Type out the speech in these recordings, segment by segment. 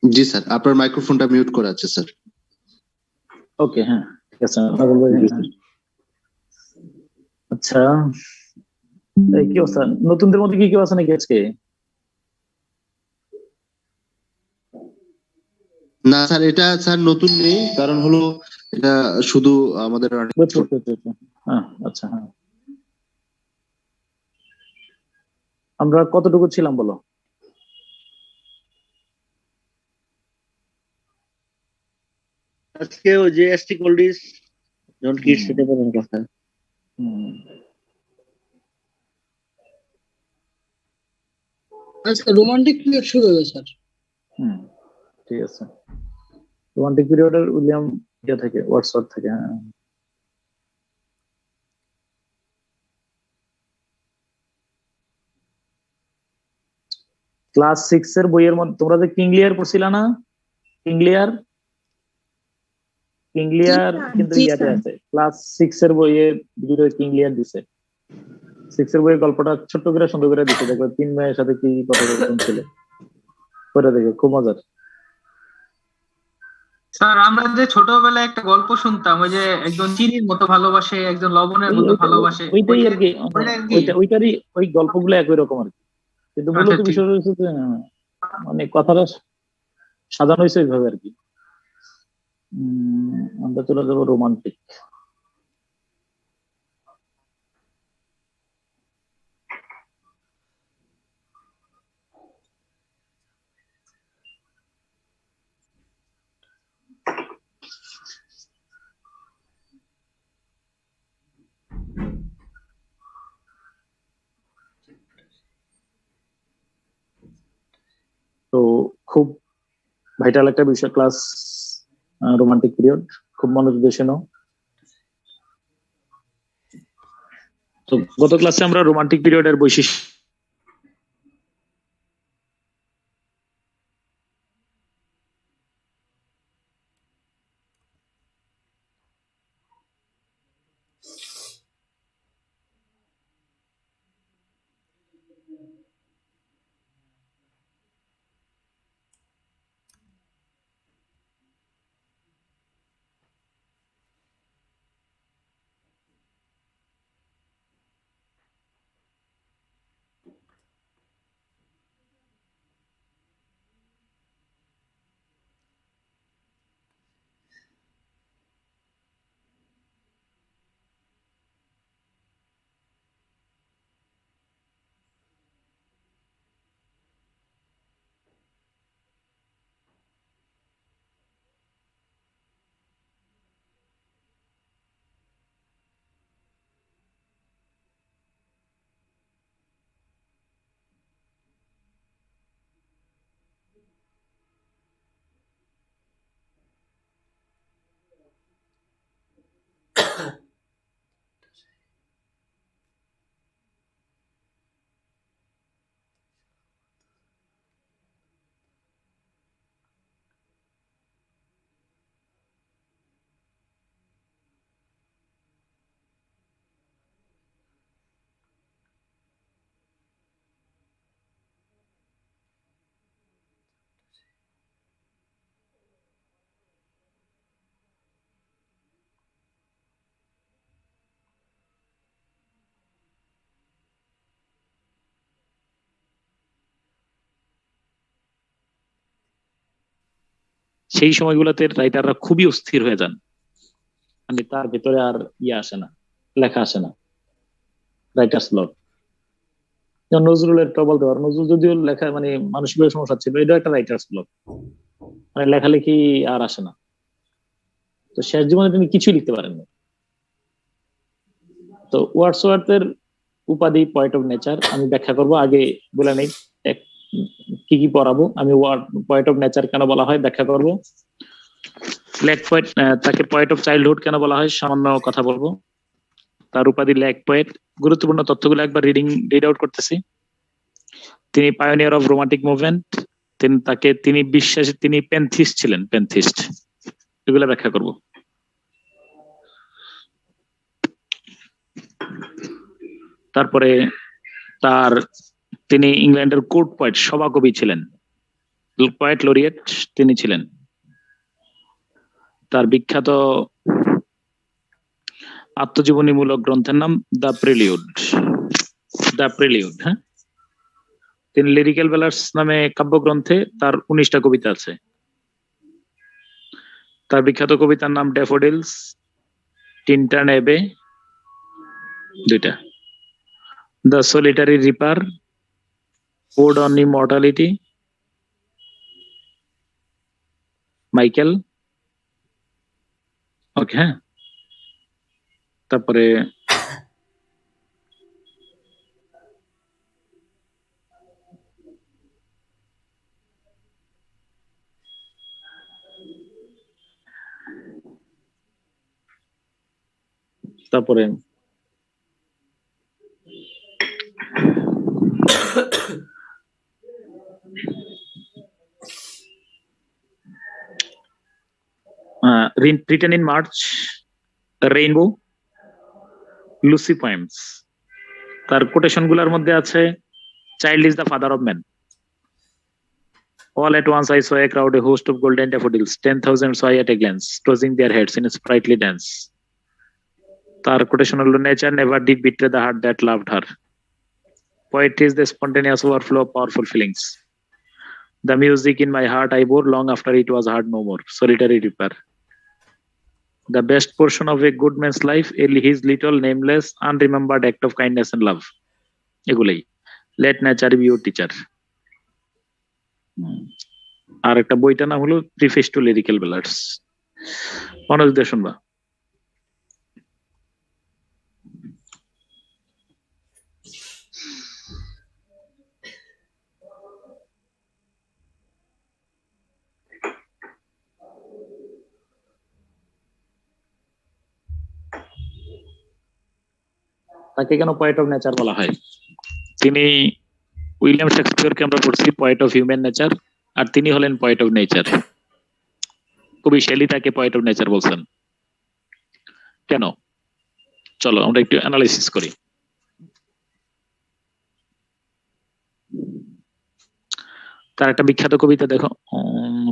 জি sir, আপনার মাইক্রোফোনটা mute করা আছে স্যার। ওকে, হ্যাঁ ঠিক আছে। হ্যাঁ। আচ্ছা, কি অবস্থা? নতুনদের মধ্যে কি কেউ আছে নাকি আজকে? না স্যার, এটা স্যার নতুন নেই, কারণ হলো এটা শুধু আমাদের হ্যাঁ, আচ্ছা, হ্যাঁ। আমরা কতটুকু ছিলাম বলো? আজকে ওই যে এসটি কোল্ডিস জন কিট সেটা বলার কথা। আজকে রোমান্টিক পিরিয়ড শুরু হবে স্যার। ঠিক আছে। রোমান্টিক পিরিয়ডের উইলিয়াম থেকে ওয়ার্ডসওয়ার্থ থেকে, হ্যাঁ। ক্লাস 6 এর বইয়ের মধ্যে তোমরা যে কিং লিয়ার পড়ছিলা না? কিং লিয়ার কিন্তু ইয়াতে আছে, ক্লাস 6 এর বইয়ে ভিতরে কিং লিয়ার দিছে। 6 এর বইয়ের গল্পটা ছোট্ট করে সুন্দর করে দিছে, দেখো 3 ভাইয়ের সাথে কি কথোপকথন ছিল, করে দেখো, খুব মজার। স্যার আমরা যে ছোটবেলায় একটা গল্প শুনতাম, ওই যে একজন চিনির মতো ভালোবাসে, একজন লবণের মতো ভালোবাসে, ওইটাই আর কি, ওইটারই ওই গল্পগুলো একই রকম আর কি, কিন্তু মূলত বিষয় হচ্ছে যে মানে কথাটা সাজানো হয়েছে ওইভাবে আর কি। আমরা চলে যাবো রোমান্টিক। তো খুব ভাইটাল একটা বিষয় ক্লাস রোমান্টিক পিরিয়ড, খুব মনোযোগ দিয়ে শোনো। তো গত ক্লাসে আমরা রোমান্টিক পিরিয়ডের বৈশিষ্ট্য সেই সময়গুলোতে রাইটাররা খুবই অস্থির হয়ে যান, মানে তার ভেতরে আর আসে না, লেখা আসে না, রাইটার্স ব্লক। যেমন নজরুলের টবল দেওয়ার, নজরুল যদিও লেখা মানে মানসিক সমস্যা ছিল, এটা একটা রাইটার্স ব্লক, মানে লেখালেখি আর আসে না। তো শেষ জীবনে তিনি কিছুই লিখতে পারেননি। তো ওয়ার্ডসওয়ার্থের উপাধি পয়েন্ট অফ নেচার আমি ব্যাখ্যা করব, আগে বলে নেই কি কি পড়াবো। আমি পয়েন্ট অফ নেচার কেন বলা হয় ব্যাখ্যা করব, লেগ পয়েন্ট, তাকে পয়েন্ট অফ চাইল্ডহুড কেন বলা হয় সামান্য কথা বলবো, তার উপাধি লেগ পয়েন্ট, গুরুত্বপূর্ণ তথ্যগুলো একবার রিড আউট করতেছি। তিনি পায়োনিয়ার অফ রোমান্টিক মুভমেন্ট, তিনি বিশ্বাসী, তিনি প্যান্থিস্ট ছিলেন, প্যান্থিস্ট, এগুলো ব্যাখ্যা করব। তারপরে তিনি ইংল্যান্ডের কোর্ট পয়েট, সভাকবি ছিলেন, পোয়েট লরিয়েট তিনি ছিলেন। তার বিখ্যাত আত্মজীবনীমূলক গ্রন্থের নাম দ্য প্রিলিউড। হ্যাঁ, তিনি লিরিক্যাল ব্যালার্স নামে কাব্যগ্রন্থে তার 19টা কবিতা আছে। তার বিখ্যাত কবিতার নাম ড্যাফোডিলস, টিনটার্ন অ্যাবে 2টা, the solitary reaper, ode on immortality, Michael. Okay, হ্যাঁ। তারপরে তারপরে written in March, rainbow, Lucy poems. তার কোটেশন গুলার মধ্যে আছে child is the father of man, all at once I saw a crowd, a host of golden daffodils, 10,000 saw at a glance, tossing their heads in a sprightly dance. তার quotation হলো nature never did betray the heart that loved her, poetry is the spontaneous overflow of powerful feelings, the music in my heart I bore long after it was heard no more, solitary reaper, the best portion of a good man's life, his little nameless unremembered act of kindness and love, এগুলাই। let nature be your teacher। আর একটা বইটা নাম হলো preface to lyrical ballads. Manoj দিয়ে শুনবা। তাকে কেন পয়েট অফ নেচার বলা হয়? তিনি উইলিয়াম শেক্সপিয়রকে আমরা পড়ছি পয়েট অফ হিউম্যান নেচার, আর তিনি হলেন পয়েট অফ নেচার। কবি শেলি তাকে পয়েট অফ নেচার বলছেন কেন? চলো আমরা একটু অ্যানালাইসিস করি। তার একটা বিখ্যাত কবিতা দেখো,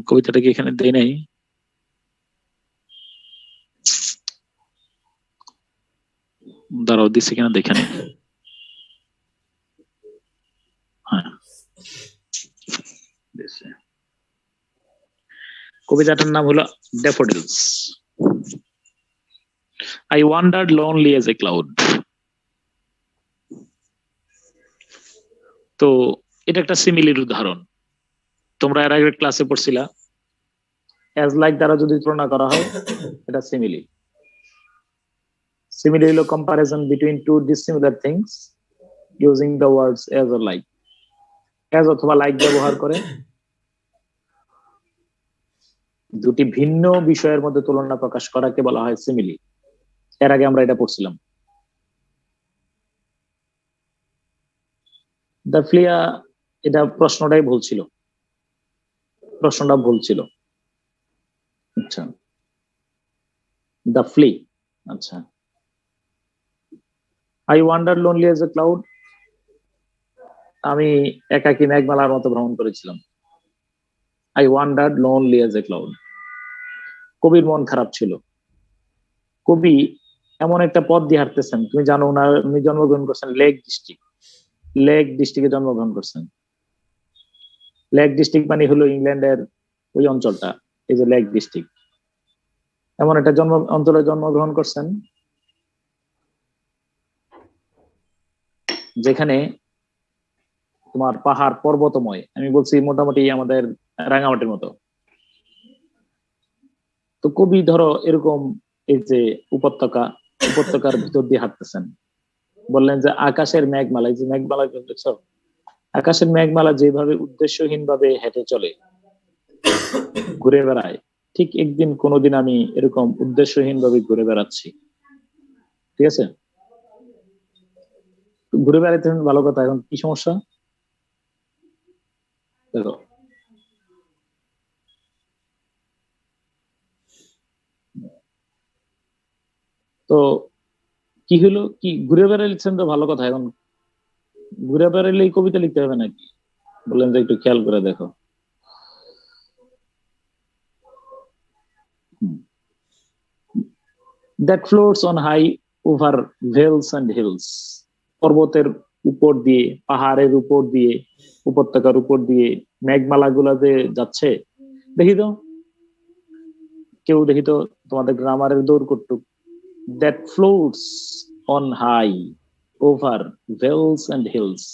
কবিতাটা কি এখানে দেই নাই? দাঁড়াও, দিচ্ছে কিনা দেখে নেই। হ্যাঁ, কবিতাটার নাম হলো daffodils. I wandered lonely as a cloud। তো এটা একটা সিমিলির উদাহরণ। তোমরা এর আগে ক্লাসে পড়ছিলা অ্যাজ লাইক দ্বারা যদি তুলনা করা হয় এটা সিমিলি। সিমিলি হলো comparison between two dissimilar things using the words as or like. As অথবা লাইক ব্যবহার করে দুটি ভিন্ন বিষয়ের মধ্যে তুলনা প্রকাশ করাকে বলা হয় সিমিলি। এর আগে আমরা এটা পড়ছিলাম। দ্য ফ্লিয়া, এটা প্রশ্নটাই ভুল ছিল, প্রশ্নটা ভুল ছিল। আচ্ছা, দ্য ফ্লি। আচ্ছা, I wander lonely as a cloud, আমি একাকী মেঘমালার মতো ভ্রমণ করেছিলাম। I wander lonely as a cloud, কবির মন খারাপ ছিল। কবি এমন একটা পথ দিয়ে হাঁটতেছেন, তুমি জানো উনি জন্মগ্রহণ করছেন লেক ডিস্ট্রিক্ট। লেক ডিস্ট্রিক্টে জন্মগ্রহণ করছেন। লেক ডিস্ট্রিক্ট মানে হলো ইংল্যান্ডের ওই অঞ্চলটা, এই যে লেক ডিস্ট্রিক্ট। এমন একটা অঞ্চলে জন্মগ্রহণ করছেন যেখানে তোমার পাহাড় পর্বতময়। আমি বলছি মোটামুটি আমাদের রাঙামাটির মতো। তো কবি ধরো এরকম এই যে উপত্যকার ভিতর দিয়ে হাঁটতেছেন, বললেন যে আকাশের মেঘমালা, এই যে মেঘমালা দেখছো, আকাশের মেঘমালা যেভাবে উদ্দেশ্যহীন ভাবে হেঁটে চলে, ঘুরে বেড়ায়, ঠিক একদিন কোনোদিন আমি এরকম উদ্দেশ্যহীন ভাবে ঘুরে বেড়াচ্ছি। ঠিক আছে, ঘুরে বেড়াইতে ভালো কথা, এখন কি সমস্যা দেখো। তো কি হলো, কি ঘুরে বেড়াইছেন তো ভালো কথা, এখন ঘুরে বেড়াইলেই কবিতা লিখতে হবে নাকি? বললেন যে একটু খেয়াল করে দেখো। that floats on high over vales and hills, পর্বতের উপর দিয়ে, পাহাড়ের উপর দিয়ে, উপত্যকার উপর দিয়ে মেঘমালা গুলা যে যাচ্ছে, দেখি তো কেউ, দেখি তো তোমাদের গ্রামারের দৌড় করতুক। that floats on high over vales and hills,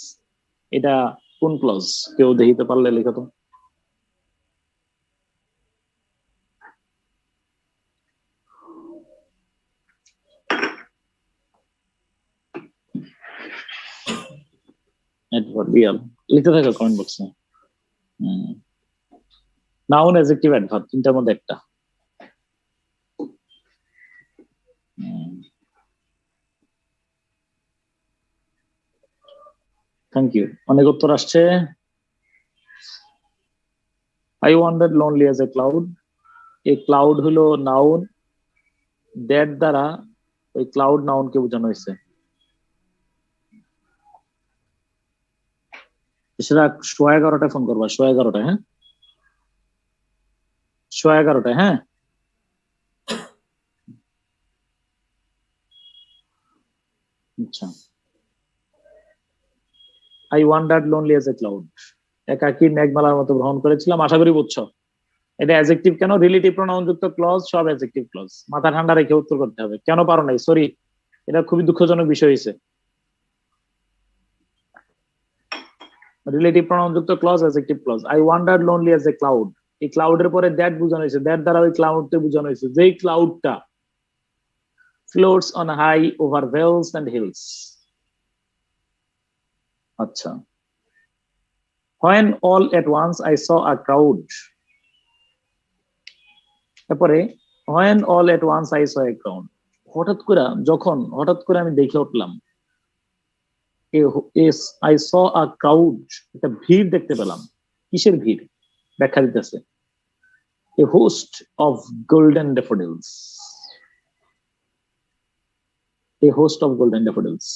এটা কোন ক্লজ? কেউ দেখিতে পারলে লেখো তো। অ্যাডভার্বিয়াল লিখতে থাকো কমেন্ট বক্সে। নাউন, অ্যাডজেক্টিভ, অ্যাডভার্ব, তিনটার মধ্যে একটা। থ্যাংক ইউ, অনেক উত্তর আসছে। I wandered lonely as a cloud, এই ক্লাউড হলো নাউন, দ্যাট দ্বারা ওই ক্লাউড নাউনকে বোঝানো হয়েছে। সেটা 11:30 ফোন করবা, 11:30, হ্যাঁ 11:30, হ্যাঁ। আচ্ছা, I wandered lonely as a cloud, একাকী মেঘমালার মতো ভ্রমণ করেছিলাম। আশা করি বুঝছো এটা অ্যাডজেক্টিভ কেন, রিলেটিভ প্রোনাউন যুক্ত ক্লজ, সব অ্যাডজেক্টিভ ক্লজ। মাথা ঠান্ডা রেখে উত্তর করতে হবে। কেন পারো নাই? সরি, এটা খুবই দুঃখজনক বিষয় হয়েছে। রিলেটিভ প্রোনাউন যুক্ত clause, adjective clause. I wandered lonely as a cloud, এই ক্লাউডের পরে দ্যাট বোঝানো হয়েছে, দ্যাট দ্বারা ওই ক্লাউডকে বোঝানো হয়েছে, যেই ক্লাউডটা floats on high over vales and hills। আচ্ছা, when all at once I saw a crowd, তারপরে when all at once I saw a crowd, হঠাৎ করে আমি দেখে উঠলাম, I saw a crowd, একটা ভিড় দেখতে পেলাম। কিসের ভিড়? ব্যাখ্যা দিতেছে, a host of golden daffodils, a host of golden daffodils,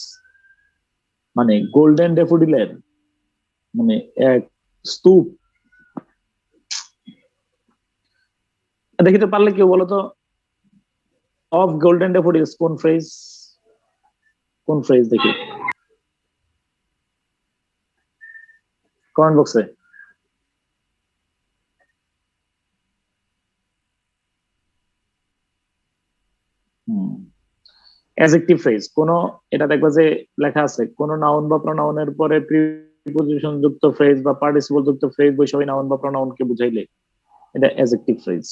মানে গোল্ডেন ড্যাফোডিলের মানে এক স্তূপ। দেখিতে পারলে কেউ বলো তো, অফ গোল্ডেন ড্যাফোডিলস কোন ফ্রেজ? কোন ফ্রেজ দেখি কমেন্ট বক্সে। অ্যাডজেক্টিভ ফ্রেজ কোন, এটা দেখবা যে লেখা আছে কোন নাউন বা প্রোনাউনের পরে প্রিপোজিশন যুক্ত ফ্রেজ বা পার্টিসিপল যুক্ত ফ্রেজ বৈশাখী নাউন বা প্রোনাউনকে বুঝাইলে এটা adjective phrase.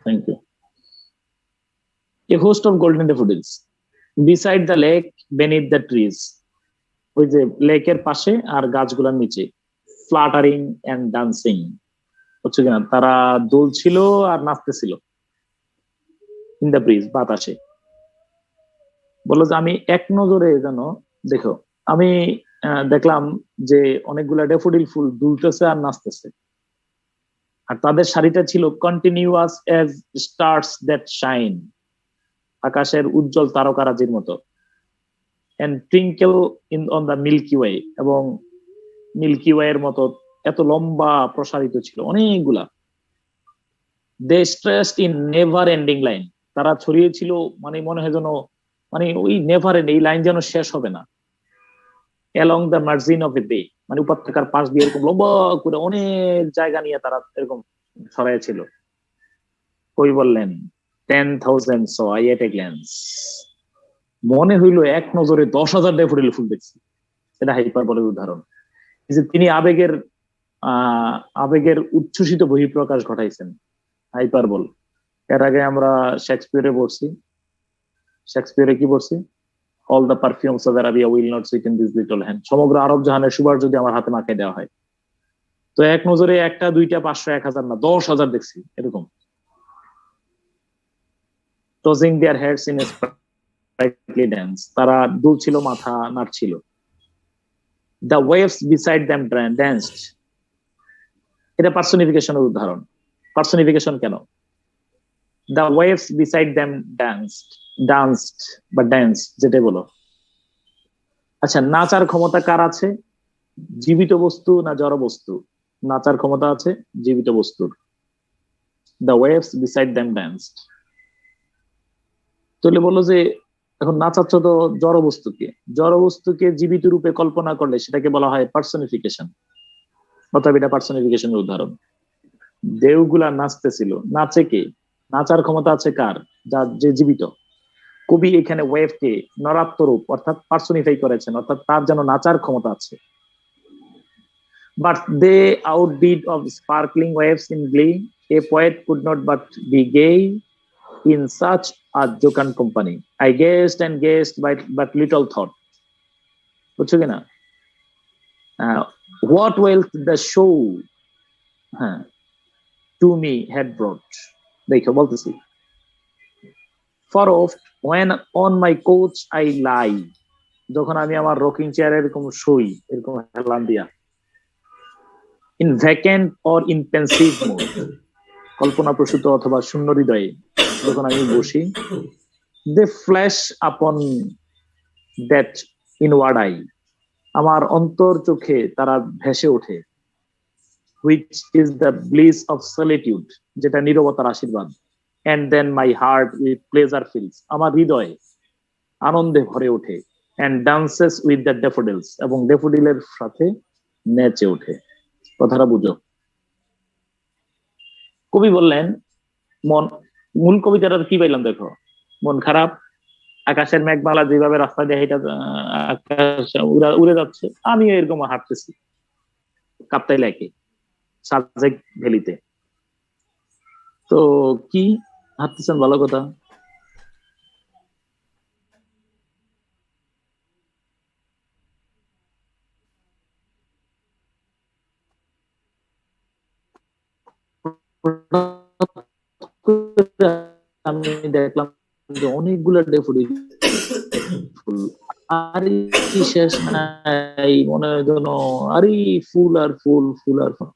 Thank you. A host of golden daffodils beside the lake beneath the trees, ওই যে লেকের পাশে আর গাছগুলোর নিচে, ফ্লাটারিং এন্ড ডান্সিং, হচ্ছে কিনা তারা দুলছিল আর নাচতেছিল, ইন দ্য ব্রিজ, বাতাসে। বলো যে আমি এক নজরে যেন, দেখো আমি দেখলাম যে অনেকগুলা ড্যাফোডিল ফুল দুলতেছে আর নাচতেছে, আর তাদের শাড়িটা ছিল continuous as stars that shine, আকাশের উজ্জ্বল তারকারাজির মতো, and twinkle in on the milky way, এবং মিল্কি ওয়ে এর মতো এত লম্বা প্রসারিত ছিল অনেকগুলা। They stretched in never ending line, তারা ছড়িয়েছিল মানে মনে হয় যেন মানে ওই নেভার এন্ড, এই লাইন যেন শেষ হবে না। অ্যালং দ্য মার্জিন অফ এ বে, মানে উপত্যকার পাশ দিয়ে এরকম লম্বা করে অনেক জায়গা নিয়ে তারা এরকম ছড়াইছিল। কই বললেন 10,000 saw I at a glance, মনে হইলো এক নজরে 10,000 ড্যাফোডিল ফুল দেখছি। এটা হাইপারবলের উদাহরণ। যে তিনি আবেগের উচ্ছ্বসিত বহিঃপ্রকাশ ঘটাইছেন, হাইপারবল। এর আগে আমরা শেক্সপিয়ারে পড়ছি, শেক্সপিয়ারে কি পড়ছি? All the perfumes of Arabia will not sweet in this little hand, সমগ্র আরব জাহানের সুবাস যদি আমার হাতে মাখিয়ে দেওয়া হয়। তো এক নজরে একটা, দুইটা, 500, 1,000 না, 10,000 দেখছি এরকম। tossing their heads in a sprightly dance, তারা দুলছিল, মাথা নাড়ছিল। the waves beside them danced, এটা পার্সনিফিকেশনের উদাহরণ। পার্সনিফিকেশন কেন? the waves beside them danced বা ড্যান্স যেটা বলো। আচ্ছা, নাচার ক্ষমতা কার আছে? জীবিত বস্তু না জড় বস্তু? নাচার ক্ষমতা আছে জীবিত বস্তুর। The waves beside them danced. তাহলে বললো যে এখন নাচাচ্ছ তো জড়বস্তুকে জীবিত রূপে কল্পনা করলে সেটাকে বলা হয় পার্সনিফিকেশন। অর্থাৎ এটা পার্সনিফিকেশনের উদাহরণ। দেহগুলা নাচতেছিল, নাচে কে? নাচার ক্ষমতা আছে কার? যার যে জীবিত। কবি এখানে ওয়েভকে নরাত্মরূপ অর্থাৎ পার্সনিফাই করেছেন, অর্থাৎ তার যেন নাচার ক্ষমতা আছে। But they outdid of sparkling waves in glee. A poet could not but be gay in such a jocund company. I gazed and gazed, but little thought. বুঝছো কিনা? What wealth the show to me had brought. দেখো বলতেছি, For oft when on my couch I lie, যখন আমি আমার rocking চেয়ারে এরকম শুই, এরকম হেলান দিয়া, in vacant or in pensive mood, কল্পনা প্রসূত অথবা শূন্য হৃদয়ে যখন আমি বসি, they flash upon that inward eye, আমার অন্তর চোখে তারা ভেসে ওঠে, which is the bliss of solitude, যেটা নীরবতার আশীর্বাদ, and then my heart with pleasure fills, আমার হৃদয় আনন্দে ভরে ওঠে, and dances with the daffodils, এবং ড্যাফোডিলের সাথে নেচে ওঠে। কথাটা বুঝো। কবি বললেন মন, মূল কবিতাটার কি পাইলাম দেখো, মন খারাপ, আকাশের মেঘমালা যেভাবে রাস্তা দিয়ে হেঁটে আকাশ উড়ে যাচ্ছে, আমিও এরকম হাঁটতেছি কাপ্তাই লেকে সাজেক ভ্যালিতে। তো কি হাঁটতেছেন, ভালো কথা। আমি দেখলাম যে অনেকগুলো ডেফোডিল ফুল, আর কি শেষ নাই, মনে হয় যেন আরে ফুল আর ফুল, ফুল আর ফুল।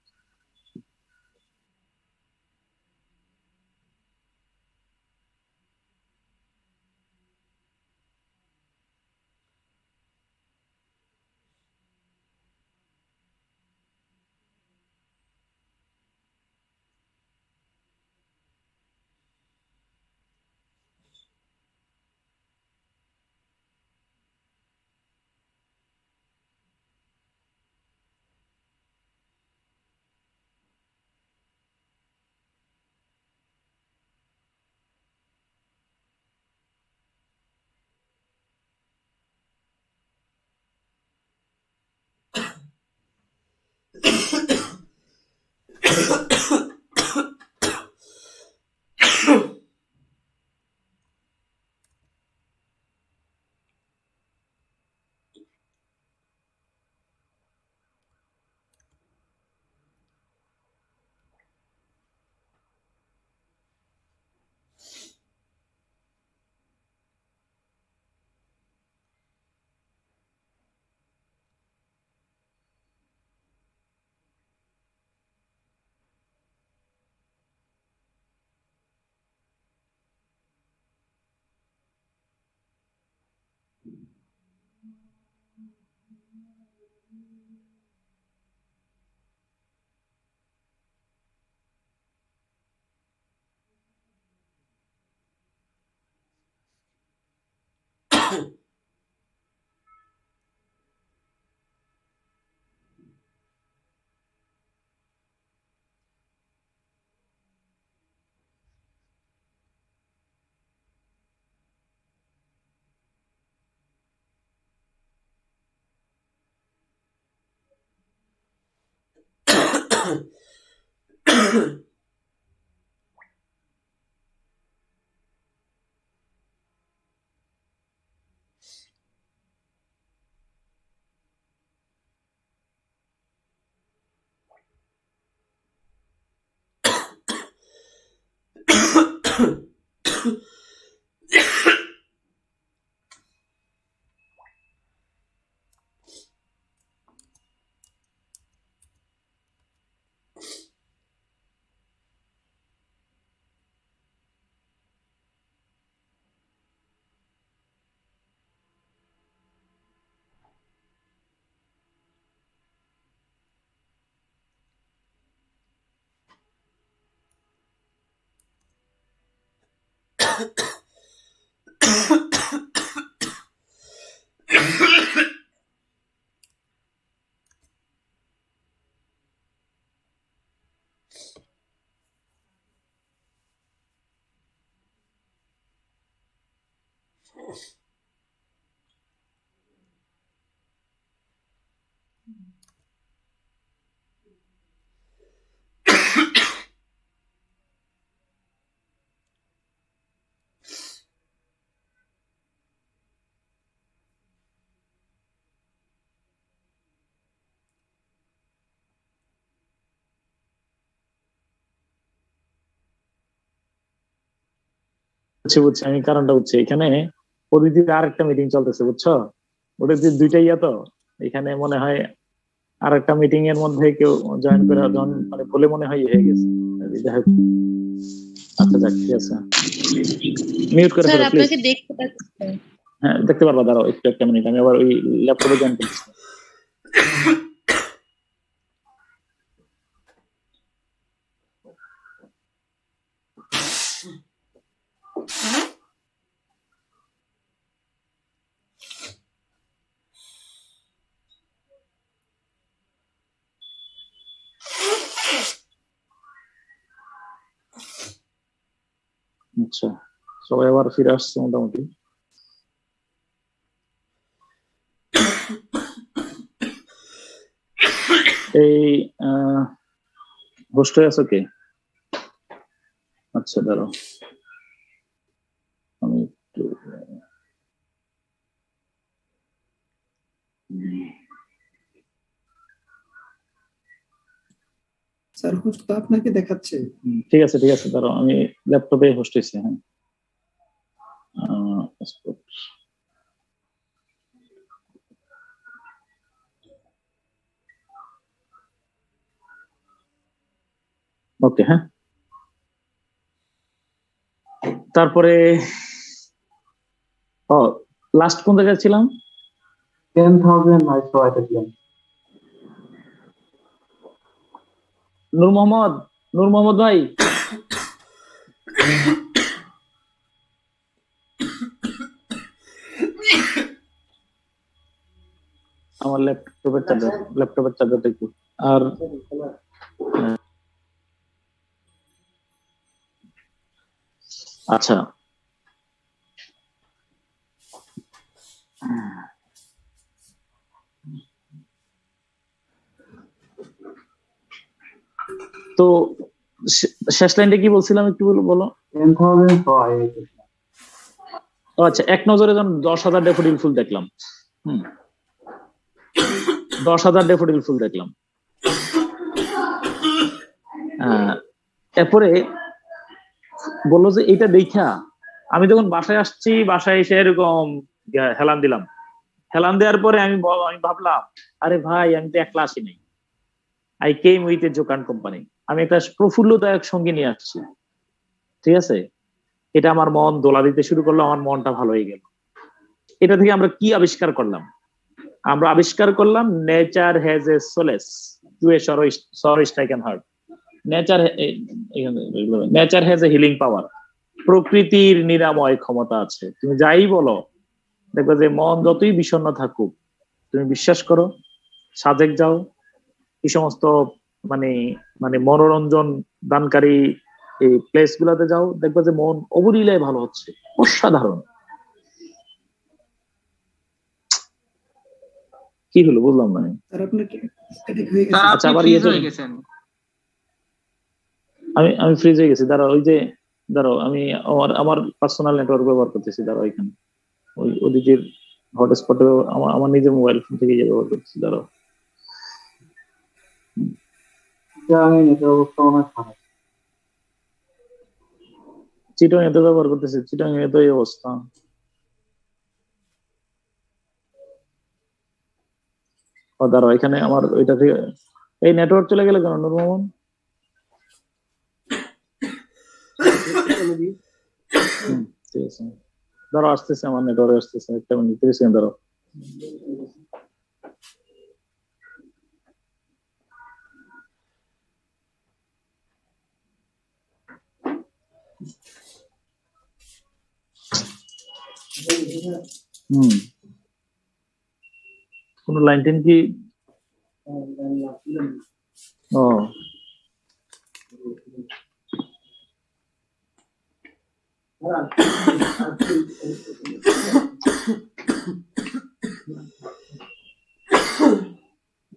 বুঝছি বুঝছি, আমি কারণটা বুঝছি। এখানে অদিতির আর একটা মিটিং চলতেছে, বুঝছো? ওদের যে দুইটা ইয়া তো, এখানে মনে হয় আর একটা মিটিং এর মধ্যে কেউ জয়েন করে যখন মানে বলে মনে হয় হয়ে গেছে। যাই হোক, আচ্ছা যাক, ঠিক আছে, মিউট করে স্যার ফেলো প্লিজ। আপনাকে দেখতে পাচ্ছি। হ্যাঁ দেখতে পারবা, দাঁড়াও একটু, একটা মিনিট, আমি আবার ওই ল্যাপটপে জয়েন করছি। আচ্ছা, সবাই আবার ফিরে আসছে মোটামুটি। এই হোস্ট হয়ে আছো কে? আচ্ছা দাঁড়াও, আমি একটু স্যার হোস্ট তো আপনাকে দেখাচ্ছে। ঠিক আছে ঠিক আছে, দাঁড়াও, আমি ল্যাপটপে হোস্ট হয়েছি। হ্যাঁ, ওকে, হ্যাঁ। তারপরে ও লাস্ট কোন জায়গায় ছিলাম? 10,900 নূর মোহাম্মদ, নূর মোহাম্মদ ভাই, আমার ল্যাপটপের চার্জারটা একটু। আর আচ্ছা, তো শেষ লাইনটা কি বলছিলাম একটু বলো। 10,000 ও আচ্ছা, এক নজরে যখন 10,000 ডেফোডিল ফুল দেখলাম, 10,000 ডেফোডিল ফুল দেখলাম। এরপরে বললো যে এটা দেখা আমি যখন বাসায় আসছি, বাসায় এসে এরকম হেলান দিলাম। হেলান দেওয়ার পরে আমি ভাবলাম, আরে ভাই আমি তো একলা আসি নাই, I came with a jocund company. আমি একটা প্রফুল্লদায়ক সঙ্গী নিয়ে আসছি, ঠিক আছে? এটা আমার মন দোলা দিতে শুরু করলো, আমার মনটা ভালো হয়ে গেল। এটা থেকে আমরা কি আবিষ্কার করলাম? আমরা আবিষ্কার করলাম nature has a solace to a sorrow stricken heart. Nature nature has a healing power. প্রকৃতির নিরাময় ক্ষমতা আছে। তুমি যাই বলো, দেখবে যে মন যতই বিষণ্ণ থাকুক, তুমি বিশ্বাস করো, সাজেক যাও, এই সমস্ত মানে মানে মনোরঞ্জন দানকারী এই প্লেস গুলাতে যাও, দেখবে যে মন অবলীলায় ভালো হচ্ছে। অসাধারণ। কি হলো বুঝলাম না। স্যার আপনার কি static হয়ে স্যার গেছে? আচ্ছা, আপনি আবার ফ্রিজ ইয়ে হয়ে গেছেন। আমি ফ্রিজ হয়ে গেছি। দাঁড়াও, ওই যে দাঁড়াও, আমি আমার পার্সোনাল নেটওয়ার্ক ব্যবহার করতেছি। দাঁড়াও, এখানে ওই ওদিকের হটস্পটে আমার আমার নিজের মোবাইল ফোন থেকে ব্যবহার করতেছি। দাঁড়াও, নেটের অবস্থা অনেক খারাপ। চিটং এত ব্যবহার করতেছি, চিটং এত এই অবস্থা। ও দাঁড়াও, এখানে আমার ওইটা থেকে এই নেটওয়ার্ক চলে গেলে কেন নূর মোহাম্মদ? ঠিক আছে, দাঁড়াও আসতেছে, আমার নেটওয়ার্ক আসতেছে, একটা মিনিট, 30 সেকেন্ড দাঁড়াও। কোন লাইন টেন কি? ও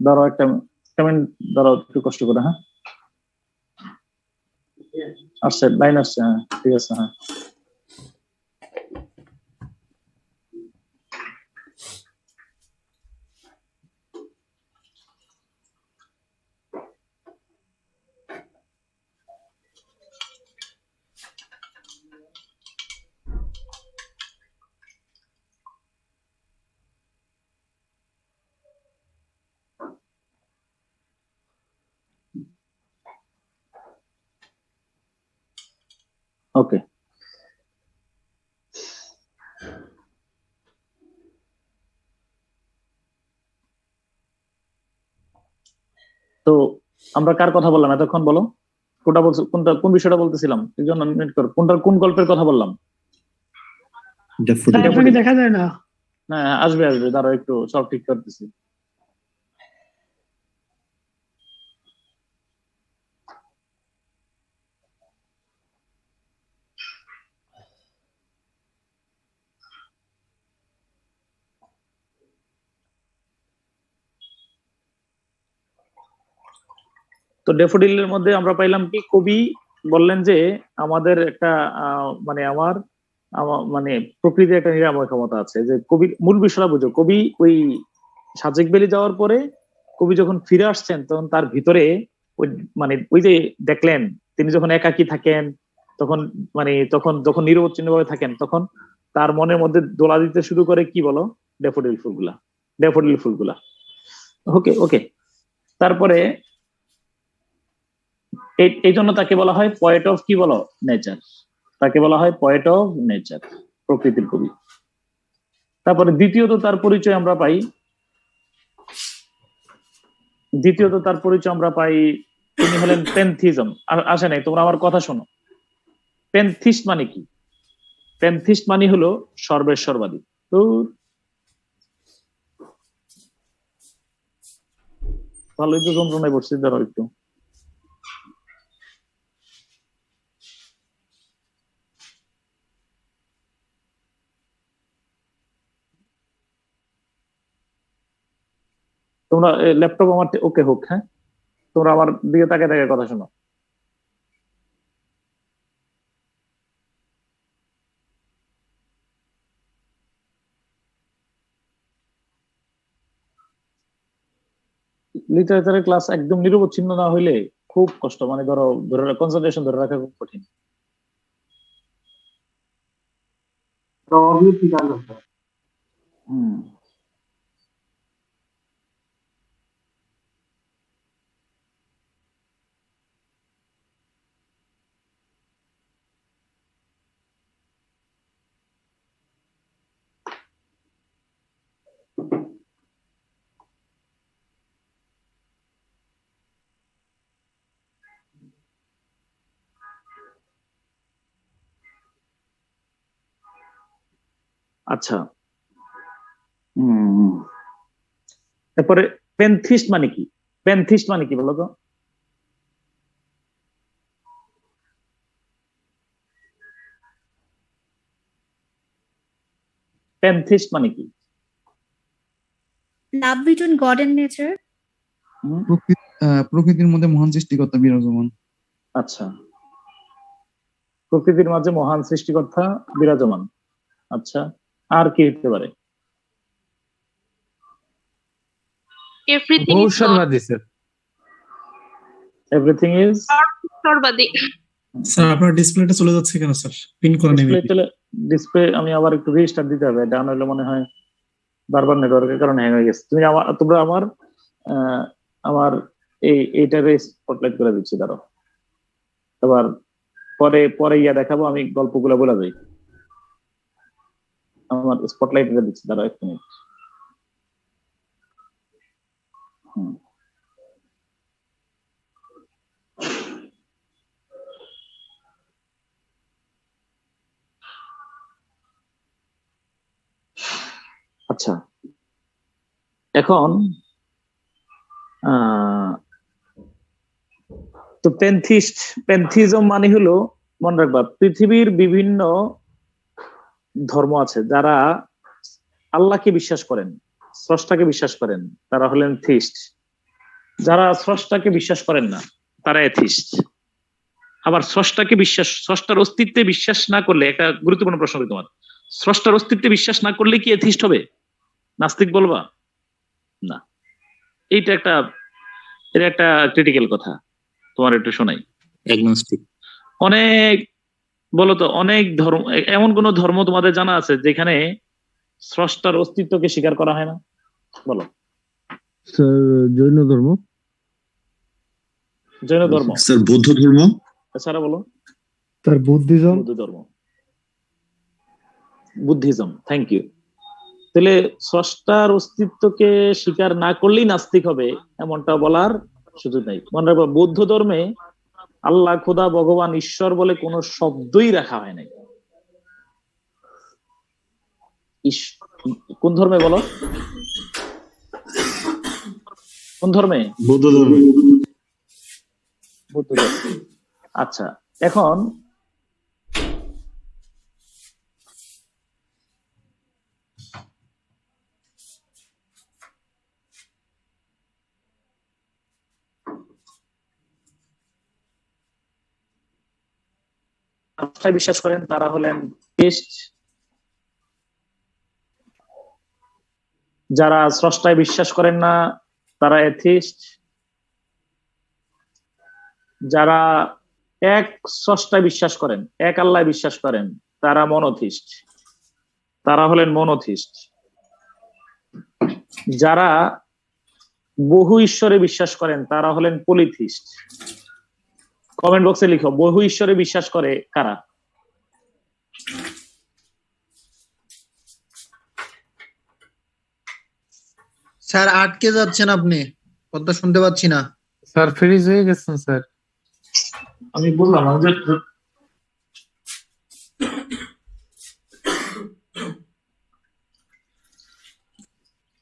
ধরো একটা মিনিট, ধরো একটু কষ্ট করে। হ্যাঁ আসছে, লাইন আসছে। হ্যাঁ ঠিক আছে। হ্যাঁ ওকে। তো আমরা কার কথা বললাম এতক্ষণ? বলো কোনটা বলছো, কোনটা কোন বিষয়টা বলতেছিলাম? এই জন্য মিনিট কর, কোনটার কোন গল্পের কথা বললাম? স্যার আপনাকে দেখা যায় না। হ্যাঁ আসবে আসবে, দাঁড়াও একটু সব ঠিক করতেছি। তো ডেফোডিলের মধ্যে আমরা পাইলাম কি, কবি বললেন যে আমাদের একটা মানে মানে প্রকৃতির একটা নিরাময় ক্ষমতা আছে। যে কবির মূল বিষয়টা বুঝো, কবি ওই সাজেক ভ্যালি যাওয়ার পরে কবি যখন ফিরে আসছেন তখন তার ভিতরে ওই মানে ওই যে দেখলেন তিনি যখন একাকী থাকেন, তখন মানে তখন যখন নিরবচ্ছিন্ন ভাবে থাকেন, তখন তার মনের মধ্যে দোলা দিতে শুরু করে কি বলো? ডেফোডিল ফুলগুলা, ডেফোডিল ফুলগুলা। Okay okay. তারপরে এই জন্য তাকে বলা হয় পয়েট অফ কি বলো? নেচার। তাকে বলা হয় পয়েট অফ নেচার, প্রকৃতির কবি। তারপরে দ্বিতীয়ত তার পরিচয় আমরা পাই, তিনি হলেন পেনথিজম। আসে নাই, তোমরা আমার কথা শোনো। পেনথিস্ট মানে কি? পেনথিস্ট মানে হলো সর্বেশ্বরবাদী। তো ভালোই তো যন্ত্রণায় পড়ছি, ধরো একটু। তোমরা ল্যাপটপ আমার ওকে হোক। হ্যাঁ তোমরা আমার দিকে তাকে তাকে কথা শোনো। লিটারেচারের ক্লাস একদম নিরবচ্ছিন্ন না হইলে খুব কষ্ট, মানে ধরো ধরে কনসেন্ট্রেশন ধরে রাখা খুব কঠিন। প্রবাবলি ঠিক আছে স্যার। হুম আচ্ছা। হম তারপরে পেনথিস্ট মানে কি? পেনথিস্ট মানে কি বলো তো? পেনথিস্ট মানে কি? Love between God and nature. প্রকৃতির মধ্যে মহান সৃষ্টিকর্তা বিরাজমান। আচ্ছা, প্রকৃতির মাঝে মহান সৃষ্টিকর্তা বিরাজমান। আচ্ছা, আর কি হতে পারে? Everything is God. ভবিষ্যৎবাদী স্যার। এভরিথিং ইজ ভবিষ্যৎবাদী। স্যার আপনার ডিসপ্লেটা চলে যাচ্ছে কেন স্যার? পিন করে নেবেন। ডিসপ্লে আমি আবার একটু রিস্টার্ট দিতে হবে, ডাউন হলে মনে হয় বারবার নেটওয়ার্কের কারণে হ্যাং হয়ে গেছে। তোমরা আমার আমার এইটারে স্পটলাইট করে দিচ্ছি, দাঁড়াও। আবার পরে পরে ইয়া দেখাবো, আমি গল্পগুলো বলে যাই। আমার স্পটলাইট করে দিচ্ছি, দাঁড়াও এক মিনিট। আচ্ছা, এখন তো প্যান্থিজম মানে হলো, মনে রাখবা, পৃথিবীর বিভিন্ন ধর্ম আছে যারা আল্লাহকে বিশ্বাস করেন, স্রষ্টাকে বিশ্বাস করেন, তারা হলেন থিস্ট। যারা স্রষ্টাকে বিশ্বাস করেন না তারা এথিস্ট। আবার স্রষ্টার অস্তিত্বে বিশ্বাস না করলে, একটা গুরুত্বপূর্ণ প্রশ্ন করি তোমার, স্রষ্টার অস্তিত্বে বিশ্বাস না করলে কি এথিস্ট হবে? নাস্তিক বলবা? না, এটা একটা ক্রিটিক্যাল কথা, তোমার একটু শোনাই। অ্যাগনস্টিক। অনেক, বলতো, অনেক ধর্ম, এমন কোন ধর্ম তোমাদের জানা আছে যেখানে স্রষ্টার অস্তিত্বকে স্বীকার করা হয় না? বলো। স্যার জৈন ধর্ম। জৈন ধর্ম। স্যার বৌদ্ধ ধর্ম। এছাড়া বলো। Sir Buddhism. বৌদ্ধ ধর্ম, বুদ্ধিজম। Thank you. তাহলে স্রষ্টার অস্তিত্বকে স্বীকার না করলেই নাস্তিক হবে এমনটা বলার সুযোগ নাই। মনে রাখবো, বৌদ্ধ ধর্মে আল্লাহ, খোদা, ভগবান, ঈশ্বর বলে কোনো শব্দই রাখা হয় নাই। কোন ধর্মে বলো? কোন ধর্মে? বৌদ্ধ ধর্মে। বৌদ্ধ ধর্মে। আচ্ছা, এখন স্রষ্টায় বিশ্বাস করেন তারা হলেন থিস্ট। যারা স্রষ্টায় বিশ্বাস করেন না তারা এথিস্ট। যারা এক স্রষ্টায় বিশ্বাস করেন, এক আল্লাহ বিশ্বাস করেন, তারা মনোথিস্ট। তারা হলেন মনোথিস্ট। যারা বহু ঈশ্বরে বিশ্বাস করেন তারা হলেন পলিথিস্ট। কমেন্ট বক্সে লিখো, বহু ঈশ্বরে বিশ্বাস করে কারা? স্যার আটকে যাচ্ছেন, আপনি কথা শুনতে পাচ্ছি না। স্যার ফ্রিজ হয়ে গেছেন স্যার। আমি বললাম আমাদের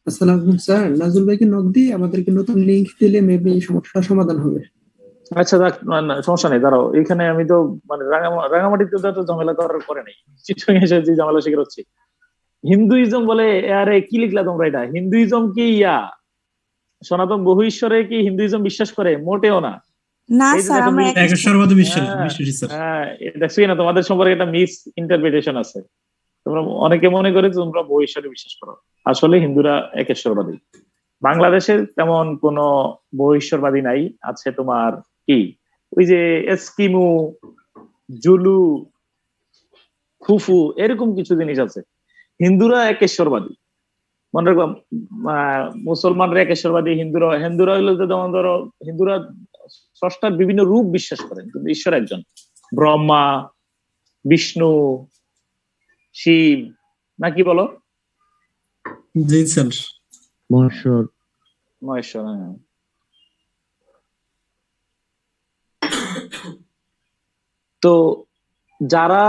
আসসালামু আলাইকুম স্যার, নাজুল ভাইকে নক দিয়ে আমাদেরকে নতুন লিংক দিলে মেবি সমস্যার সমাধান হবে। আচ্ছা, দেখ, সমস্যা নেই, দাঁড়াও। এখানে আমি তো মানে রাঙামাটিতে তো ঝামেলা করার করে নেই, চিটং এসে যে ঝামেলা শিকার হচ্ছে। হিন্দুইজম বলে, আরে কি লিখলা তোমরা এটা? হিন্দুইজম কি সনাতন বহু ঈশ্বরে কি হিন্দুইজম বিশ্বাস করে? মোটেও না। না এই যে স্যার, দেখো, আমরা একেশ্বরবাদী বিশ্বাসী স্যার। হ্যাঁ, দেখছি না, তোমাদের সম্পর্কে একটা মিস ইন্টারপ্রিটেশন আছে। তোমরা অনেকে মনে করে তোমরা বহু ঈশ্বরে বিশ্বাস করো, আসলে হিন্দুরা একেশ্বরবাদী। বাংলাদেশে তেমন কোন বহু ঈশ্বরবাদী নাই। আছে তোমার কি, ওই যে এস্কিমু, জুলু, খুফু, এরকম কিছু জিনিস আছে। হিন্দুরা একেশ্বরবাদী। মনে রাখবা, মুসলমানরা একেশ্বরবাদী, হিন্দুরা হইলো যে, যেমন ধরো, হিন্দুরা স্রষ্টার বিভিন্ন রূপ বিশ্বাস করেন, কিন্তু ঈশ্বর একজন। ব্রহ্মা, বিষ্ণু, শিব, নাকি বলো? জি স্যার। মহেশ্বর। মহেশ্বর, হ্যাঁ। তো যারা,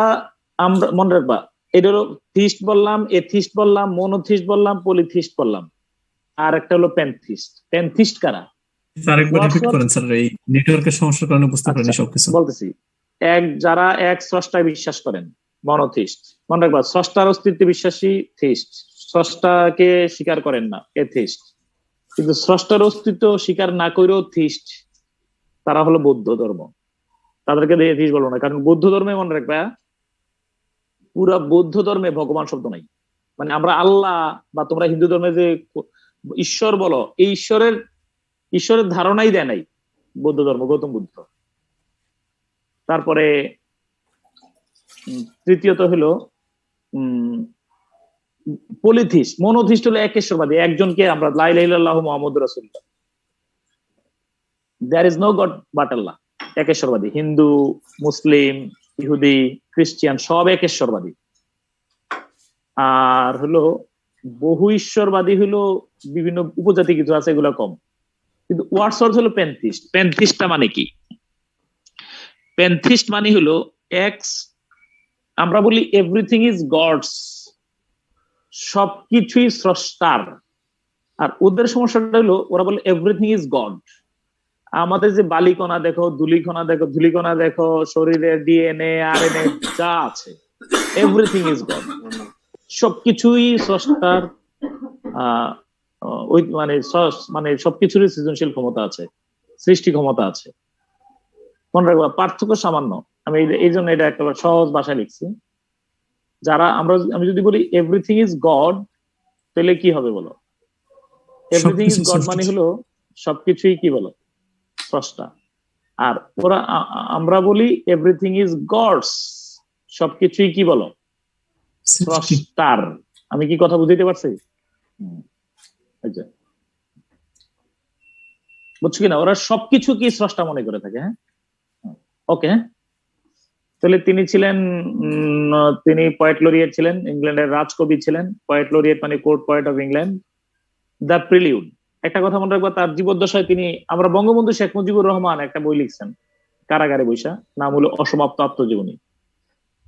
আমরা মনে রাখবা, এটা হলো থিস্ট বললাম, এথিস্ট বললাম, মনোথিস্ট বললাম, পলিথিস্ট বললাম, আর একটা হলো প্যান্থিস্ট। প্যান্থিস্ট কারা? স্যার একবার রিপিট করেন স্যার, এই নেটওয়ার্কের সমস্যার কারণে বুঝতে পারিনি আচ্ছা, সবকিছু। বলতেছি। যারা এক স্রষ্টায় বিশ্বাস করেন, মনোথিস্ট। মনে রাখবা, স্রষ্টার অস্তিত্বে বিশ্বাসী থিস্ট। স্রষ্টাকে স্বীকার করেন না, এথিস্ট। কিন্তু স্রষ্টার অস্তিত্ব স্বীকার না করেও থিস্ট, তারা হলো বৌদ্ধ ধর্ম। তাদেরকে দিয়ে এথিস্ট বলবো না, কারণ বৌদ্ধ ধর্মে, মনে রাখবা, পুরা বৌদ্ধ ধর্মে ভগবান শব্দ নাই। মানে আমরা আল্লাহ, বা তোমরা হিন্দু ধর্মে যে ঈশ্বর বলো, এই ঈশ্বরের ধারণাই দেয় নাই বৌদ্ধ ধর্ম, গৌতম বুদ্ধ। তারপরে তৃতীয়ত হলো পলিথিস্ট। মনোথিস্ট হলো একেশ্বরবাদী, একজনকে আমরা লা ইলাহা ইল্লাল্লাহু মুহাম্মাদুর রাসূলুল্লাহ, there is no god but Allah. একেশ্বরবাদী। হিন্দু, মুসলিম, ইহুদি, খ্রিস্টান সব একেশ্বরবাদী। আর হলো বহু ঈশ্বরবাদী হলো বিভিন্ন উপজাতি কিছু আছে, এগুলো কম। কিন্তু ওয়ার্ডসওয়ার্থ হলো প্যান্থিস্ট। প্যান্থিস্টটা মানে কি? প্যান্থিস্ট মানে হলো আমরা বলি এভরিথিং ইজ গডস, সবকিছুই স্রষ্টার। আর ওদের সমস্যাটা হলো ওরা বলে এভরিথিং ইজ গড। আমাদের যে বালিকণা দেখো, ধুলিকণা দেখো, শরীরের ডিএনএ আরএনএ যা আছে, এভরিথিং ইজ গড। সবকিছুই স্রষ্টার ওই মানে সবকিছুরই সৃজনশীল ক্ষমতা আছে, সৃষ্টি ক্ষমতা আছে। মনে রাখবা পার্থক্য সামান্য। আমি এই জন্য এটা একটা সহজ ভাষায় লিখছি। আমি যদি বলি এভরিথিং ইজ গড, তাহলে কি হবে বলো? এভরিথিং ইজ গড মানে হলো সবকিছুই কি বলো? স্রষ্টা। আর আমরা বলি এভরিথিং ইজ গডস, সবকিছুই কি বলো? স্রষ্টার। আমি কি কথা বুঝতে পারছি? বুঝছো কিনা? ওরা সবকিছু কি স্রষ্টা মনে করে থাকে। হ্যাঁ, ওকে। তাহলে তিনি পয়েট লরিয়েট ছিলেন, ইংল্যান্ডের রাজকবি ছিলেন। পয়েট লরিয়েট মানে court poet of England. The prelude, একটা কথা মনে রাখবা, তার জীবদ্দশায় আমরা বঙ্গবন্ধু শেখ মুজিবুর রহমান একটা বই লিখছেন কারাগারে বৈশা, নাম হলো অসমাপ্ত আত্মজীবনী।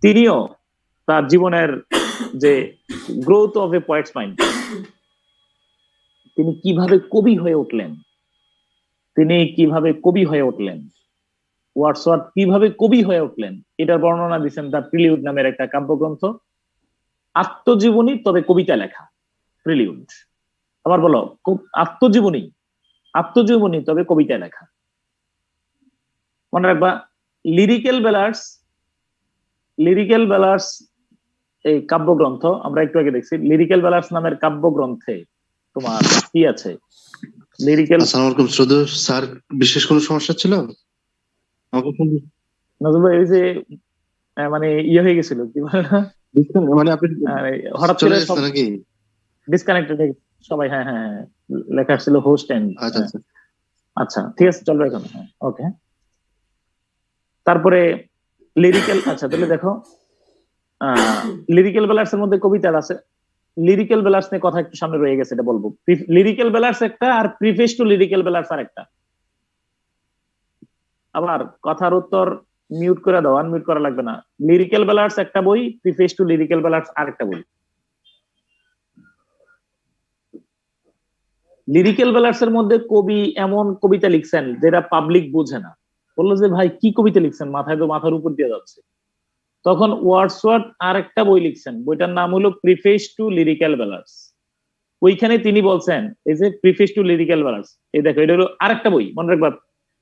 তিনিও তার জীবনের যে growth of A poet's mind, তিনি কিভাবে কবি হয়ে উঠলেন, ওয়ার্ডসওয়ার্থ কিভাবে কবি হয়ে উঠলেন, এটার বর্ণনা দিচ্ছেন দ্য প্রিলিউড নামের একটা কাব্যগ্রন্থ। আত্মজীবনী তবে কবিতা লেখা, প্রিলিউড। আবার বলো, আত্মজীবনী তবে কবিতা লেখা। মনে রাখবা, লিরিক্যাল বেলার্স এই কাব্যগ্রন্থ আমরা একটু আগে দেখছি। লিরিক্যাল বেলার্স নামের কাব্যগ্রন্থে তোমার কি আছে? আসসালামু আলাইকুম শ্রদ্ধেয় স্যার, বিশেষ কোনো সমস্যা ছিল? নজরুল ভাই, ওই যে মানে ইয়ে হয়ে গেছিল, কি বলে না, মানে আপনি হঠাৎ চলে করে এসেছেন নাকি? ডিসকানেক্টেড হয়ে সবাই। হ্যাঁ হ্যাঁ হ্যাঁ, লেখা ছিল হোস্ট এন্ড। আচ্ছা ঠিক আছে, চলবে এখন। হ্যাঁ, ওকে। তারপরে লিরিক্যাল, আচ্ছা তাহলে দেখো, লিরিক্যাল বেলার্স এর মধ্যে কবিতা আছে। লিরিক্যাল বেলার্স নিয়ে কথা একটু সামনে রয়ে গেছে, এটা বলবো। লিরিক্যাল বেলার্স একটা, আর প্রিফেস টু লিরিক্যাল বেলার্স আর একটা। আবার কথার উত্তর মিউট করে দাও, আনমিউট করা লাগবে না। লিরিক্যাল বেলার্স একটা বই, প্রিফেস টু লিরিক্যাল বেলার্স আরেকটা বই। লিরিক্যাল বেলার্স এর মধ্যে কবি এমন কবিতা লিখছেন যেটা পাবলিক বোঝে না। বললো যে ভাই কি কবিতা লিখছেন, মাথার উপর দিয়ে যাচ্ছে। তখন ওয়ার্ডসওয়ার্থ আর একটা বই লিখছেন, বইটার নাম হলো প্রিফেস টু লিরিক্যাল বেলার্স। ওইখানে তিনি বলছেন, এই যে প্রিফেস টু লিরিক্যাল বেলার্স, এই দেখো এটা হলো আরেকটা বই। মনে রাখবা,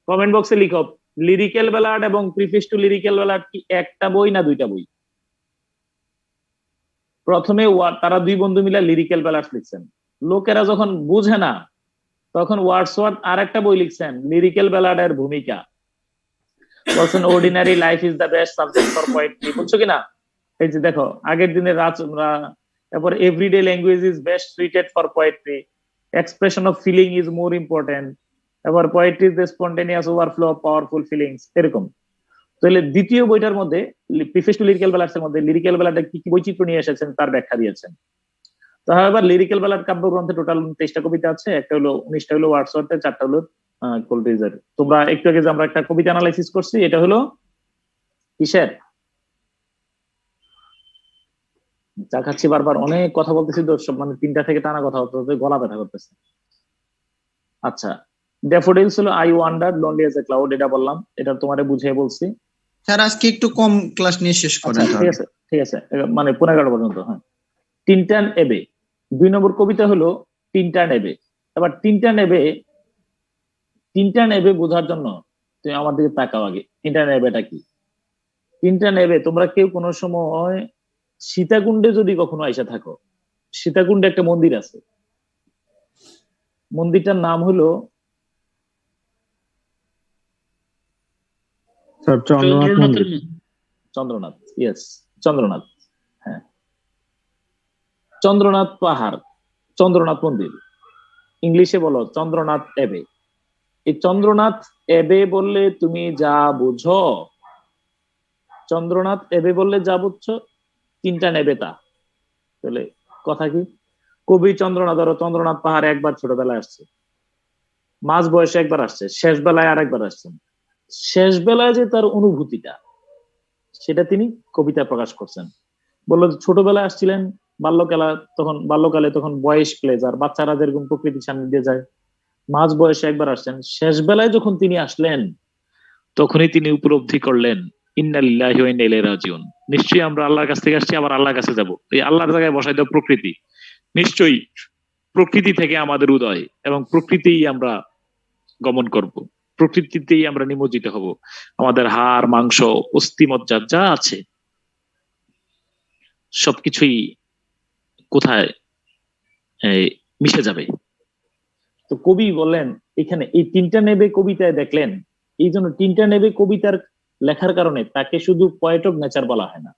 কমেন্ট বক্সে লিখো, লিরিক্যাল বেলার্ড এবং প্রিফেস টু লিরিক্যাল বেলার্ড কি একটা বই না দুইটা বই? প্রথমে তারা দুই বন্ধু মিলে লিরিক্যাল বেলার্স লিখছেন। লোকেরা যখন বুঝে না, তখন ওয়ার্ডসওয়ার্থ আর একটা বই লিখছেন, লিরিক্যাল বেলার্ডের ভূমিকা। বলছেন ordinary life is the best subject for poetry. বুঝছো কিনা? এই যে দেখো, আগের দিনের তারপর everyday language is best suited for poetry, expression of feeling is more important, এবার poetry is the spontaneous overflow of powerful feelings, এরকম। তাহলে দ্বিতীয় বইটার মধ্যে, প্রিফেস টু লিরিক্যাল বেলার্স এর মধ্যে লিরিক্যাল বেলার্ডে কি কি বৈচিত্র্য নিয়ে এসেছেন তার ব্যাখ্যা দিয়েছেন। তাহলে লিরিক্যাল বেলার্ড কাব্যগ্রন্থে টোটাল 23টা কবিতা আছে। একটা হলো 19টা হলো ওয়ার্ডসওয়ার্থের, 4টা হলো কোলরিজের। তোমরা একটু আগে যে আমরা একটা কবিতা অ্যানালাইসিস করছি, এটা হলো কিসের? চা খাচ্ছি, বারবার অনেক কথা বলতেছি তো, মানে 3টা থেকে টানা কথা হতে গলা ব্যথা করতেছে। আচ্ছা, ড্যাফোডিলস হলো I wander lonely as a cloud, এটা বললাম, এটা তোমারে বুঝিয়ে বলছি। স্যার আজকে একটু কম ক্লাস নিয়ে শেষ করেন। ঠিক আছে, মানে 15 পর্যন্ত। হ্যাঁ, টিনটান এবে 2 নম্বর কবিতা হলো টিনটান এবে। এবার টিনটান এবে বোঝার জন্য তুমি আমার দিকে তাকাও আগে। টিনটান এবেটা কি? টিনটান এবে, তোমরা কেউ কোনো সময় সীতাকুণ্ডে যদি কখনো আইসা থাকো, সীতাকুণ্ডে একটা মন্দির আছে, মন্দিরটার নাম হলো চন্দ্রনাথ। ইয়েস, চন্দ্রনাথ। হ্যাঁ, চন্দ্রনাথ পাহাড়, চন্দ্রনাথ মন্দির। ইংলিশে বলো চন্দ্রনাথ এবে। এই চন্দ্রনাথ এবে বললে তুমি যা বুঝো, চন্দ্রনাথ এবে বললে যা বুঝছো, তিনটা নেবে তা। তাহলে কথা কি? কবি চন্দ্রনাথ পাহাড়ে একবার ছোটবেলায় আসছে, মাঝ বয়সে একবার আসছে, শেষ বেলায় আরেকবার আসছেন। শেষ বেলায় যে তার অনুভূতিটা, সেটা তিনি কবিতা প্রকাশ করছেন। বললো ছোটবেলায় আসছিলেন, বাল্যকালে তখন বয়স প্লেজার, বাচ্চারা যেরকম প্রকৃতির সামনে দিয়ে যায়, মাঝ বয়সে একবার আসছেন, শেষ বেলায় যখন তিনি আসলেন তখনই তিনি উপলব্ধি করলেন ইন্না লিল্লাহি ওয়া ইন্না ইলাইহি রাজিউন, নিশ্চয়ই আমরা আল্লাহর কাছ থেকে আসছি, আবার আল্লাহর কাছে যাব। এই আল্লাহর জায়গায় বসাই দাও প্রকৃতি, নিশ্চয়ই প্রকৃতি থেকে আমাদের উদয় এবং প্রকৃতিই আমরা গমন করব, প্রকৃতিতেই আমরা নিমজ্জিত হব। আমাদের হাড় মাংস অস্থি মজ্জা যা আছে সবকিছুই কোথায় মিশে যাবে। তো কবি বললেন এখানে এই তিনটা নেবে কবিতায় দেখলেন, এই জন্য তিনটা নেবে কবিতার লেখার কারণে তাকে শুধু পয়েট অফ নেচার বলা হয় না,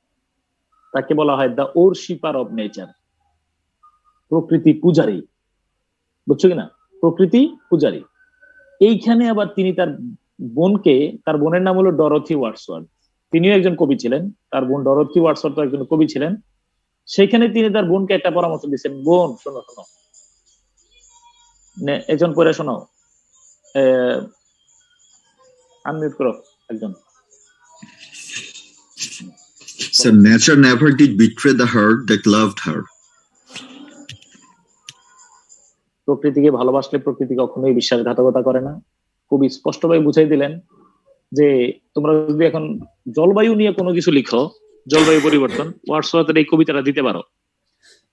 তাকে বলা হয় দ্য ওরশিপার অফ নেচার, প্রকৃতি পূজারী। বুঝছো কিনা? প্রকৃতি পূজারী। এইখানে আবার তিনি তার বোনকে, তার বোনের নাম হলো ডরোথি ওয়ার্ডসওয়ার্থ, তিনিও একজন কবি ছিলেন, তার বোন ডরোথি ওয়ার্ডসওয়ার্থ একজন কবি ছিলেন। সেখানে তিনি তার বোনকে একটা পরামর্শ দিচ্ছেন, বোন শোনো শোনো, একজন পড়ে শোনাও, আনমিউট করো একজন। So nature never did betray the heart that loved her. প্রকৃতিকে ভালোবাসলে প্রকৃতি কখনোই বিশ্বাসঘাতকতা করে না। খুবই স্পষ্টভাবে বুঝাই দিলেন যে তোমরা যদি এখন জলবায়ু নিয়ে কোনো কিছু লিখো, জলবায়ু পরিবর্তন, ওয়ার্ডসওয়ার্থের এই কবিতাটা দিতে পারো,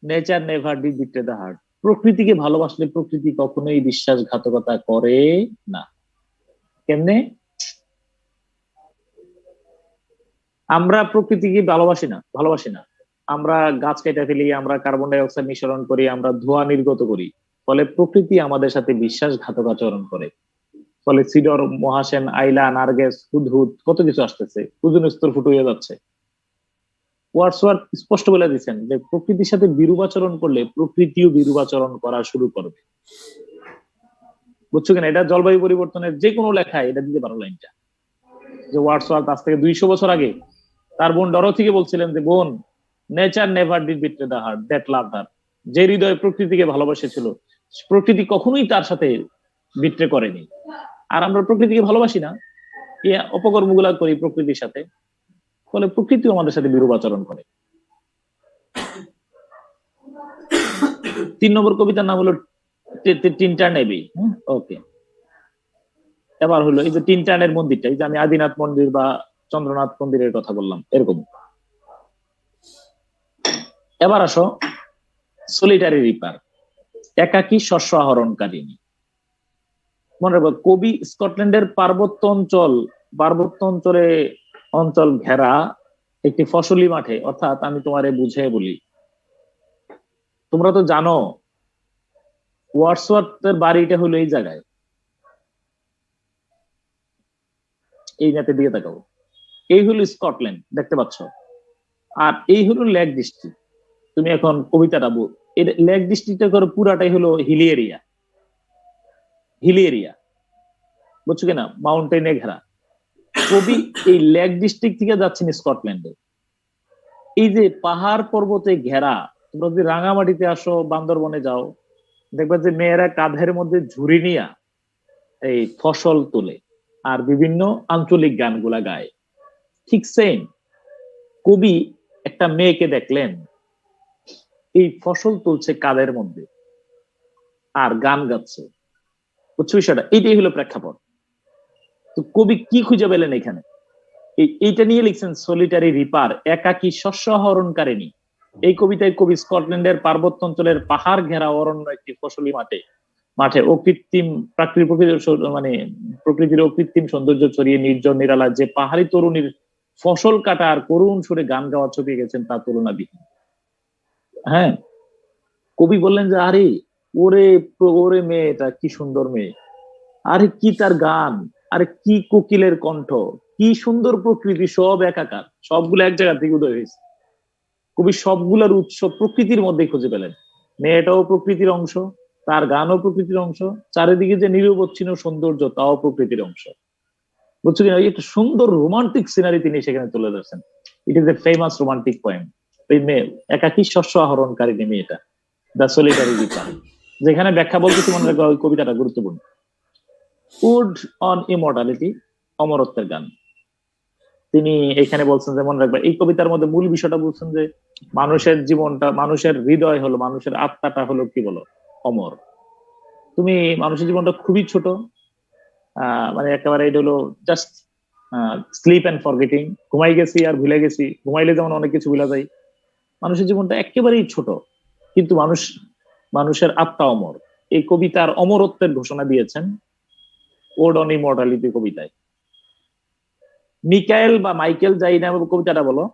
nature never did betray the heart, প্রকৃতিকে ভালোবাসলে প্রকৃতি কখনোই বিশ্বাসঘাতকতা করে না। কেমনে? আমরা প্রকৃতিকে ভালোবাসি না, আমরা গাছ কেটে ফেলি, আমরা কার্বন ডাই অক্সাইড নিঃসরণ করি, আমরা ধোঁয়া নির্গত করি, ফলে প্রকৃতি আমাদের সাথে বিশ্বাসঘাতক আচরণ করে। ফলে সিডর, মহাসেন, আইলা, নার্গেস, হুদহুদ কত কিছু আসতেছে, ওজোন স্তর ফুটো হয়ে যাচ্ছে। ওয়ার্ডসওয়ার্থ স্পষ্ট বলে দিচ্ছেন যে প্রকৃতির সাথে বিরূপাচরণ করলে প্রকৃতিও বিরূপাচরণ করা শুরু করবে। বুঝছো কিনা? এটা জলবায়ু পরিবর্তনের যে কোনো লেখায় এটা দিতে পারো লাইনটা, যে ওয়ার্ডসওয়ার্থ আজ থেকে 200 বছর আগে তার বোন ডরোথিকে বলছিলেন যে বোন, nature never did betray the heart that loved her, যে হৃদয় প্রকৃতিকে ভালোবাসেছিল প্রকৃতি কখনোই তার সাথে বিট্রে করেনি। আর আমরা প্রকৃতিকে ভালোবাসি না, এই অপকর্মগুলা করি প্রকৃতির সাথে, ফলে প্রকৃতিও আমাদের সাথে বিরূপ আচরণ করে। 3 নম্বর কবিতার নাম হলো তিনটা নেবি। ওকে, এবার হলো এই যে তিনটানের মন্দিরটা, এই যে আমি আদিনাথ মন্দির বা চন্দ্রনাথ মন্দিরের কথা বললাম এরকম। এবার আসো সলিটারি রিপার, একাকী শস্য আহরণকারিণী। মনে রাখবো কবি স্কটল্যান্ডের পার্বত্য অঞ্চল ঘেরা একটি ফসলি মাঠে, অর্থাৎ আমি তোমারে বুঝে বলি, তোমরা তো জানো ওয়ার্ডসওয়ার্থের বাড়িটা হলো এই জায়গায়, এই ম্যাপের দিকে তাকাবো, এই হলো স্কটল্যান্ড দেখতে পাচ্ছ, আর এই হলো লেক ডিস্ট্রিক্ট। তুমি এখন কবিতাটা লেক ডিস্ট্রিক্টটা করে পুরাটাই হলো হিলি এরিয়া, বুঝছো কিনা? মাউন্টেনে ঘেরা। কবি এই লেক ডিস্ট্রিক্ট থেকে যাচ্ছেন স্কটল্যান্ডে, এই যে পাহাড় পর্বতে ঘেরা। তোমরা যদি রাঙামাটিতে আসো, বান্দরবনে যাও, দেখবে যে মেয়েরা কাঁধের মধ্যে ঝুড়ি নিয়া এই ফসল তোলে আর বিভিন্ন আঞ্চলিক গানগুলা গায়। ঠিক সেম কবি একটা মেয়েকে দেখলেন এই ফসল তুলছে কাঁধের মধ্যে আর গান গাচ্ছে। বুঝছো বিষয়টা? এইটাই হলো প্রেক্ষাপট। তো কবি কি খুঁজে পেলেন এখানে? এইটা নিয়ে লিখছেন সলিটারি রিপার, একাকী শস্য আহরণকারিণী। এই কবিতায় কবি স্কটল্যান্ডের পার্বত্য অঞ্চলের পাহাড় ঘেরা অরণ্য একটি ফসলি মাঠে প্রকৃতির অকৃত্রিম সৌন্দর্য ছড়িয়ে নির্জন নিরালা যে পাহাড়ি তরুণীর ফসল কাটা আর করুণ সুরে গান গাওয়া ছবি গেছেন তা তুলনাবিহীন। হ্যাঁ, কবি বললেন যে আরে ওরে মেয়েটা কি সুন্দর মেয়ে, আরে কি তার গান, আরে কি কোকিলের কণ্ঠ, কি সুন্দর প্রকৃতি, সব একাকার, সবগুলো এক জায়গা থেকে উদয় হয়েছে। কবি সবগুলোর উৎস প্রকৃতির মধ্যে খুঁজে পেলেন। মেয়েটাও প্রকৃতির অংশ, তার গানও প্রকৃতির অংশ, চারিদিকে যে নিরবচ্ছিন্ন সৌন্দর্য তাও প্রকৃতির অংশ। বুঝছো কিনা? একটা সুন্দর রোমান্টিক সিনারি তিনি সেখানে তুলে ধরছেন। It is a famous romantic poem. এই মেয়ে একাকী শস্য আহরণকারিণী মেয়েটা, দ্য সলিটারি রিপার, যেখানে ব্যাখ্যা বলতেছি মনে রাখবো ওই কবিতাটা গুরুত্বপূর্ণ। উড অন ইমর্টালিটি, অমরত্বের গান। তিনি এখানে বলছেন যে মনে রাখবে এই কবিতার মধ্যে মূল বিষয়টা বলছেন যে মানুষের জীবনটা, মানুষের হৃদয় হলো, মানুষের আত্মাটা হলো কি বলো অমর। তুমি মানুষের জীবনটা খুবই ছোট, মানে একেবারে এটা হলো জাস্ট স্লিপ অ্যান্ড ফরগেটিং, ঘুমাই গেছি আর ভুলে গেছি, ঘুমাইলে যেমন অনেক কিছু ভুলা যায়, মানুষের জীবনটা একেবারেই ছোট, কিন্তু মানুষের আত্মা অমর। এই কবিতার অমরত্বের ঘোষণা দিয়েছেন ওড অন ইমর্টালিটি কবিতায়। মিকায়েল বা মাইকেল যাই নামে কবিতাটা বলো,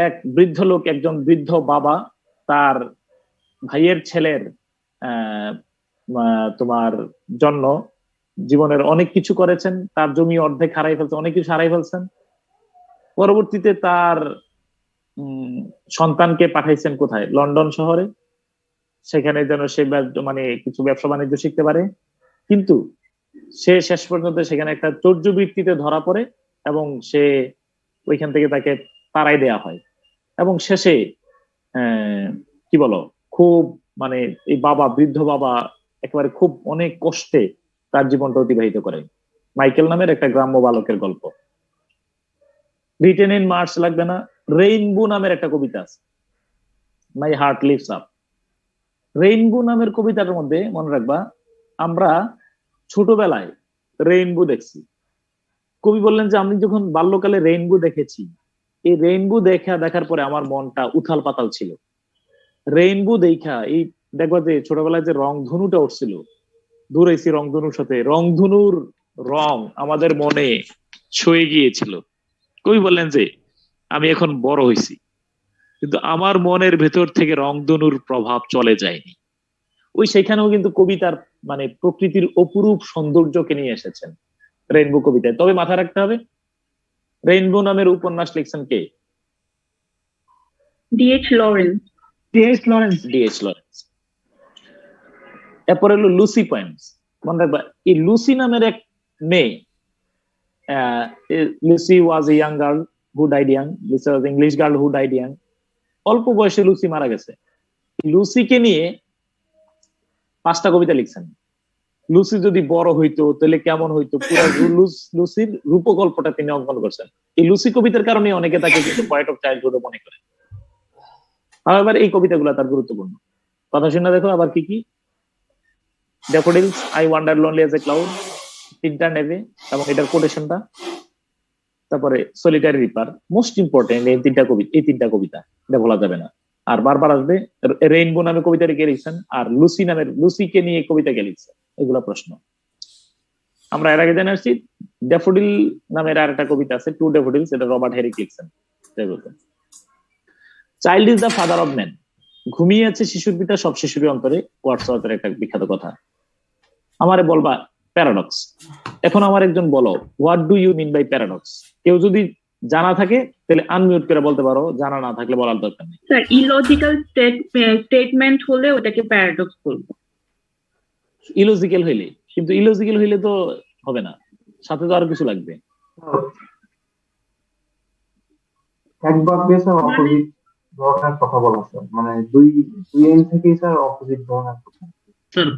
এক বৃদ্ধ লোক, একজন বৃদ্ধ বাবা তার ভাইয়ের ছেলের তোমার জন্য জীবনের অনেক কিছু করেছেন, তার জমি অর্ধেক হারাই ফেলছেন, অনেক কিছু হারাই ফেলছেন। পরবর্তীতে তার সন্তানকে পাঠাইছেন কোথায়? লন্ডন শহরে, সেখানে যেন সে মানে কিছু ব্যবসা বাণিজ্য শিখতে পারে। কিন্তু সে শেষ পর্যন্ত সেখানে একটা চৌর্যবৃত্তিতে ধরা পড়ে এবং সে ওইখান থেকে তাকে তাড়াই দেয়া হয়। এবং শেষে কি বলো খুব মানে এই বাবা, বৃদ্ধ বাবা একেবারে খুব অনেক কষ্টে তার জীবনটা অতিবাহিত করে। মাইকেল নামের একটা গ্রাম্য বালকের গল্প। রিটেন ইন মার্চ লাগবে না, রেইনবো নামের একটা কবিতা আছে, my heart leaps up. Rainbow নামের কবিতার মধ্যে মনে রাখবা আমরা ছোটবেলায় রেইনবো দেখছি। কবি বললেন যে আমি যখন বাল্যকালে রেইনবো দেখেছি, এই রেইনবো দেখার পরে আমার মনটা উথাল পাতাল ছিল। রেইনবো দেখা এই দেখবা যে ছোটবেলায় যে রংধনুটা উঠছিল, দূরেছি রংধনুর সাথে, রংধনুর রং আমাদের মনে ছুঁয়ে গিয়েছিল। কবি বললেন যে আমি এখন বড় হয়েছি, কিন্তু আমার মনের ভেতর থেকে রংধনুর প্রভাব চলে যায়নি। ওই সেখানেও কিন্তু কবিতার মানে প্রকৃতির অপরূপ সৌন্দর্যকে নিয়ে এসেছেন রেইনবো কবিতায়। তবে মাথায় রাখতে হবে রেইনবো নামের উপন্যাস লিখছেন কে? D.H. Lawrence. D.H. Lawrence। এরপরে হলো লুসি পয়েমস। মনে রাখবা এই লুসি নামের এক মেয়ে, Lucy was a young girl who died young, Lucy was English girl who died young. অল্প বয়সে লুসি মারা গেছে। লুসিকে নিয়ে 5টা কবিতা লিখছেন। লুসি যদি বড় হইতো তাহলে কেমন হইতো, পুরো লুসির রূপকল্পটা তিনি অঙ্কন করছেন। এই লুসি কবিতার কারণে অনেকে তাকে কিন্তু পয়েট অফ চাইল্ডহুড মনে করে। আবার এই কবিতাগুলো তার গুরুত্বপূর্ণ। কথা শুনে দেখো আবার কি কি, daffodils, I wander lonely as a cloud, 3টা নেভে এবং এটার কোটেশনটা, তারপরে সলিটারি রিপার। মোস্ট ইম্পর্টেন্ট এই 3টা কবিতা, এটা বলা যাবে না। আর বারবার আসবে রেইনবো নামে কবিতা কে লিখছেন, আর লুসিকে নিয়ে কবিতা কে লিখছেন, এগুলা প্রশ্ন। আমরা এর আগে জেনে আসছি ড্যাফোডিল নামের আর একটা কবিতা আছে, 2 ড্যাফোডিলস, এটা রবার্ট হেরিক লিখছেন। Child is the father of man, ঘুমিয়ে আছে শিশুর পিতা সব শিশুরই অন্তরে, ওয়ার্ডসওয়ার্থের একটা বিখ্যাত কথা। আমারে বলবা প্যারাডক্স। এখন আমার একজন বলো, what do you mean by paradox? কেউ যদি জানা থাকে তাহলে আনমিউট করে বলতে পারো, জানা না থাকলে বলার দরকার নেই। স্যার ইলজিক্যাল স্টেটমেন্ট হলে ওটাকে প্যারাডক্স বলবো। ইলজিক্যাল হইলে, কিন্তু ইলজিক্যাল হইলে তো হবে না, সাথে তো আরো কিছু লাগবে। এক বাক্যে স্যার অপোজিট ধরনের কথা বলা স্যার, মানে দুই এন্ড থেকেই স্যার অপোজিট ধরনের কথা। স্যার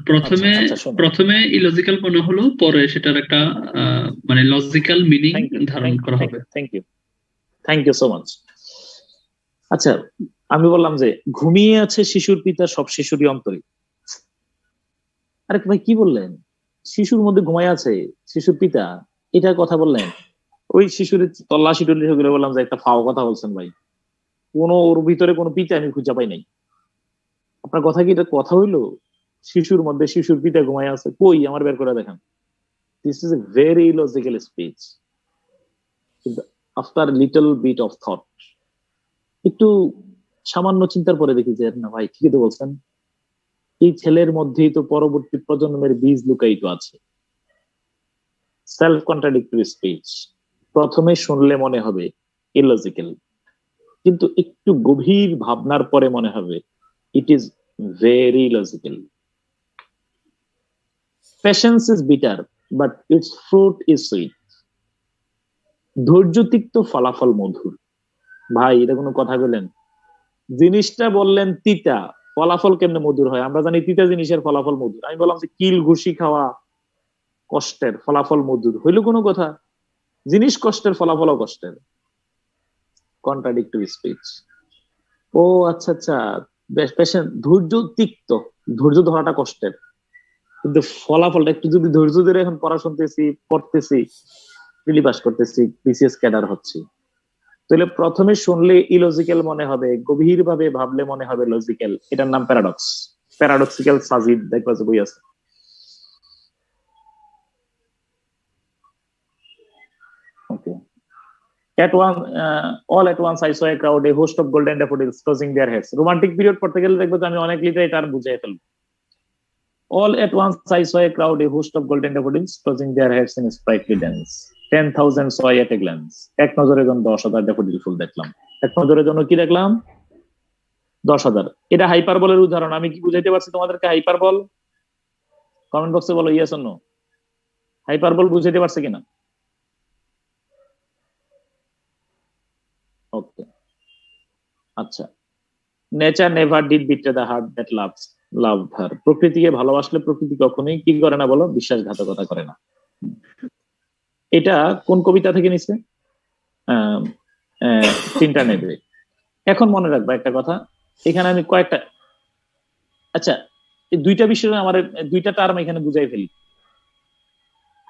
প্রথমে ইলজিক্যাল মনে হলো, পরে সেটার একটা মানে লজিক্যাল মিনিং ধারণ করা হবে। Thank you so much. আচ্ছা, আমি বললাম যে ঘুমিয়ে আছে শিশুর পিতা সব শিশুরই অন্তরে। আরে ভাই কি বললেন? শিশুর মধ্যে ঘুমায় আছে শিশুর পিতা, এটা কথা বললেন? ওই শিশুর তল্লাশি টল্লাশি করে বললাম যে একটা ফাও কথা বলছেন ভাই, ওর ভিতরে কোনো পিতা আমি খুঁজে পাই নাই। আপনার কথা কি এটা কথা হইলো? শিশুর মধ্যে শিশুর পিতা ঘুমায় আছে, কই আমার বের করে দেখান। This is a very illogical speech. After little bit of thought, একটু সামান্য চিন্তার পরে দেখি যে না ভাই ঠিকই তো বলছেন, এই ছেলের মধ্যেই তো পরবর্তী প্রজন্মের বীজ লুকায়িত আছে। Self contradictory speech. প্রথমে শুনলে মনে হবে ইলজিক্যাল, কিন্তু একটু গভীর ভাবনার পরে মনে হবে it is very logical. Passions is bitter but it's fruit is sweet. ধৈর্য তিক্ত, ফলাফল মধুর। ভাই এটা কোনো কথা বললেন? জিনিসটা বললেন তিতা, ফলাফল কেমনে মধুর হয়? আমরা জানি তিতা জিনিসের ফলাফল মধুর। আমি বললাম যে কিল ঘুষি খাওয়া কষ্টের, ফলাফল মধুর, হইলো কোনো কথা? জিনিস কষ্টের, ফলাফল কষ্টের। Contradictory speech. ও আচ্ছা আচ্ছা, ধৈর্য তিক্ত, ধৈর্য ধরাটা কষ্টের, কিন্তু ফলাফলটা একটু যদি ধৈর্য ধরে এখন পড়া শুনতেছি, পড়তেছি, প্রিলি পাস করতেছি, বিসিএস ক্যাডার হচ্ছে, তাহলে প্রথমে শুনলে ইলজিক্যাল মনে হবে, গভীর ভাবে ভাবলে মনে হবে লজিক্যাল। এটার নাম প্যারাডক্স, প্যারাডক্সিক্যাল সাজিদ, দেখবা যে বই আছে। ওকে, all at once I saw a crowd, a host of golden daffodils tossing their heads. Romantic period পড়তে গেলে দেখবো যে আমি অনেক লিটারেচার বুঝিয়ে ফেলবো। All at once I saw a crowd, a host of golden daffodils tossing their heads in sprightly dance. 10,000 saw at a glance. এক নজরে যখন 10,000 ড্যাফোডিল ফুল দেখলাম। এক নজরের জন্য কি দেখলাম? 10,000। এটা হাইপারবলের উদাহরণ। আমি কি বুঝাইতে পারছি তোমাদেরকে হাইপারবল? কমেন্ট বক্সে বলো ইয়েস অর নো। হাইপারবল বুঝাইতে পারছে কিনা? ওকে, আচ্ছা। Nature never did betray the heart that loved her. প্রকৃতিকে ভালোবাসলে প্রকৃতি কখনোই কি করে না বলো? বিশ্বাসঘাতকতা করে না। এটা কোন কবিতা থেকে নিছে? তিনটা নেবে। এখন মনে রাখবা একটা কথা, এখানে আমি কয়েকটা, আচ্ছা এই দুইটা বিষয়ে আমার দুইটা টার্ম এখানে বুঝাই ফেলি।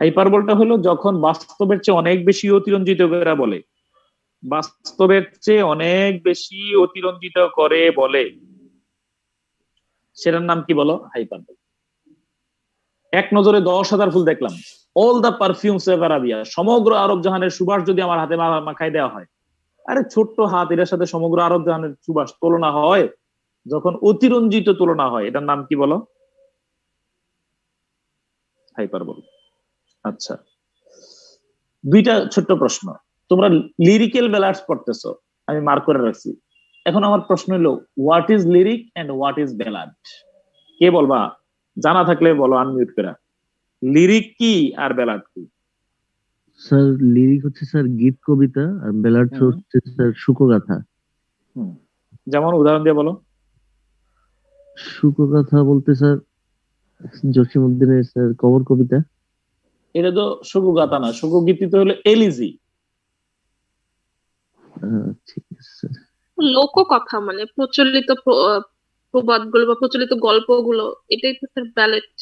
হাইপারবলটা হলো যখন বাস্তবের চেয়ে অনেক বেশি অতিরঞ্জিত করে বলে, বাস্তবের চেয়ে অনেক বেশি অতিরঞ্জিত করে বলে, সেটার নাম কি বলো? হাইপারবল। এক নজরে 10,000 ফুল দেখলাম, all the perfumes of Arabia, সমগ্র আরব জাহানের সুবাস যদি আমার হাতে মাখাই দেওয়া হয়, আরে ছোট্ট হাত, এটার সাথে সমগ্র আরব জাহানের সুবাস তুলনা হয়, যখন অতিরঞ্জিত তুলনা হয়, এটার নাম কি বলো? হাইপারবল। আচ্ছা, দুইটা ছোট্ট প্রশ্ন। তোমরা লিরিক্যাল ব্যালাডস পড়তেছো, আমি মার্ক করে রাখছি। এখন আমার প্রশ্ন হলো, what is lyric and what is ballad? কে বলবা? জানা থাকলে বলো আনমিউট করে। লিরিক কি আর ব্যালাড কি? স্যার লিরিক হচ্ছে স্যার গীত কবিতা, আর ব্যালাড হচ্ছে স্যার শোকগাথা। যেমন উদাহরণ দিয়ে বলো। শোকগাথা বলতে স্যার জসিমউদ্দিনের স্যার কবর কবিতা। এটা তো শোকগাথা না, শোকগীতি তো হলো এলিজি। ঠিক আছে স্যার। লোককথা মানে প্রচলিত প্রবাদগুলো বা প্রচলিত গল্পগুলো, এটাই তো স্যার ব্যালেট।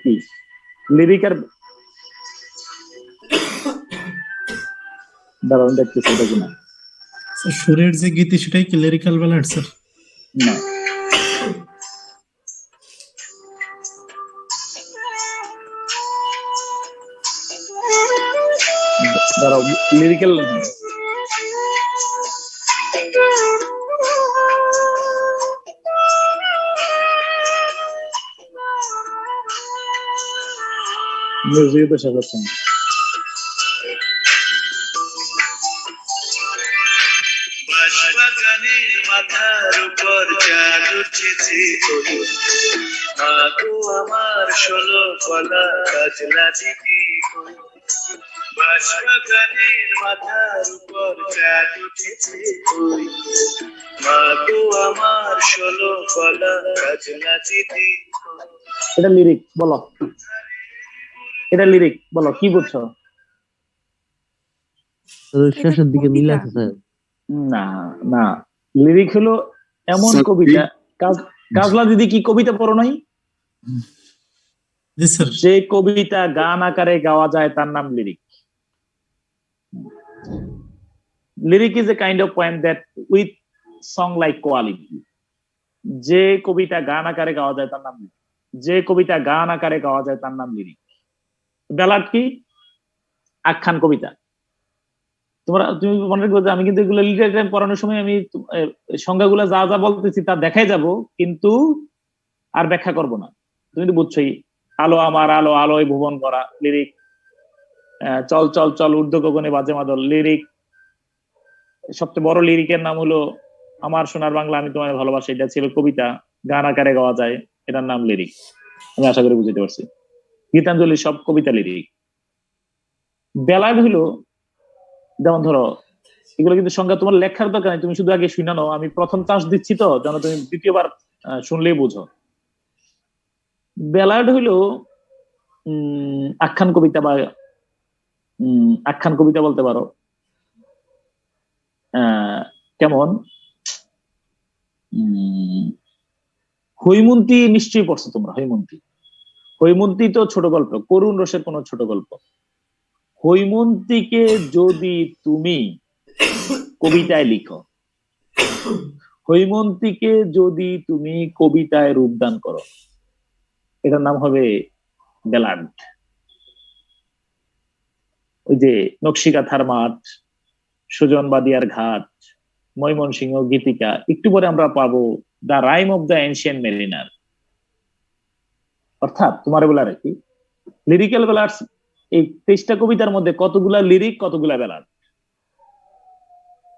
কি লিরিক আর দাঁড়ান দেখতেছি এটা কিনা। সুরের যে গীতি সেটাই কি লিরিক্যাল ব্যালাড স্যার? না, দাঁড়াও, লিরিক্যাল মিউজিক তো শেখাচ্ছি। বাঁশবাগানের মাথার উপর চাঁদ উঠেছে, মা গো আমার 16 কলা কাজলা দিদি। বাঁশবাগানের মাথার উপর চাঁদ উঠেছে, মা গো আমার 16 কলা কাজলা দিদি। এটা লিরিক বলো, এটা লিরিক বলো, কি বুঝছো? শেষের দিকে মিল আছে স্যার। না না, লিরিক হলো এমন কবিতা। কাজলা দিদি কি কবিতা পড়ো নাই? যে কবিতা গান আকারে গাওয়া যায় তার নাম lyric. Lyric is a kind of poem that with song like quality. যে কবিতা গান আকারে গাওয়া যায় তার নাম লিরিক। যে কবিতা গান আকারে গাওয়া যায় তার নাম লিরিক। ব্যালাড কি? আখ্যান কবিতা। তুমি মনে রাখবে যে আমি কিন্তু এগুলো লিটারেচার পড়ানোর সময় আমি সংজ্ঞাগুলো যা যা বলতেছি তা দেখাই যাব, কিন্তু আর ব্যাখ্যা করব না। তুমি তো বুঝছোই, আলো আমার আলো, আলোয় ভুবন ভরা, লিরিক। চল চল চল ঊর্ধ্ব গগনে বাজে মাদল, লিরিক। সবচেয়ে বড় লিরিকের নাম হলো আমার সোনার বাংলা আমি তোমায় ভালোবাসি, এটা ছিল কবিতা, গান আকারে গাওয়া যায়, এটার নাম লিরিক। আমি আশা করি বুঝতে পারছি। গীতাঞ্জলি সব কবিতা লিরিক। ব্যালাড হলো, যেমন ধরো, এগুলো কিন্তু সংজ্ঞা তোমার লেখার দরকার নেই, তুমি শুধু আগে শুনে নাও। আমি প্রথম চান্স দিচ্ছি তো, যেন তুমি দ্বিতীয়বার শুনলেই বুঝো। ব্যালাড হইলো আখ্যান কবিতা বা আখ্যান কবিতা বলতে পারো। কেমন, হৈমন্তী নিশ্চয়ই পড়ছো তোমরা। হৈমন্তী, হৈমন্তী তো ছোট গল্প, করুণ রসের কোন ছোট গল্প। হৈমন্তীকে যদি তুমি কবিতায় লিখো, হৈমন্তীকে যদি তুমি কবিতায় রূপদান করো, এটার নাম হবে ব্যালাড। ওই যে নকশিকাথার মাঠ, সুজন বাদিয়ার ঘাট, ময়মনসিংহ গীতিকা, একটু পরে আমরা পাবো the rime of the ancient mariner. অর্থাৎ তোমার বলা রাখি, লিরিক্যাল ব্যালাডস এই 23টা কবিতার মধ্যে কতগুলা লিরিক, কতগুলা ব্যালাড,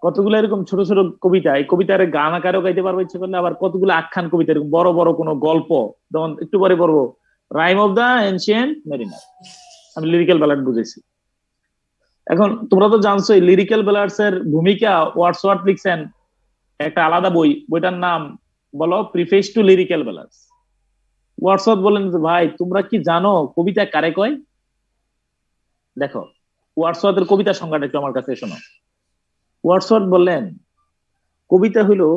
কতগুলো এরকম ছোট ছোট কবিতা, এই কবিতার গান আকারেও গাইতে পারবো ইচ্ছে করলে, আবার কতগুলো আখ্যান কবিতা, এরকম বড় বড় কোনো গল্প, যেমন একটু পরে পড়বো rime of the ancient mariner. আমি লিরিক্যাল ব্যালাড বুঝেছি। এখন তোমরা তো জানছো এই লিরিক্যাল ব্যালাডস এর ভূমিকা ওয়ার্ডসওয়ার্থ লিখছেন একটা আলাদা বই, বইটার নাম বলো preface to lyrical ballads. Wordsworth বলেন যে ভাই তোমরা কি জানো কবিতা কারে কয়? দেখো ওয়ার্ডসওয়ার্থের কবিতা সংজ্ঞাটা একটু আমার কাছে শোনো। ওয়ার্ডসওয়ার্থ বললেন কবিতা হইলো,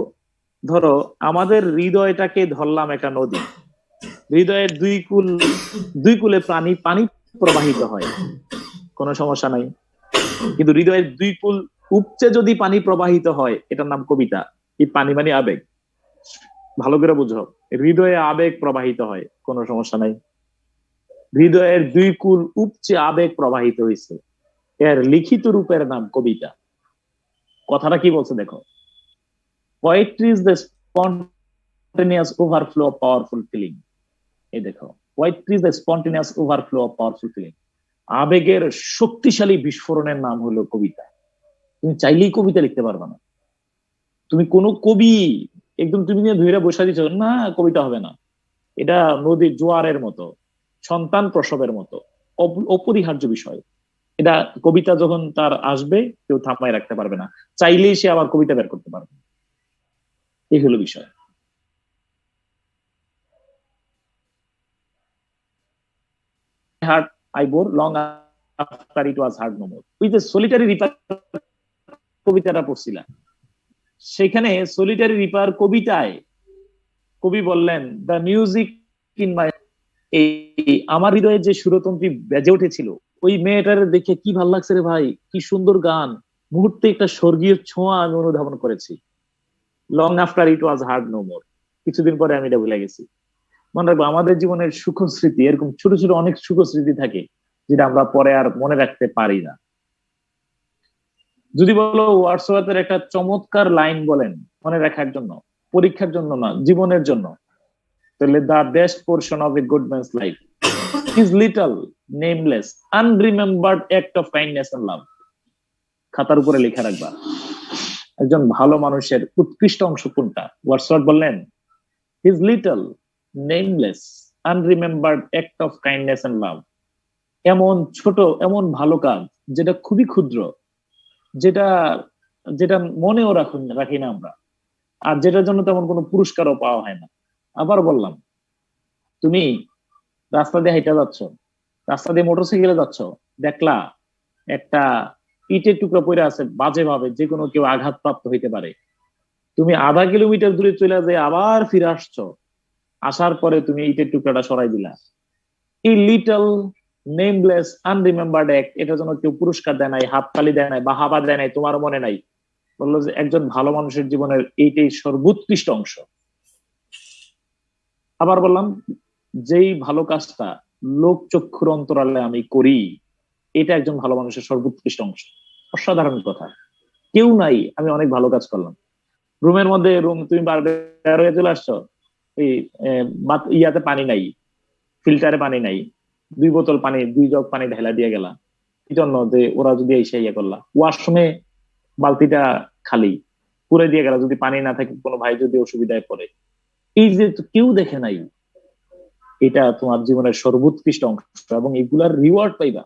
ধরো আমাদের হৃদয়টাকে ধরলাম একটা নদী, হৃদয়ের দুই কূলে পানি প্রবাহিত হয়, কোনো সমস্যা নাই, কিন্তু হৃদয়ের দুই কূল উপচে যদি পানি প্রবাহিত হয় এটার নাম কবিতা। এই পানি মানে আবেগ, ভালো করে বুঝো, হৃদয়ে আবেগ প্রবাহিত হয়, কোনো সমস্যা নাই। হৃদয়ের দুই কূল উপচে আবেগ প্রবাহিত হয়েছে, এর লিখিত রূপের নাম কবিতা। কথাটা কি বলছে দেখো, poetry is the spontaneous overflow of powerful feeling. এই দেখো, poetry is the spontaneous overflow of powerful feeling. আবেগের শক্তিশালী বিস্ফোরণের নাম হলো কবিতা। তুমি চাইলেই কবিতা লিখতে পারবে না। তুমি কোনো কবি একদম তুমি নিয়ে ধৈর্য বসা দিচ্ছ না, কবিতা হবে না। এটা নদীর জোয়ারের মতো, সন্তান প্রসবের মতো অপরিহার্য বিষয়। এটা কবিতা যখন তার আসবে কেউ থামায় রাখতে পারবে না, চাইলেই সে আবার কবিতা বের করতে পারবে। এই হলো বিষয়। Heart I bore long after it was heard no more. With the solitary reaper কবিতাটা পড়ছিলাম, সেখানে সলিটারি রিপার কবিতায় কবি বললেন দ্য মিউজিক ইন মাই, এই আমার হৃদয়ে যে সুরতন্ত্রী বেজে উঠেছিল, ওই মেয়েটার দেখে কি ভাল লাগছে রে ভাই, কি সুন্দর গান, মুহূর্তে একটা স্বর্গীয় ছোঁয়া আমি অনুধাবন করেছি। Long after it was heard no more, কিছুদিন পরে আমি এটা ভুলে গেছি। মনে রাখবো আমাদের জীবনের সুখ স্মৃতি, এরকম ছোট ছোট অনেক সুখ স্মৃতি থাকে যেটা আমরা পরে আর মনে রাখতে পারি না। যদি বলো ওয়ার্ডসওয়ার্থের একটা চমৎকার লাইন বলেন মনে রাখার জন্য, পরীক্ষার জন্য না, জীবনের জন্য, তাহলে the best portion of a good man's life is little nameless unremembered act of kindness and love. খাতার উপরে লেখা রাখবা একজন ভালো মানুষের উৎকৃষ্ট অংশ কোনটা। ওয়ার্ডসওয়ার্থ বললেন his little nameless unremembered act of kindness and love. এমন ছোট, এমন ভালো কাজ যেটা খুবই ক্ষুদ্র, যেটা যেটা মনেও রাখি না আমরা, আর যেটার জন্য তেমন কোনো পুরস্কারও পাওয়া হয় না। আবার বললাম, তুমি রাস্তা দিয়ে হেঁটে যাচ্ছ, রাস্তা দিয়ে মোটরসাইকেলে যাচ্ছ, দেখলা একটা ইটের টুকরা পড়ে আছে বাজে ভাবে, যে কোনো কেউ আঘাতপ্রাপ্ত হইতে পারে। তুমি আধা কিলোমিটার দূরে চলে যায় আবার ফিরে আসছো, আসার পরে তুমি ইটের টুকরাটা সরাই দিলা। এই লিটল নেমলেস আনরিমেম্বার্ড অ্যাক্ট, এটার জন্য কেউ পুরস্কার দেয় নাই, হাততালি দেয় নাই, বা হাবা দেয় নাই, তোমার মনে নাই। বললো যে একজন ভালো মানুষের জীবনের এইটাই সর্বোৎকৃষ্ট অংশ। আবার বললাম, যেই ভালো কাজটা লোক চক্ষুর অন্তরালে আমি করি, এটা একজন ভালো মানুষের সর্বোৎকৃষ্ট অংশ। অসাধারণ কথা, কেউ নাই, আমি অনেক ভালো কাজ করলাম। রুমের মধ্যে তুমি বের হয়ে চলে আসছো, এই ইয়াতে পানি নাই, ফিল্টারে পানি নাই, 2 বোতল পানি, 2 জগ পানি ঢেলা দিয়ে গেলা, এই জন্য যে ওরা যদি এসে ইয়ে করলা, ওয়াশরুমে বালতিটা খালি পুরে দিয়ে গেলা, যদি পানি না থাকে কোনো ভাই যদি অসুবিধায় পড়ে, এই যে কেউ দেখে নাই, এটা তোমার জীবনের সর্বোৎকৃষ্ট অংশ। এবং এগুলার রিওয়ার্ড পাইবা,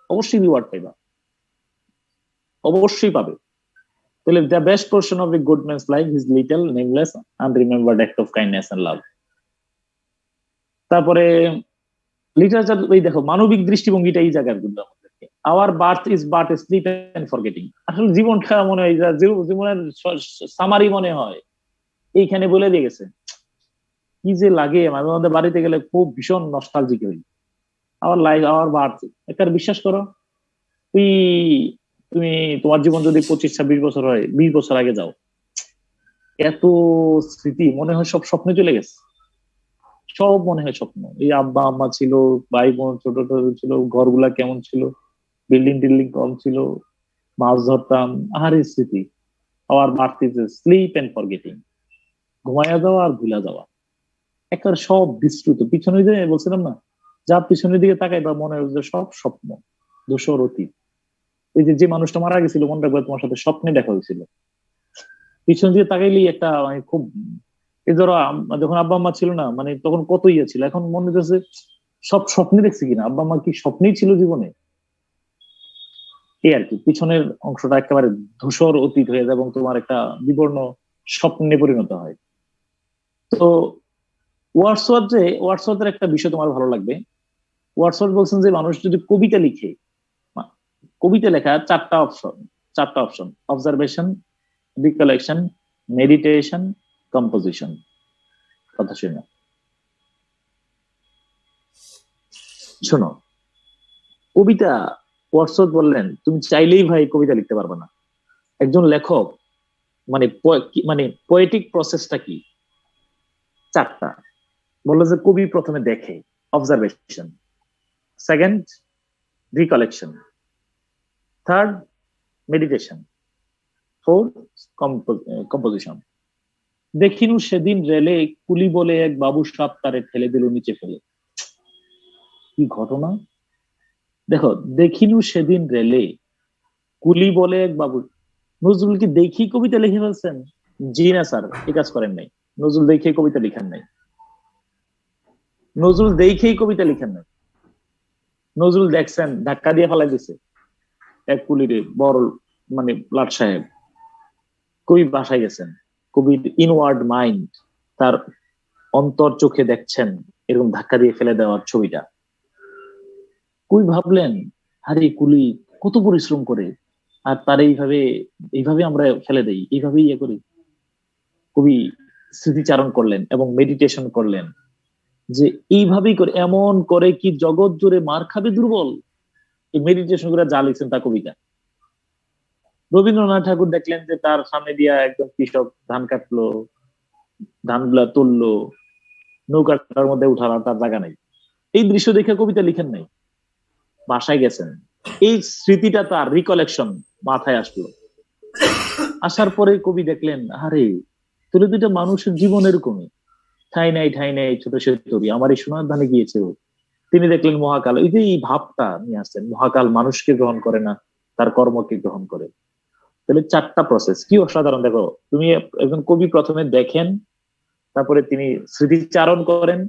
অবশ্যই রিওয়ার্ড পাইবা, অবশ্যই পাবে। তাহলে the best portion of a good man's life is little nameless unremembered act of kindness and love. তারপরে লিটারেচার, ওই দেখো মানবিক দৃষ্টিভঙ্গিটা এই জায়গার গুলো আমাদেরকে। Our birth is but a sleep and forgetting. আসলে জীবনটা মনে হয় জীবনের সামারি মনে হয় এইখানে বলে দিয়ে গেছে। কি যে লাগে মাঝে মধ্যে বাড়িতে গেলে খুব ভীষণ নস্টালজিক হই। আওয়ার লাইফ আওয়ার বার্থ, একটা বিশ্বাস করো তুমি তোমার জীবন যদি 25-26 বছর হয়, 20 বছর আগে যাও, এত স্মৃতি মনে হয় সব স্বপ্নে চলে গেছে, সব মনে হয় স্বপ্ন। এই আব্বা আম্মা ছিল, ভাই বোন ছোট ছোট ছিল, ঘরগুলা কেমন ছিল, বিল্ডিং টিল্ডিং কম ছিল, মাছ ধরতাম, আহারে স্মৃতি। Our birth is sleep and forgetting, ঘুমায়া যাওয়া আর ভুলা যাওয়া, একবার সব বিস্তৃত। পিছনে যে বলছিলাম না, যা পিছনের দিকে তাকাই বা মনে হয় সব স্বপ্ন, ধূসর অতীত। ওই যে মানুষটা মারা গেছিল মনে রাখবে, তোমার সাথে স্বপ্নে দেখা হয়েছিল, পিছন দিয়ে তাকাইলেই একটা মানে খুব, এই ধরো যখন আব্বা আম্মা ছিল না, মানে তখন কত ইয়ে ছিল, এখন মনে হচ্ছে সব স্বপ্নে দেখছি কিনা, আব্বা আম্মা কি স্বপ্নেই ছিল জীবনে, এই আর কি। পিছনের অংশটা একেবারে ধূসর অতীত হয়ে যায় এবং তোমার একটা বিবর্ণ স্বপ্নে পরিণত হয়। তো ওয়ার্ডসওয়ার্থের একটা বিষয় তোমার ভালো লাগবে। ওয়ার্ডসওয়ার্থ বলছেন যে মানুষ যদি কবিতা লিখে, কবিতা লেখা চারটা অপশন: অবজারভেশন, রিকলেকশন, মেডিটেশন, কম্পোজিশন। কথা শোনো, কবিতা ওয়ার্ডসওয়ার্থ বললেন তুমি চাইলেই ভাই কবিতা লিখতে পারবে না। একজন লেখক মানে পোয়েটিক প্রসেসটা কি? চারটা। বললো যে কবি প্রথমে দেখে, observation, second recollection, third meditation, fourth composition. দেখিনু সেদিন রেলে কুলি বলে এক বাবু সাপ তারে ঠেলে দিল নিচে ফেলে। কি ঘটনা দেখো, দেখিনু সেদিন রেলে কুলি বলে এক বাবু। নজরুল কি দেখি কবিতা লিখে ফেলছেন? জি না স্যার, এই কাজ করেন নাই। নজরুল দেখে কবিতা লিখেন নাই। নজরুল দেখেই কবিতা লিখেন নাই। নজরুল দেখছেন ধাক্কা দিয়ে ফেলাই দিছে এক কুলিরে, বড় মানে লাট সাহেব। কবি বাসায় গেছেন, কবির ইনওয়ার্ড মাইন্ড, তার অন্তর চোখে দেখছেন এরকম ধাক্কা দিয়ে ফেলে দেওয়ার ছবিটা। কবি ভাবলেন আরে কুলি কত পরিশ্রম করে, আর তার এইভাবে আমরা ফেলে দেই, এইভাবেই ইয়ে করি। কবি স্মৃতিচারণ করলেন এবং মেডিটেশন করলেন যে এইভাবেই করে, এমন করে কি জগৎ জুড়ে মার খাবে দুর্বল। এই মেডিটেশন করে যা লিখছেন তা কবিতা। রবীন্দ্রনাথ ঠাকুর দেখলেন যে তার সামনে দিয়া একজন কৃষক ধান কাটলো, ধানগুলা তুললো, নৌকাটার মধ্যে উঠালো, তার জায়গা নাই। এই দৃশ্য দেখে কবিতা লিখেন নাই, বাসায় গেছেন। এই স্মৃতিটা তার রিকলেকশন মাথায় আসলো। আসার পরে কবি দেখলেন আরে তুলে দুইটা মানুষের জীবন এরকমই, ঠাই নাই ছোট সেতুরি আমার এই সোনার ধানে গিয়েছে। তিনি দেখলেন মহাকাল, এই যে এই ভাবটা নিয়ে আসছেন, মহাকাল মানুষকে গ্রহণ করে না, তার কর্মকে গ্রহণ করে। তাহলে চারটা প্রসেস কি অসাধারণ। দেখো তুমি একজন কবি প্রথমে দেখেন, তারপরে তিনি স্মৃতিচারণ করেন,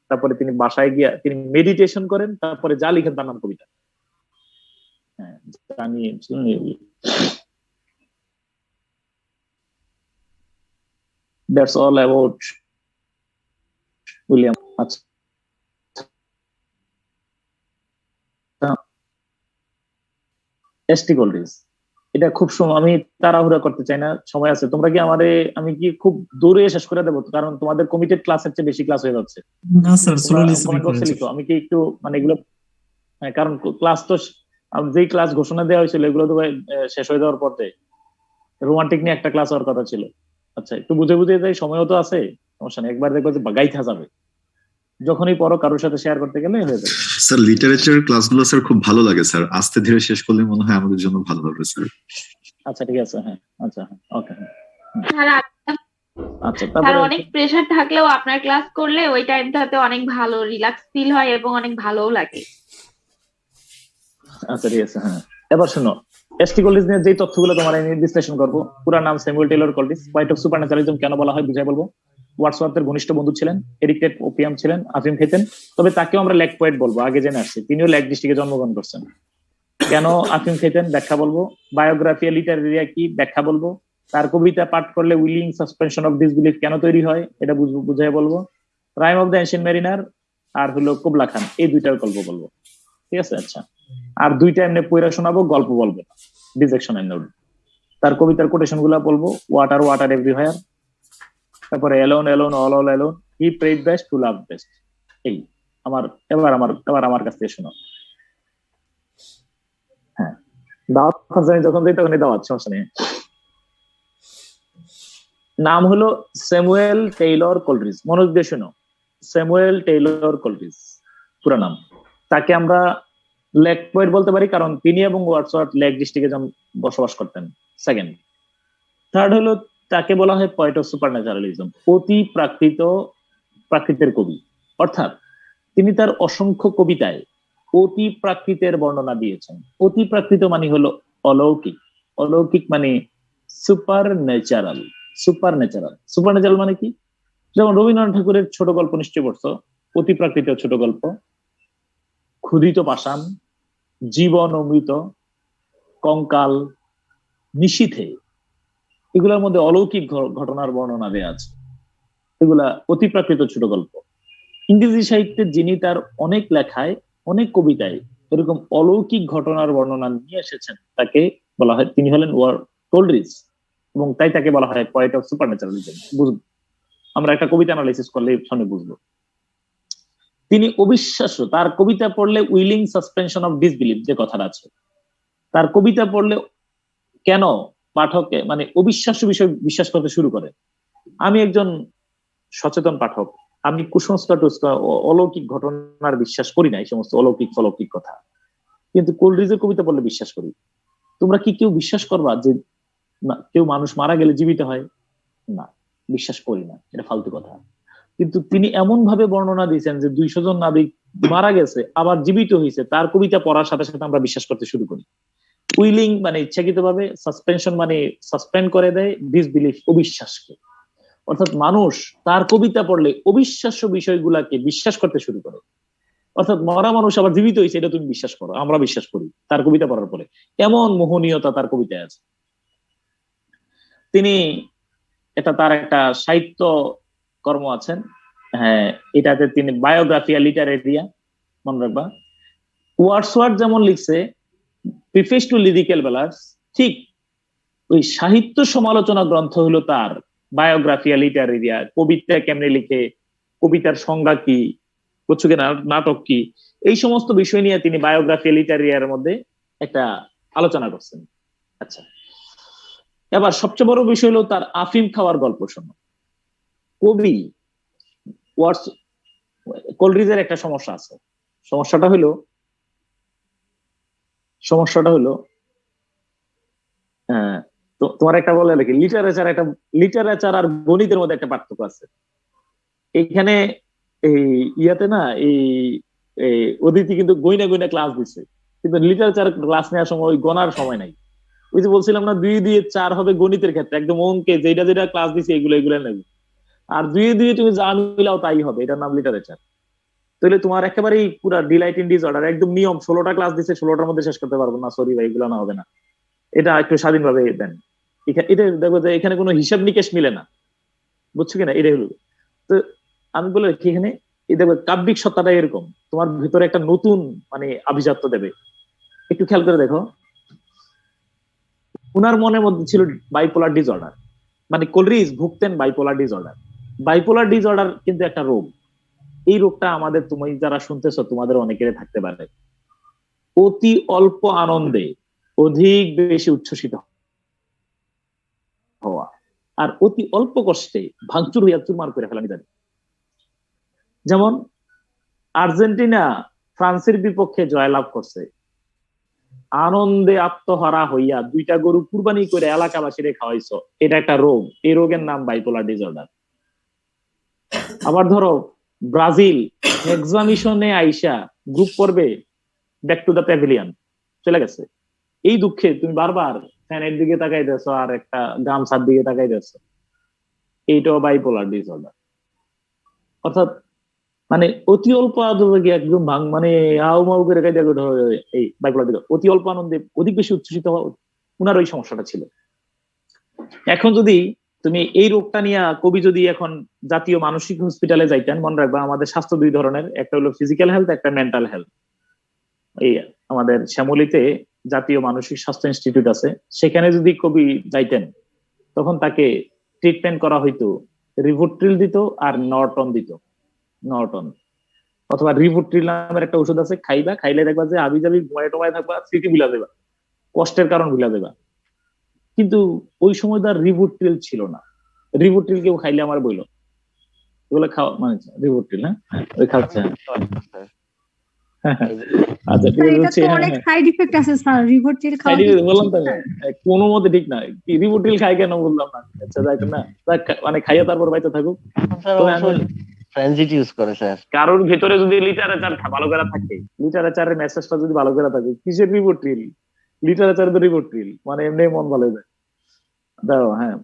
তারপরে তিনি বাসায় গিয়া তিনি মেডিটেশন করেন, তারপরে যা লিখেন তার নাম কবিতা। হ্যাঁ জানি, দ্যাটস অল অ্যাবাউট উইলিয়াম। আচ্ছা, এসটি কলেজ, এটা খুব সময়, আমি তাড়াহুড়া করতে চাই না, সময় আছে। তোমরা কি আমি কি খুব দূরে শেষ করে দেবো? কারণ তোমাদের কমিটেড ক্লাসের চেয়ে বেশি ক্লাস হয়ে যাচ্ছে। না স্যার, স্লোলি স্পিক করেন। আমি কি একটু মানে এগুলো, কারণ ক্লাস তো যেই ক্লাস ঘোষণা দেওয়া হয়েছিল এগুলো তো শেষ হয়ে যাওয়ার পরে রোমান্টিক নিয়ে একটা ক্লাস হওয়ার কথা ছিল। আচ্ছা একটু বুঝে যাই, সময়ও তো আছে, সমস্যা নেই। একবার দেখবো যে গাইথা যাবে, যখনই পড়ো কারোর সাথে শেয়ার করতে গেলে হয়ে যাবে। স্যার লিটারেচার ক্লাসগুলো স্যার খুব ভালো লাগে স্যার, আস্তে ধীরে শেষ করলে মনে হয় আমাদের জন্য ভালো হবে স্যার। আচ্ছা ঠিক আছে, হ্যাঁ আচ্ছা হ্যাঁ ওকে। আচ্ছা, তারপরে অনেক প্রেসার থাকলেও আপনার ক্লাস করলে ওই টাইমটাতে অনেক ভালো রিল্যাক্স ফিল হয় এবং অনেক ভালোও লাগে। আচ্ছা ঠিক আছে, হ্যাঁ। এবার শোনো, এসটি কলেজ নিয়ে যে তথ্যগুলো তোমার বিশ্লেষণ করবো। পুরো নাম স্যামুয়েল টেইলর কলিজ। পয়েন্ট অফ সুপারন্যাচারালিজম কেন বলা হয় বুঝাই বলবো। ওয়ার্ডসওয়ার্থের ঘনিষ্ঠ বন্ধু ছিলেন, এরিক টেট ওপিয়াম ছিলেন, আফিম খেতেন, তবে তাকেও আমরা লেগ পোয়েট বলবো, আগে জেনে আসছি। তিনিও লেগ ডিস্ট্রিক্টে জন্মগ্রহণ করছেন। কেন আফিম খেতেন ব্যাখ্যা বলবো। বায়োগ্রাফিয়া লিটারেরিয়া কি ব্যাখ্যা বলবো। তার কবিতা পাঠ করলে উইলিং সাসপেনশন অফ ডিসবিলিফ কেন তৈরি হয় এটা বুঝাই বলবো। Rime of the ancient mariner আর হলো কুবলা খান, এই দুইটার গল্প বলবো, ঠিক আছে? আচ্ছা, আর দুইটা এমনি পয়রা শোনাবো, গল্প বলবো না, ডিজেকশন এন্ড নোট। তার কবিতার কোটেশন গুলা বলবো, ওয়াটার ওয়াটার এভরিহোয়ার, তারপরে alone alone all all alone, he prayed best to love best. এই এবার আমার কাছ থেকে শোনো। হ্যাঁ, দাওয়াত যখন দিই তখনই দাওয়াত, সমস্যা নেই। নাম হলো স্যামুয়েল টেইলর কোলরিজ, মনোযোগ দিয়ে শোনো। স্যামুয়েল টেইলর কোলরিজ পুরো নাম। তাকে আমরা লেক পোয়েট বলতে পারি, কারণ তিনি এবং ওয়ার্ডসওয়ার্থ লেক ডিস্ট্রিক্টে বসবাস করতেন। সেকেন্ড, থার্ড হলো তাকে বলা হয় পয়েট অফ সুপারন্যাচারালিজম, অতি প্রাকৃতের কবি। অর্থাৎ তিনি তার অসংখ্য কবিতায় অতি প্রাকৃতের বর্ণনা দিয়েছেন। অতি প্রাকৃত মানে হলো অলৌকিক, অলৌকিক মানে সুপারন্যাচারাল। সুপারন্যাচারাল মানে কি? যেমন রবীন্দ্রনাথ ঠাকুরের ছোট গল্প নিশ্চয় পড়ছো, অতি প্রাকৃত ছোট গল্প, ক্ষুধিত পাষাণ, জীবন অমৃত, কঙ্কাল, নিশীথে, এগুলোর মধ্যে অলৌকিক ঘটনার বর্ণনা দেয়া আছে। এগুলা অতি প্রাকৃত ছোট গল্প। ইংরেজি সাহিত্যে যিনি তার অনেক লেখায়, অনেক কবিতায় এরকম অলৌকিক ঘটনার বর্ণনা নিয়ে এসেছেন, তাকে বলা হয়, তিনি হলেন কোলরিজ, এবং তাই তাকে বলা হয় পয়েট অফ সুপারন্যাচারালিজম। বুঝবো, আমরা একটা কবিতা অ্যানালাইসিস করলে সামনে বুঝবো। তিনি অবিশ্বাস্য, তার কবিতা পড়লে উইলিং সাসপেনশন অফ ডিসবিলিফ যে কথাটা আছে, তার কবিতা পড়লে কেন পাঠকে মানে অবিশ্বাস্য বিষয় বিশ্বাস করতে শুরু করে। আমি একজন সচেতন পাঠক, আমি কুসংস্কার অলৌকিক ঘটনার বিশ্বাস করি না, এই সমস্ত অলৌকিক কথা, কিন্তু কোলরিজের কবিতা পড়লে বিশ্বাস করি। তোমরা কি কেউ বিশ্বাস করবা যে কেউ মানুষ মারা গেলে জীবিত হয়? না, বিশ্বাস করি না, এটা ফালতু কথা। কিন্তু তিনি এমন ভাবে বর্ণনা দিয়েছেন যে 200 জন নাবিক মারা গেছে আবার জীবিত হয়েছে, তার কবিতা পড়ার সাথে সাথে আমরা বিশ্বাস করতে শুরু করি। উইলিং মানে ইচ্ছাকৃত ভাবে, সাসপেনশন মানে সাসপেন্ড করে দেয় ডিসবিলিফ, অবিশ্বাসকে। অর্থাৎ মানুষ তার কবিতা পড়লে অবিশ্বাস্য বিষয়গুলাকে বিশ্বাস করতে শুরু করে। অর্থাৎ মরা মানুষ আবার জীবিত হয়েছে, এটা তুমি বিশ্বাস করো, আমরা বিশ্বাস করি তার কবিতা পড়ার পরে। এমন মোহনীয়তা তার কবিতায় আছে। তিনি তার একটা সাহিত্য কর্ম আছেন, হ্যাঁ, এটাতে তিনি বায়োগ্রাফিয়া লিটারেরিয়া, মনে রাখবা। ওয়ার্ডসওয়ার্থ যেমন লিখছে প্রিফেস টু লিরিক্যাল ব্যালাডস, ঠিক ওই সাহিত্য সমালোচনা গ্রন্থ হলো তার বায়োগ্রাফিয়া লিটারেরিয়া। কবিতা কেমনে লিখে, কবিতার সংজ্ঞা কি, বুঝছো কিনা, নাটক কি, এই সমস্ত বিষয় নিয়ে তিনি বায়োগ্রাফিয়া লিটারেরিয়ার মধ্যে একটা আলোচনা করছেন। আচ্ছা, এবার সবচেয়ে বড় বিষয় হলো তার আফিম খাওয়ার গল্প শোনো। কবি কোলরিজের একটা সমস্যা আছে, সমস্যাটা হলো তোমার একটা বলে নাকি লিটারেচার আর গণিতের মধ্যে একটা পার্থক্য আছে। এখানে এই ইয়াতে না, এই অদিতি কিন্তু গইনা ক্লাস দিচ্ছে, কিন্তু লিটারেচার ক্লাস নেওয়ার সময় ওই গণার সময় নাই। ওই যে বলছিলাম না 2 দিয়ে 4 হবে গণিতের ক্ষেত্রে, একদম অঙ্কে যেটা ক্লাস দিচ্ছে এগুলো নেবে, আর 2 দিয়ে তুমি যা মিলাও তাই হবে, এটার নাম লিটারেচার। তাহলে তোমার একেবারেই পুরো ডিলাইট ইন ডিসঅর্ডার, একদম নিয়ম, 16টা ক্লাস দিচ্ছে, 16টার মধ্যে শেষ করতে পারবো না, সরি ভাই, এগুলো না, হবে না। এটা একটু স্বাধীনভাবে দেন। এটা দেখবো যে এখানে কোনো হিসাব নিকেশ মিলে না, বুঝছো কিনা, এটাই হলো। তো আমি বলে রাখি, এখানে এই দেখো কাব্যিক সত্তাটা এরকম, তোমার ভিতরে একটা নতুন মানে আভিজাত্য দেবে। একটু খেয়াল করে দেখো, উনার মনের মধ্যে ছিল বাইপোলার ডিসঅর্ডার, মানে কোলরিজ ভুগতেন বাইপোলার ডিসঅর্ডার। বাইপোলার ডিসঅর্ডার কিন্তু একটা রোগ। এই রোগটা আমাদের, তুমি যারা শুনতেছো তোমাদের অনেকেরই থাকতে পারে। অতি অল্প আনন্দে অধিক বেশি উচ্ছ্বসিত হওয়া, আর অতি অল্প কষ্টে ভাঙচুর হইয়া চুরমার করে ফেলা নিজের। যেমন আর্জেন্টিনা ফ্রান্সের বিপক্ষে জয়লাভ করছে, আনন্দে আত্মহারা হইয়া 2টা গরু কুরবানি করে এলাকাবাসীরে খাওয়াইছো, এটা একটা রোগ। এই রোগের নাম বাইপোলার ডিসঅর্ডার। আবার ধরো ব্রাজিল এক্সামিশনে আইসা গ্রুপ পর্বে ব্যাক টু দ্য প্যাভিলিয়ন চলে গেছে, এই দুঃখে তুমি বারবার ফ্যানের দিকে তাকাই দিয়েছো আর একটা গামছার দিকে তাকাই দিয়েছো, এইটাও বাইপোলার ডিসঅর্ডার। অর্থাৎ মানে অতি অল্প আনন্দে একদম মানে হাউমাউ করে এই বাইপোলার ডিসঅর্ডার। অতি অল্প আনন্দে অধিক বেশি উচ্ছ্বসিত হওয়া, উনার ওই সমস্যাটা ছিল। এখন যদি তুমি এই রোগটা নিয়ে কবি যদি এখন জাতীয় মানসিক হসপিটালে যাইতেন, মনে রাখবা আমাদের স্বাস্থ্য দুই ধরনের, একটা হলো ফিজিক্যাল হেলথ, একটা মেন্টাল হেলথ। এই আমাদের শ্যামলীতে জাতীয় মানসিক স্বাস্থ্য ইনস্টিটিউট আছে, সেখানে যদি কবি যাইতেন তখন তাকে ট্রিটমেন্ট করা হইতো, রিভোট্রিল দিত আর নর্টন দিত, নর্টন অথবা রিভোট্রিল নামের একটা ওষুধ আছে, খাইবা, খাইলে দেখবা যে আবি যাবি ঘুমায় টমায় থাকবা, স্মৃতি ভুলা দেবা, কষ্টের কারণ ভুলা দেবা। কিন্তু ওই সময় তার রিভোট্রিল ছিল না। রিভোট্রিল কেউ খাইলে আমার বইলো এগুলো খাওয়া মানে রিভোট্রিল, হ্যাঁ ওই খাচ্ছে। আচ্ছা ঠিক আছে, অনেক সাইড ইফেক্ট আছে স্যার রিভোট্রিল খাওয়া, বললাম তো কোনো মতে ঠিক না, রিভোট্রিল খাই কেন বললাম না। আচ্ছা যাই না, মানে খাইয়া তারপর বাইতে থাকুক। ট্রানজিট ইউজ করে স্যার, কারোর ভেতরে যদি লিটারেচার ভালো করে থাকে, লিটারেচারের মেসেজটা যদি ভালো করে থাকে, কিসের রিভোট্রিল, লিটারেচারে তো রিভোট্রিল, মানে এমনি মন ভালো হয়ে যায়। দাঁড়াও, হ্যাঁ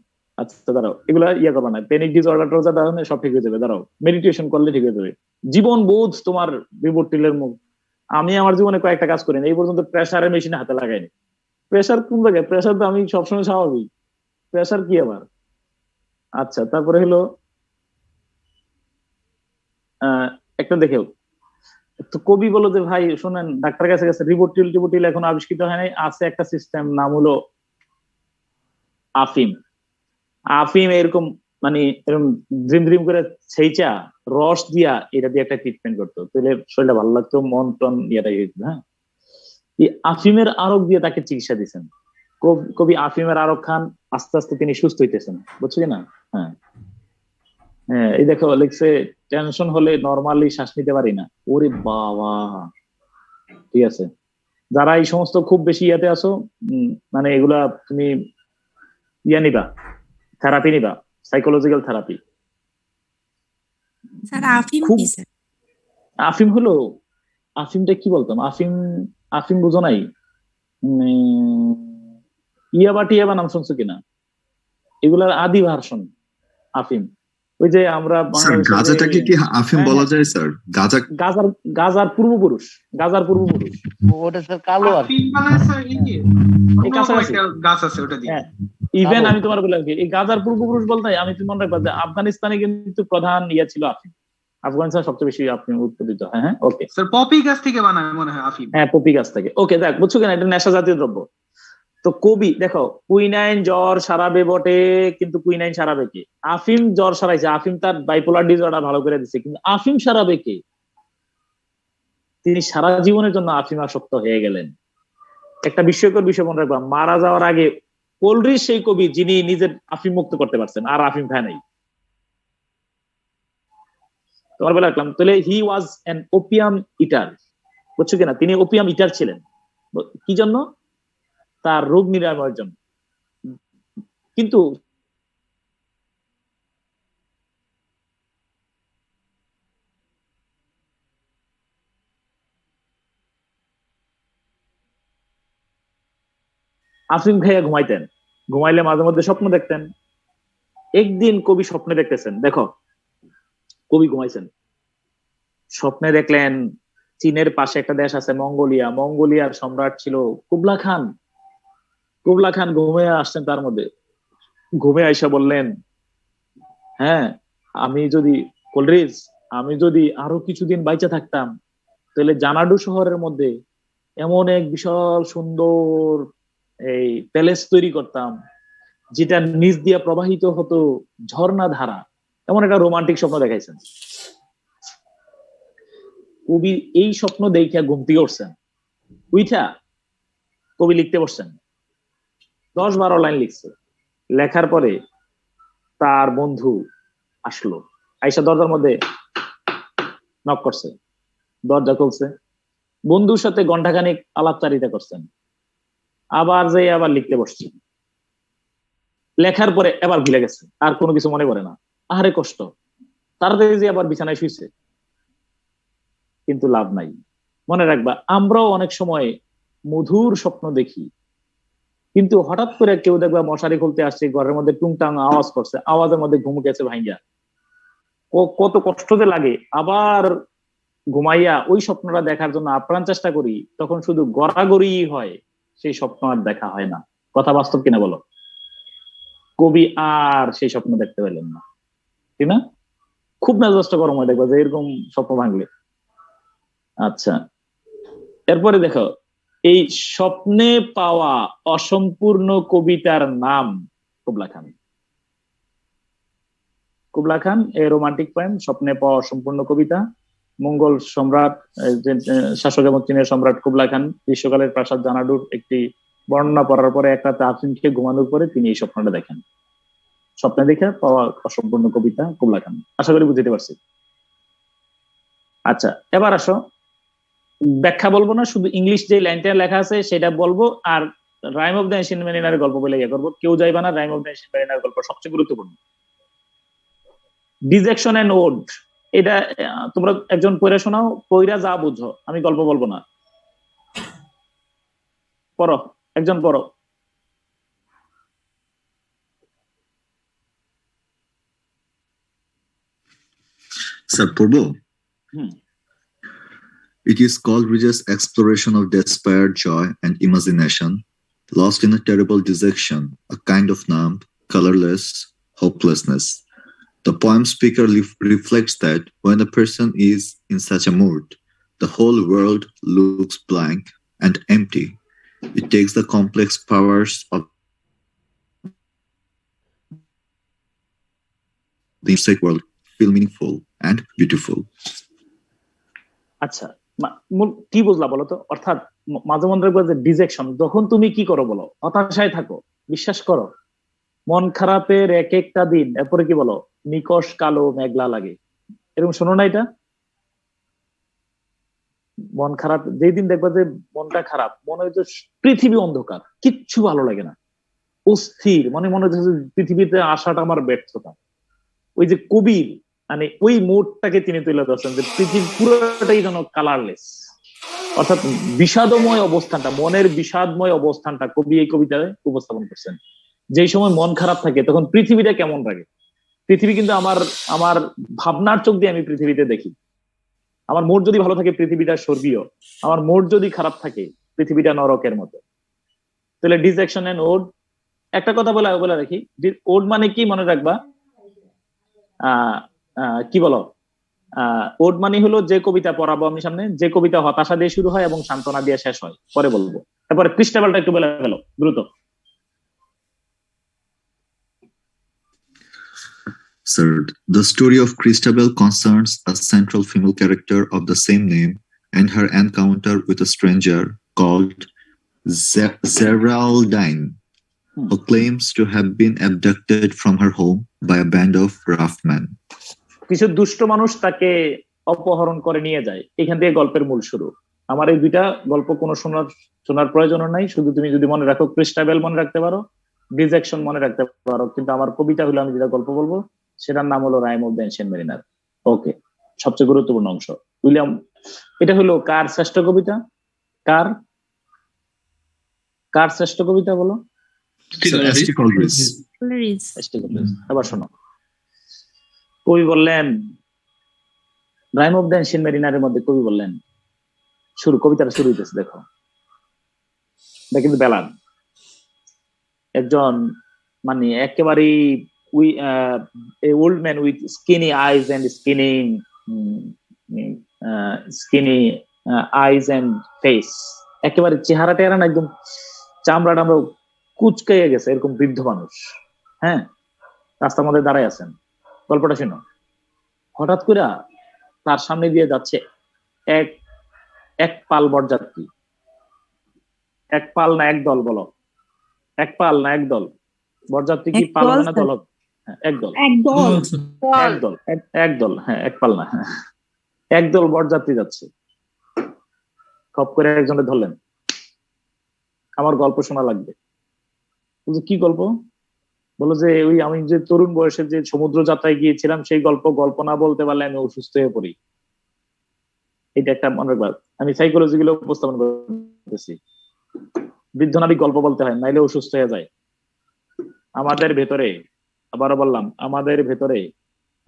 আচ্ছা দাঁড়াও, এগুলা ইয়ে করবা না, প্যানিক ডিসঅর্ডারটা দাঁড়াও, সব ঠিক হয়ে যাবে। দাঁড়াও, মেডিটেশন করলে ঠিক হয়ে যাবে। জীবন বোধ তোমার রিভোট্রিলের মুখ। আমি আমার জীবনে কয়েকটা কাজ করি, এই পর্যন্ত প্রেসারের মেশিনে হাতে লাগাইনি। প্রেসার কোন জায়গায়, প্রেসার তো আমি সবসময় স্বাভাবিক, প্রেসার কি আবার। আচ্ছা তারপরে হলো একটা দেখেও তো কবি বলো যে ভাই শোনেন, ডাক্তার কাছে গেছে, রিভোট্রিল টিভোট্রিল এখন আবিষ্কৃত হয় নাই, আছে একটা সিস্টেম, নাম হলো আফিম। আফিম এরকম মানে এরকম ড্রিম ড্রিম করে সেইচা রস দিয়া এটা দিয়ে একটা ট্রিটমেন্ট করতো, তাহলে শরীরটা ভালো লাগতো, মন টন ইয়েটা হইতো। হ্যাঁ, এই আফিমের আরক দিয়ে তাকে চিকিৎসা দিচ্ছেন কবি আফিমের আরক খান, আস্তে আস্তে তিনি সুস্থ হইতেছেন, বুঝছো কিনা। হ্যাঁ হ্যাঁ, এই দেখো লিখছে, টেনশন হলে নরমালি শ্বাস নিতে পারি না। ওরে বাবা, ঠিক আছে, যারা এই সমস্ত খুব বেশি ইয়াতে আছো, মানে এগুলা তুমি ইয়া নিবা, থেরাপি নিবা, সাইকোলজিক্যাল থেরাপি। আফিম হলো, আফিমটা কি বলতাম, আফিম বুঝো নাই, ইয়াবা টিয়াবা নাম শুনছো কিনা, এগুলার আদি ভার্সন আফিম। ওই যে আমরা গাঁজাটাকে কি আফিম বলা যায় স্যার? গাজার পূর্বপুরুষ, গাজার পূর্বপুরুষ ওটা স্যার কালো আর গাছ আছে ওটা দিয়ে। ইভেন আমি তোমার বলে রাখি, এই গাজার পূর্বপুরুষ বলতে আমি তুমি মনে রাখবা যে আফগানিস্তানে কিন্তু প্রধান ইয়া ছিল আফিম, আফগানিস্তান সবচেয়ে বেশি আফিম উৎপাদিত হয়। হ্যাঁ ওকে স্যার, পপি গাছ থেকে বানায় মনে হয় আফিম। হ্যাঁ পপি গাছ থেকে। ওকে দেখ, বুঝছো কিনা, এটা নেশা জাতীয় দ্রব্য। তো কবি দেখো, কুইনাইন জ্বর সারাবে বটে, কিন্তু কুইনাইন সারাবে কে? আফিম জ্বর সারাইছে, আফিম তার বাইপোলার ডিসঅর্ডার ভালো করে দিচ্ছে, কিন্তু আফিম সারাবে কে? তিনি সারা জীবনের জন্য আফিম আসক্ত হয়ে গেলেন। একটা বিস্ময়কর বিষয় মনে রাখবা, মারা যাওয়ার আগে কোলরিজ সেই কবি যিনি নিজের আফিম মুক্ত করতে পারছেন, আর আফিম খায় নাই। তোমার বলে রাখলাম, তাহলে হি ওয়াজ অ্যান ওপিয়াম ইটার, বুঝছো কিনা, তিনি ওপিয়াম ইটার ছিলেন। কি জন্য? তার রোগ নিরাময়ের জন্য। কিন্তু আফিম খাইয়া ঘুমাইতেন, ঘুমাইলে মাঝে মধ্যে স্বপ্ন দেখতেন। একদিন কবি স্বপ্নে দেখতেছেন, দেখো কবি ঘুমাইছেন, স্বপ্নে দেখলেন চীনের পাশে একটা দেশ আছে মঙ্গোলিয়া, মঙ্গোলিয়ার সম্রাট ছিল কুবলা খান। কুবলা খান ঘুমে আসছেন, তার মধ্যে ঘুমে আইসা বললেন, হ্যাঁ আমি যদি আরো কিছুদিন বাইচা থাকতাম, তাহলে জানাডু শহরের মধ্যে এমন এক বিশাল সুন্দর এই প্যালেস তৈরি করতাম, যেটা নিচ দিয়ে প্রবাহিত হতো ঝর্ণা ধারা। এমন একটা রোমান্টিক স্বপ্ন দেখাইছেন। কবি এই স্বপ্ন দেখিয়া ঘুম থেকে উঠছেন, উইঠা কবি লিখতে বসছেন, 10-12 লাইন লিখছে। লেখার পরে তার বন্ধু আসলো, আইসা দরজার মধ্যে নক করছে, দরজা খুলছে, বন্ধুর সাথে ঘন্টাখানিক আলাপচারিতা করছেন, আবার লিখতে বসছেন। লেখার পরে এবার ভুলে গেছে, আর কোনো কিছু মনে পড়ে না। আহারে কষ্ট, তাড়াতাড়ি যে আবার বিছানায় শুইছে। কিন্তু লাভ নাই। মনে রাখবা, আমরাও অনেক সময় মধুর স্বপ্ন দেখি, কিন্তু হঠাৎ করে কেউ দেখবা মশারি খুলতে আসছে, ঘরের মধ্যে টুংটাং আওয়াজ করছে, আওয়াজের মধ্যে ঘুম গেছে ভাইয়া, ও কত কষ্ট যে লাগে। আবার ঘুমাইয়া ওই স্বপ্নটা দেখার জন্য আপ্রাণ চেষ্টা করি, তখন শুধু গড়াগড়ি হয়, সেই স্বপ্ন আর দেখা হয় না। কথা বাস্তব কিনা বলো? কবি আর সেই স্বপ্ন দেখতে পেলেন না, ঠিক না? খুব মেজাজটা গরম হয় দেখবা যে এরকম স্বপ্ন ভাঙলে। আচ্ছা, এরপরে দেখো, এই স্বপ্নে পাওয়া অসম্পূর্ণ কবিতার নাম কুবলা খান। কুবলা খান এই রোমান্টিক পোয়েম, স্বপ্নে পাওয়া অসম্পূর্ণ কবিতা। মঙ্গল সম্রাট, শাসক এবং চীনের সম্রাট কুবলা খান গ্রীষ্মকালের প্রাসাদ জানাডুর একটি বর্ণনা পড়ার পরে এক রাতে আফিম খেয়ে ঘুমানোর পরে তিনি এই স্বপ্নটা দেখেন। স্বপ্নে দেখে পাওয়া অসম্পূর্ণ কবিতা কুবলা খান। আশা করি বুঝতে পারছি। আচ্ছা, এবার আসো, ব্যাখ্যা বলবো না, শুধু ইংলিশ যে লাইনটা লেখা আছে সেটা বলবো, আর রাইম অফ দ্য এনশিয়েন্ট মেরিনারের গল্প বলে ইয়ে করবো। কেউ যাইবা না, রাইম অফ দ্য এনশিয়েন্ট মেরিনারের গল্প সবচেয়ে গুরুত্বপূর্ণ। ডিজেকশন এন্ড ওড, এটা তোমরা একজন পড়ে শোনাও, পইরা যা বুঝো, আমি গল্প বলবো না। পড়ো, একজন পড়ো। স্যার পড়বো? It is Coleridge's exploration of despair, joy, and imagination, lost in a terrible dejection, a kind of numb, colorless hopelessness. The poem speaker reflects that when a person is in such a mood, the whole world looks blank and empty. It takes the complex powers of the insect world feel meaningful and beautiful. আচ্ছা, কি বুঝলা বলো তো? অর্থাৎ মাঝে মধ্যে dejection, যখন তুমি কি করো বলো, হতাশায় থাকো, বিশ্বাস করো, মন খারাপের এক একটা দিন, এরপরে কি বলো, নিকশ কালো মেঘলা লাগে, এরকম শোনো না? এটা মন খারাপ, যেই দিন দেখবা যে মনটা খারাপ, মনে হচ্ছে পৃথিবী অন্ধকার, কিচ্ছু ভালো লাগে না, অস্থির, মনে হচ্ছে পৃথিবীতে আসাটা আমার ব্যর্থতা। ওই যে কবির মানে ওই মুডটাকে তিনি তুলে ধরছেন যে পৃথিবী পুরোটাই যেন কালারলেস, অর্থাৎ বিষাদময় অবস্থানটা, মনের বিষাদময় অবস্থানটা কবি এই কবিতায় উপস্থাপন করছেন। যেই সময় মন খারাপ থাকে তখন পৃথিবীটা কেমন লাগে। পৃথিবী কিন্তু আমার ভাবনার চোখ দিয়ে আমি পৃথিবীতে দেখি। আমার মোড যদি ভালো থাকে পৃথিবীটা স্বর্গীয়, আমার মোড যদি খারাপ থাকে পৃথিবীটা নরকের মতো। তাহলে ডিজেকশন এন্ড ওড, একটা কথা বলে রাখি, ওড মানে কি মনে রাখবা, কি বলো, ওড মানে হলো যে কবিতা পড়াবো আমি সামনে, যে কবিতা হতাশা দিয়ে শুরু হয় এবং সান্ত্বনা দিয়ে শেষ হয়, পরে বলবো। তারপরে ক্রিস্টাবেলটা একটু বলে গেল দ্রুত। Sir, the story of Christabel concerns a central female character of the same name and her encounter with a stranger called Geraldine, who claims to have been abducted from her home by a band of rough men. কিছু দুষ্ট মানুষ তাকে অপহরণ করে নিয়ে যায়, এখান থেকে গল্পের মূল শুরু। আমার এই দুইটা গল্প কোনো শোনার প্রয়োজন নাই, শুধু তুমি যদি মনে রাখো ক্রিস্টাবেল মনে রাখতে পারো, ডিজেকশন মনে রাখতে পারো, কিন্তু আমার কবিতা হলো, আমি যেটা গল্প বলবো সেটার নাম হলো rime of the ancient mariner. Okay, সবচেয়ে গুরুত্বপূর্ণ অংশ। উইলিয়াম, এটা হলো কার শ্রেষ্ঠ কবিতা? কার শ্রেষ্ঠ কবিতা বলো? এবার শোনো, কবি বললেন, রাইম অফ দ্য এনশিয়েন্ট মেরিনারের মধ্যে কবি বললেন, কবিতাটা শুরু হইতেছে, দেখো এটা কিন্তু বেলান, একজন মানে একেবারেই old man with skinny eyes and skinny eyes and face, একেবারে চেহারা টেহারা না, একদম চামড়া টামড়া কুচকাইয়া গেছে, এরকম বৃদ্ধ মানুষ, হ্যাঁ, রাস্তার মধ্যে দাঁড়ায় আছেন। গল্পটা শোনো, হঠাৎ করে তার সামনে দিয়ে যাচ্ছে এক পাল বরযাত্রী। এক পাল না এক দল বলো? এক পাল না এক দল? বরযাত্রী কি পাল হবে না দল হবে? একদল, একদল, হ্যাঁ, এক পাল না, হ্যাঁ, একদল বরযাত্রী যাচ্ছে। খপ করে একজনে ধরলেন, আমার গল্প শোনা লাগবে। কি গল্প? বলো যে ওই আমি যে তরুণ বয়সে যে সমুদ্র যাত্রায় গিয়েছিলাম সেই গল্প না বলতে পারলে আমি অসুস্থ হয়ে পড়ি। এটা একটা মনে রাখবা, আমি সাইকোলজি গুলো উপস্থাপন করতেছি। বৃদ্ধ নাবিক গল্প বলতে হয়, নাইলে অসুস্থ হয়ে যায়। আমাদের ভেতরে, আবারও বললাম, আমাদের ভেতরে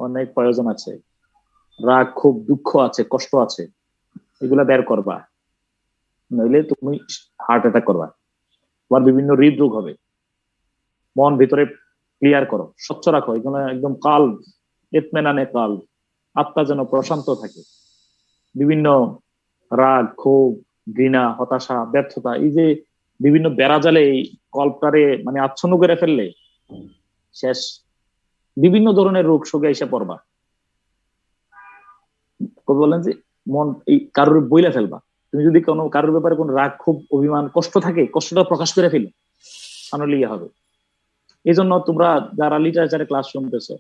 অনেক প্রয়োজন আছে, রাগ, খুব দুঃখ আছে, কষ্ট আছে, এগুলা বের করবা, নইলে তুমি হার্ট অ্যাটাক করবা, আবার বিভিন্ন হৃদরোগ হবে। মন ভিতরে ক্লিয়ার করো, স্বচ্ছ রাখো, এখানে একদম কাল ইতমিনানে কাল, আত্মা যেন প্রশান্ত থাকে। বিভিন্ন রাগ, ক্ষোভ, ঘৃণা, হতাশা, ব্যর্থতা, এই যে বিভিন্ন বেড়াজালে এই কল্পটারে মানে আচ্ছন্ন করে ফেললে শেষ। বিভিন্ন ধরনের রোগ শোকে এসে পড়বা। বললেন যে মন এই কারোর বইলা ফেলবা। তুমি যদি কোনো কারোর ব্যাপারে কোনো রাগ, ক্ষোভ, অভিমান, কষ্ট থাকে, কষ্টটা প্রকাশ করে ফেলো, আনলিয়া হবে। এই জন্য তোমরা যারা লিটারেচারে ক্লাস শুনতেছো,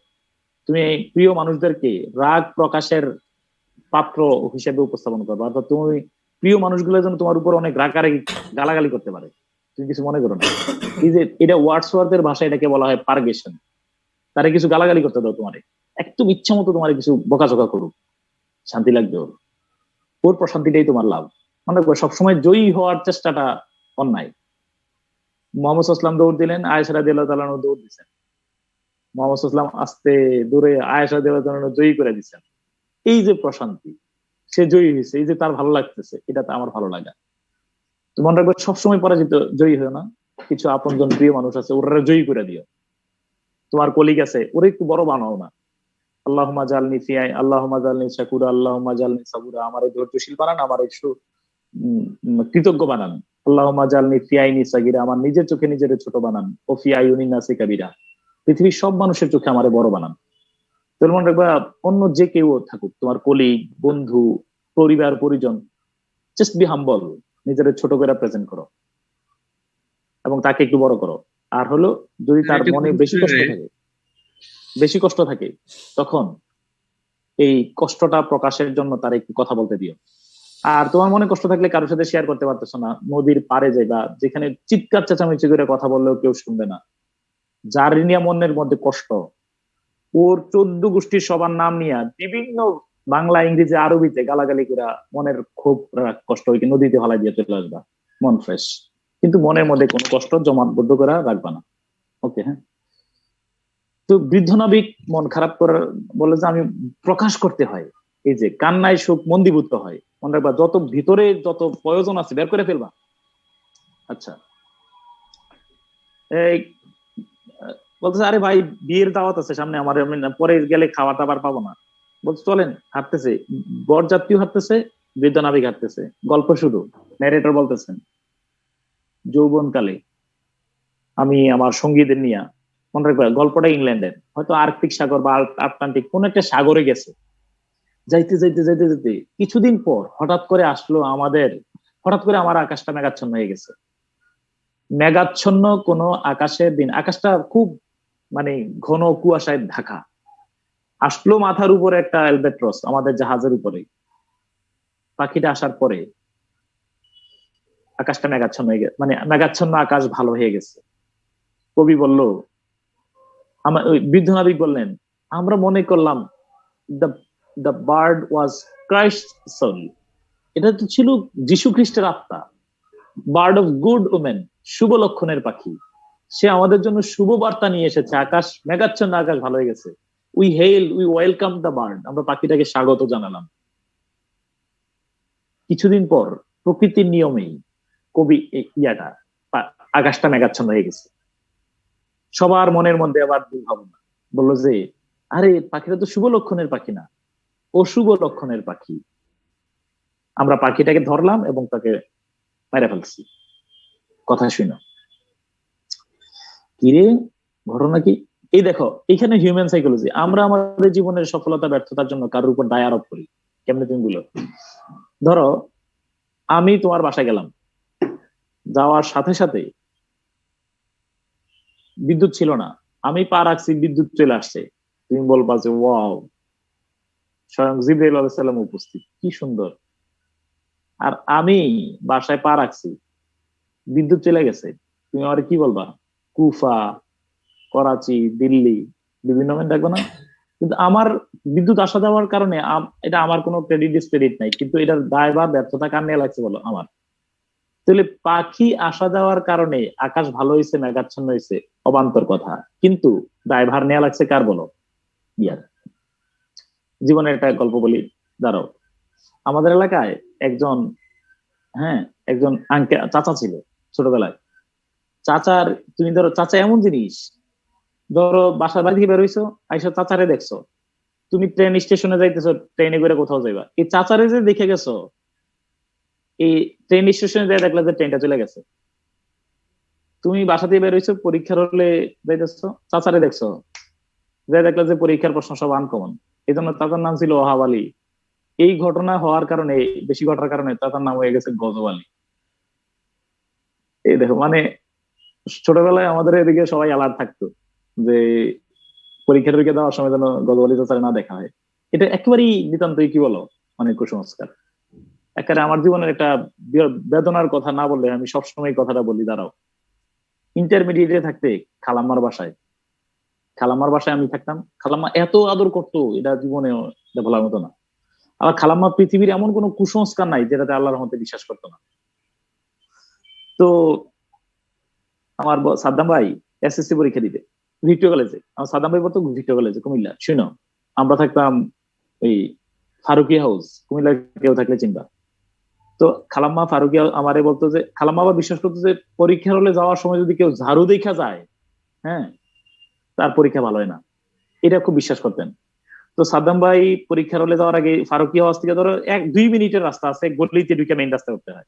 তুমি প্রিয় মানুষদেরকে রাগ প্রকাশের পাত্র হিসেবে উপস্থাপন করবে। অর্থাৎ তুমি প্রিয় মানুষগুলোর জন্য তোমার উপর অনেক রাগারাগি, গালাগালি করতে পারে, তুমি কিছু মনে করো না। এই যে এটা ওয়ার্ডসওয়ার্থের ভাষায় এটাকে বলা হয় পারগেশন। তারা কিছু গালাগালি করতে দাও, তোমারে একটু ইচ্ছা মতো তোমার কিছু বকাঝকা করুক, শান্তি লাগবে ওর, ওর প্রশান্তিটাই তোমার লাভ। মনে করো সবসময় জয়ী হওয়ার চেষ্টাটা অন্যায়। মোহাম্মদ সাল্লাম দৌড় দিলেন, আয়েশা রাদিয়াল্লাহু তাআলা আনহা দৌড় দিচ্ছেন, মোহাম্মদ সাল্লাম আস্তে দূরে আয়েশা রাদিয়াল্লাহু তাআলা আনহা জয়ী করে দিচ্ছেন। এই যে প্রশান্তি, সে জয়ী হয়েছে, এই যে তার ভালো লাগতেছে, এটা তো আমার ভালো লাগা। তো মনে রাখবে সবসময় পরাজিত জয়ী হয় না, কিছু আপনজন প্রিয় মানুষ আছে, ওরা জয়ী করে দিও। তোমার কলিগ আছে, ওরা একটু বড় বানাও না। আল্লাহুম্মা জালনি ফিয়াই, আল্লাহুম্মা জালনি শাকুরা, আল্লাহুম্মা জালনি সাবুরা, আমার এই ধৈর্যশীল বানান, আমার এই কৃতজ্ঞ বানান। আল্লাহুম্মা জালনি ফিয়াইনি সাগিরা, আমার নিজের চোখে নিজের ছোট বানান। ও ফিয়াইউনি নাসি কাবিরা, পৃথিবীর সব মানুষের চোখে আমারে বড় বানান। তোর মনে রাখবা অন্য যে কেউ থাকুক, তোমার কলিগ, বন্ধু, পরিবার, পরিজন, জাস্ট বি হাম্বল, নিজের ছোট করে প্রেজেন্ট করো এবং তাকে একটু বড় করো। আর হলো যদি তার মনে বেশি কষ্ট থাকে তখন এই কষ্টটা প্রকাশের জন্য তার একটু কথা বলতে দিও। আর তোমার মনে কষ্ট থাকলে কারোর সাথে শেয়ার করতে পারতেছো না, নদীর পাড়ে যাইবা, যেখানে চিৎকার চেঁচামেচি করে কথা বললেও কেউ শুনবে না, যার নিয়ে মনের মধ্যে কষ্ট, ওর 14 গোষ্ঠীর সবার নাম নিয়ে বিভিন্ন বাংলা, ইংরেজি, আরবিতে গালাগালি করে মনের খুব কষ্ট হইকে নদীতে হালাই দিয়ে চলে আসবা, মন ফ্রেশ। কিন্তু মনের মধ্যে কোনো কষ্ট জমাটবদ্ধ করে রাখবা না। ওকে, হ্যাঁ। তো বৃদ্ধ নাবিক মন খারাপ করার বলে যে আমি প্রকাশ করতে হয়, এই যে কান্নায় সুখ মন্দীভূত হয়। মনে রাখবা যত ভিতরে যত প্রয়োজন আছে বের করে ফেলবা। আচ্ছা, এই বলতেছে আরে ভাই বিয়ের দাওয়াত আছে সামনে আমার, পরে গেলে খাবার দাবার পাবো না। বলছে চলেন, হাঁটতেছে, বরযাত্রীও হাঁটতেছে, বৃদ্ধ নাবিক হাঁটতেছে, গল্প শুরু। ন্যারেটর বলতেছেন যৌবনকালে আমি আমার সঙ্গীদের নিয়ে, মনে রাখবা গল্পটা ইংল্যান্ডের, হয়তো আর্কটিক সাগর বা আটলান্টিক কোন একটা সাগরে গেছে। যাইতে যাইতে যাইতে যেতে কিছুদিন পর হঠাৎ করে আমার আকাশটা মেঘাচ্ছন্ন হয়ে গেছে। মেঘাচ্ছন্ন কোন আকাশের দিন, আকাশটা খুব মানে ঘন কুয়াশায় ঢাকা। আসলো মাথার উপরে একটা অ্যালবেট্রস, আমাদের জাহাজের উপরে। পাখিটা আসার পরে আকাশটা মেঘাচ্ছন্ন হয়ে গেছে, মানে মেঘাচ্ছন্ন আকাশ ভালো হয়ে গেছে। কবি বলল, আমার ওই বৃদ্ধ নাবিক বললেন, আমরা মনে করলাম the bird was Christ's soul, এটা তো ছিল যীশু খ্রিস্টের আত্মা। বার্ড অফ গুড ওমেন, শুভ লক্ষণের পাখি, সে আমাদের জন্য শুভ বার্তা নিয়ে এসেছে। আকাশ মেঘাচ্ছন্ন, আকাশ ভালো হয়ে গেছে। উই ওয়েলকাম দ্য বার্ড, আমরা পাখিটাকে স্বাগত জানালাম। কিছুদিন পর প্রকৃতির নিয়মেই কবি আকাশটা মেঘাচ্ছন্ন হয়ে গেছে। সবার মনের মধ্যে আবার দুর্ভাবনা, বললো যে আরে পাখিটা তো শুভ লক্ষণের পাখি না, অশুভ লক্ষণের পাখি। আমরা পাখিটাকে ধরলাম এবং তাকে মেরে ফেলছি। কথা শুনো কিরে, ঘটনা কি? এই দেখো এখানে হিউম্যান সাইকোলজি। আমরা আমাদের জীবনের সফলতা ব্যর্থতার জন্য কারোর উপর দায় আরোপ করি। কেমনে তুমি বলো? ধরো আমি তোমার বাসায় গেলাম, যাওয়ার সাথে সাথে বিদ্যুৎ ছিল না, আমি পা রাখছি, বিদ্যুৎ চলে আসছে। তুমি বলবা যে ওয়াও, স্বয়ং জিবরাইল আলাইহিস সালাম উপস্থিত, কি সুন্দর। আর আমি বাসায় পা রাখছি, বিদ্যুৎ চলে গেছে, তুমি আমার কি বলবা? কুফা, করাচি, দিল্লি, বিভিন্ন মেন দেখবো না? কিন্তু আমার বিদ্যুৎ আসা যাওয়ার কারণে এটা আমার কোনো ক্রেডিট ডিসক্রেডিট নাই, কিন্তু এটার দায় বা ব্যর্থতা কার নিয়ে লাগছে বলো? আমার। তাহলে পাখি আসা যাওয়ার কারণে আকাশ ভালো হয়েছে, মেঘাচ্ছন্ন হয়েছে, অবান্তর কথা, কিন্তু দায়ভার নেওয়া লাগছে কার বলো? ইয়ার। জীবনের একটা গল্প বলি, দাঁড়াও। আমাদের এলাকায় একজন চাচা ছিল ছোটবেলায়। চাচার, তুমি ধরো চাচা এমন জিনিস, ধরো বাসার বাড়ি থেকে বের হইছো, আইসা চাচারে দেখছো, তুমি ট্রেন স্টেশনে যাইতেছো, ট্রেনে করে কোথাও যাইবা, এই চাচারে যে দেখে গেছো, এই ট্রেন স্টেশনে যাই দেখলা যে ট্রেনটা চলে গেছে। তুমি বাসা দিয়ে বের হইছো, পরীক্ষার হলে যাইতেছো, চাচারে দেখছো, যাই দেখলা যে পরীক্ষার প্রশ্ন সব আনকমন, এই জন্য চাচার নাম ছিল ওহাব আলী। এই ঘটনা হওয়ার কারণে, বেশি ঘটার কারণে চাচার নাম হয়ে গেছে গজব আলী। এই দেখো, মানে ছোটবেলায় আমাদের এদিকে সবাই অ্যালার্ট থাকতো যে পরীক্ষার টরীক্ষা দেওয়ার সময় যেন গজব আলী চাচারে না দেখা হয়। এটা একেবারেই নিতান্তই কি বলো, মানে কুসংস্কার। একেবারে আমার জীবনের একটা বেদনার কথা না বললে আমি সবসময় কথাটা বলি, দাঁড়াও। ইন্টারমিডিয়েটে থাকতে খালাম্মার বাসায় আমি থাকতাম। খালাম্মা এত আদর করতো, এটা জীবনে বলার মতো না। আবার খালাম্মা পৃথিবীর এমন কোনো কুসংস্কার নাই যেটাতে আল্লাহর রহমতে বিশ্বাস করতো না। তো আমার সাদ্দাম ভাই এসএসসি পরীক্ষা দিতে ভিক্টোরিয়া কলেজে, আমার সাদ্দাম ভাই পড়তো ভিক্টোরিয়া কলেজে কুমিল্লা। শুনো, আমরা থাকতাম ওই ফারুকিয়া হাউস, কুমিল্লা কেউ থাকলে চিন্তা। তো খালাম্মা ফারুকিয়া আমারে বলতো যে, খালাম্মা আবার বিশ্বাস করতো যে পরীক্ষার হলে যাওয়ার সময় যদি কেউ ঝাড়ু দেখা যায়, হ্যাঁ, তার পরীক্ষা ভালো হয় না, এটা খুব বিশ্বাস করতেন। তো সাদ্দাম ভাই পরীক্ষার হলে যাওয়ার আগে ফারুকিয়া হাউস থেকে ধরো 1-2 মিনিটের রাস্তা আছে, গলিতে ঢুকে মেইন রাস্তা করতে হয়।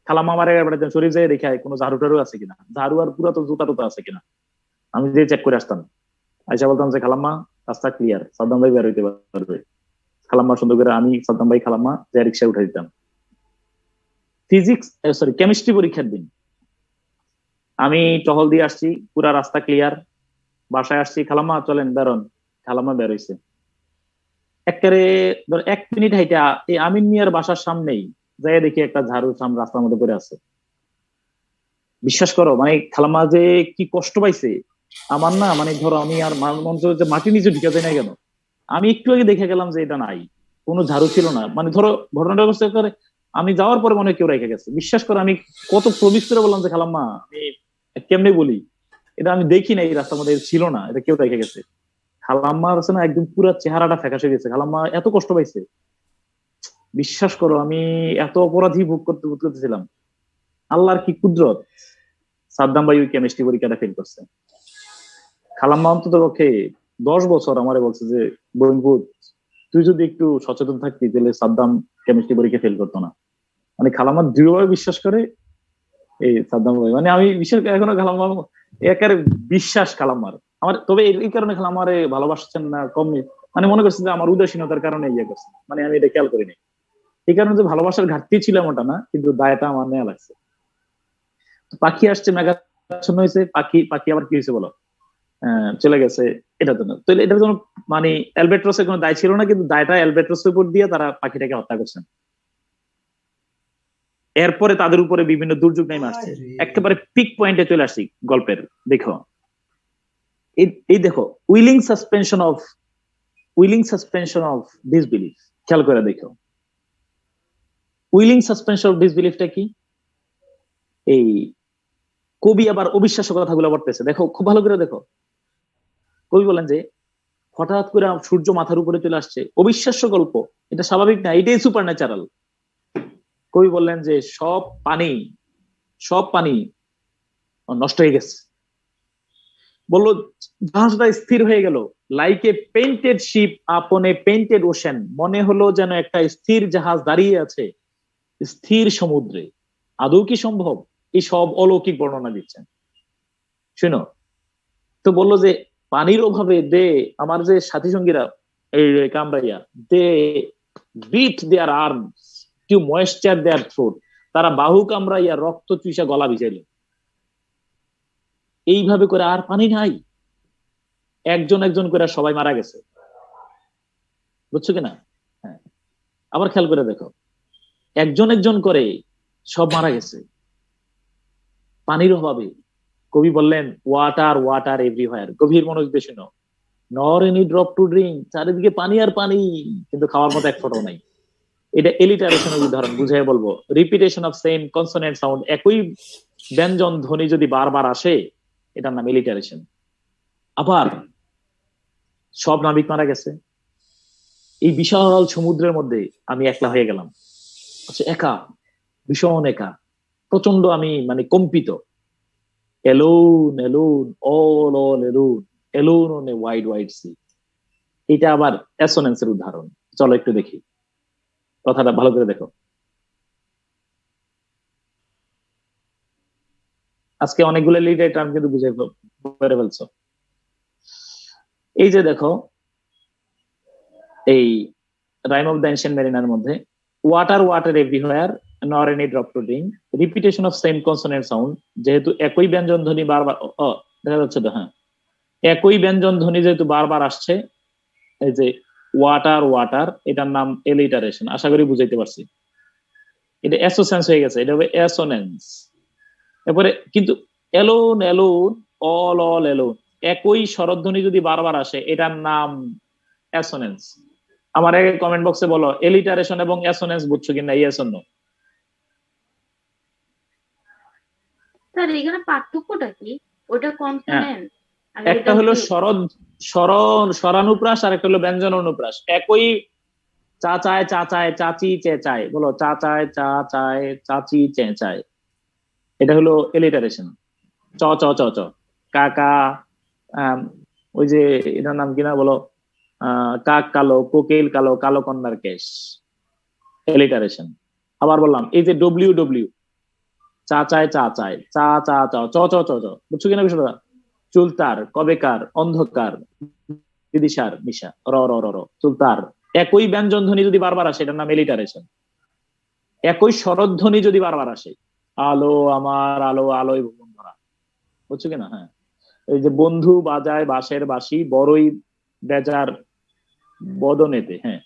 খালাম্মা আমার একবার শরীর যায় দেখায় কোনো ঝাড়ু টাড়ু আছে কিনা, ঝাড়ু আর পুরা তো জুতা টুতা আছে কিনা, আমি যে চেক করে আসতাম। আইসা বলতাম যে খালাম্মা রাস্তা ক্লিয়ার, সাদ্দাম ভাই বের হইতে পারবে। খালাম্মা সুন্দর করে, আমি সাদ্দাম ভাই খালাম্মা যে রিক্সায় উঠে দিতাম। কেমিস্ট্রি পরীক্ষার দিন আমি টহল দিয়ে আসছি, পুরা রাস্তা ক্লিয়ার, বাসায় আসছি, খালাম্মা চলেন বেরোন, খালাম্মা বের হইছে। একেবারে 1 মিনিট হাইটা এই আমিন মিয়ার বাসার সামনেই যাই দেখি একটা ঝাড়ু সামনে রাস্তার মধ্যে পড়ে আছে। বিশ্বাস করো, মানে খালাম্মা যে কি কষ্ট পাইছে আমার, না মানে ধরো আমি আর মঞ্চ যে মাটি নিচে ঢুকে যায় না কেন, আমি একটু আগে দেখে গেলাম যে এটা নাই, কোনো ঝাড়ু ছিল না। মানে ধরো ঘটনাটা অবস্থা করে আমি যাওয়ার পরে মনে হয় কেউ রেখে গেছে। বিশ্বাস করো, আমি কত প্রবিশ করে বললাম যে খালাম্মা আমি কেমনে বলি, এটা আমি দেখি না, এই রাস্তার মধ্যে ছিল না, এটা কেউ রেখে গেছে। খালাম্মার আছে না একদম পুরো চেহারাটা ফ্যাকাশে গেছে, খালাম্মা এত কষ্ট পাইছে। বিশ্বাস করো, আমি এত অপরাধী ভোগ করতেছিলাম। আল্লাহর কি কুদরত, সাদ্দাম ভাই ওই কেমিস্ট্রি পরীক্ষাটা ফেল করছে। খালাম্মা অন্তত পক্ষে 10 বছর আমারে বলছে যে বইনপুত, তুই যদি একটু সচেতন থাকতি তাহলে সাদ্দাম কেমিস্ট্রি পরীক্ষা ফেল করতো না। মানে খালাম্মা দৃঢ়ভাবে বিশ্বাস করে এই সাদ্দাম ভাই, মানে আমি বিশ্বাস এখনো খালাম্মা একার বিশ্বাস খালাম্মার আমার। তবে এই কারণে খালাম্মারে ভালোবাসছেন না কম, মানে মনে করছে যে আমার উদাসীনতার কারণে ইয়ে করছে, মানে আমি এটা খেয়াল করিনি। এই কারণে যে ভালোবাসার ঘাটতি ছিল এমনটা না, কিন্তু দায়টা আমার নেওয়া লাগছে। পাখি আসছে, মেঘাচ্ছন্ন হয়েছে, পাখি আবার কি হয়েছে বলো, চলে গেছে, এটার জন্য। তো এটার জন্য মানে অ্যালবেট্রসের কোনো দায় ছিল না, কিন্তু দায়টা অ্যালবেট্রসের উপর দিয়ে তারা পাখিটাকে হত্যা করছেন। এরপরে তাদের উপরে বিভিন্ন দুর্যোগ নেমে আসছে, একেবারে পিক পয়েন্টে চলে আসছি গল্পের। দেখো এই দেখো, উইলিং সাসপেনশন অফ ডিসবিলিফ, খেয়াল করে দেখো উইলিং সাসপেনশন অফ ডিসবিলিফটা কি। এই কবি আবার অবিশ্বাস্য কথাগুলো বলতেছে, দেখো খুব ভালো করে দেখো। কবি বলেন যে হঠাৎ করে সূর্য মাথার উপরে চলে আসছে, অবিশ্বাস্য গল্প, এটা স্বাভাবিক না, এটাই সুপার ন্যাচারাল। কবি বললেন যে সব পানি নষ্ট হয়ে গেছে। বললো জাহাজটা স্থির হয়ে গেল, লাইক এ পেইন্টেড শিপ আপন এ পেইন্টেড ওশেন, মনে হলো যেন একটা স্থির জাহাজ দাঁড়িয়ে আছে স্থির সমুদ্রে। আদৌ কি সম্ভব? এই সব অলৌকিক বর্ণনা দিচ্ছেন, শুনো। তো বললো যে পানির অভাবে আমার যে সাথী সঙ্গীরা এই কামড়াইয়া bit their arms to moisture their throat, তারা বাহু কামড়াইয়া রক্ত চুষা গলা ভিজাইল। এইভাবে করে আর পানি নাই, একজন একজন করে সবাই মারা গেছে, বুঝছো কিনা? হ্যাঁ, আবার খেয়াল করে দেখো, একজন একজন করে সব মারা গেছে পানির অভাবে। কবি বললেন ওয়াটার এভরিওয়্যার, গভীর মনোযোগ দিয়ে শুনো, নর এনি ড্রপ টু ড্রিঙ্ক, চারিদিকে পানি আর পানি, কিন্তু খাওয়ার মতো এক ফোঁটাও নাই। এটা এলিটারেশনের উদাহরণ, বুঝাই বলবো। Repetition of same consonant sound, একই ব্যঞ্জন ধ্বনি যদি বারবার আসে, এটার নাম এলিটারেশন। আবার সব নাবিক মারা গেছে, এই বিশাল সমুদ্রের মধ্যে আমি একলা হয়ে গেলাম, একা, ভীষণ একা, প্রচন্ড আমি মানে কম্পিত। Alone alone all alone, alone on a wide wide sea. এটা আবার অ্যাসোনেন্সের উদাহরণ। চলো একটু দেখি, কথাটা ভালো করে দেখো। আজকে অনেকগুলো লিটারি টার্ম কিন্তু বুঝে ফেলছো। এই যে দেখো, এই rime of the ancient mariner মধ্যে water water everywhere nor any drop to drink, repetition of same consonant sound, যেহেতু একই ব্যঞ্জন ধ্বনি বারবার, দেখা যাচ্ছে তো, হ্যাঁ, একই ব্যঞ্জন ধ্বনি যেহেতু বারবার আসছে, এই যে ওয়াটার ওয়াটার, এটার নাম এলিটারেশন। আশা করি বুঝাইতে পারছি। এটা অ্যাসোসেন্স হয়ে গেছে, এটা হবে অ্যাসোনেন্স। এরপরে কিন্তু alone alone, all all alone, একই স্বরধ্বনি যদি বারবার আসে এটার নাম অ্যাসোনেন্স। আমার আগে কমেন্ট বক্সে বলো এলিটারেশন এবং অ্যাসোনেন্স বুঝছো কিনা, ইয়েস অর নো? স্যার এখানে পার্থক্যটা কি? ওটা কনসোনেন্ট, একটা হলো স্বরানুপ্রাস আর একটা হলো ব্যঞ্জন অনুপ্রাস। একই চা চায় চা চায়, চাচি চে চায়, বলো চা চায় চা চায়, চাচি চে চায়, এটা হলো এলিটারেশন। চ চ চ চ, কাকা, ওই যে এটার নাম কিনা বলো, কাক কালো, কোকিল কালো, কালো কন্যার কেশ, এলিটারেশন। আবার বললাম এই যে ডব্লিউ ডব্লিউ, চা চায় চা চায়, চা চা চা, চ চ চ চ, বুঝছো কিনা বিষয়টা? চুলতার, কবেকার, অন্ধকার, বিদিশার, মিশা, র র র র, চুলতার। একই ব্যঞ্জন ধ্বনি যদি বারবার আসে এটার নাম এলিটারেশন। একই স্বরধ্বনি যদি বারবার আসে, আলো আমার আলো, আলোয় ভুবন ধরা, বুঝছো কিনা? হ্যাঁ, এই যে বন্ধু বাজায় বাঁশের বাঁশি, বড়ই বেজার বদনেতে, হ্যাঁ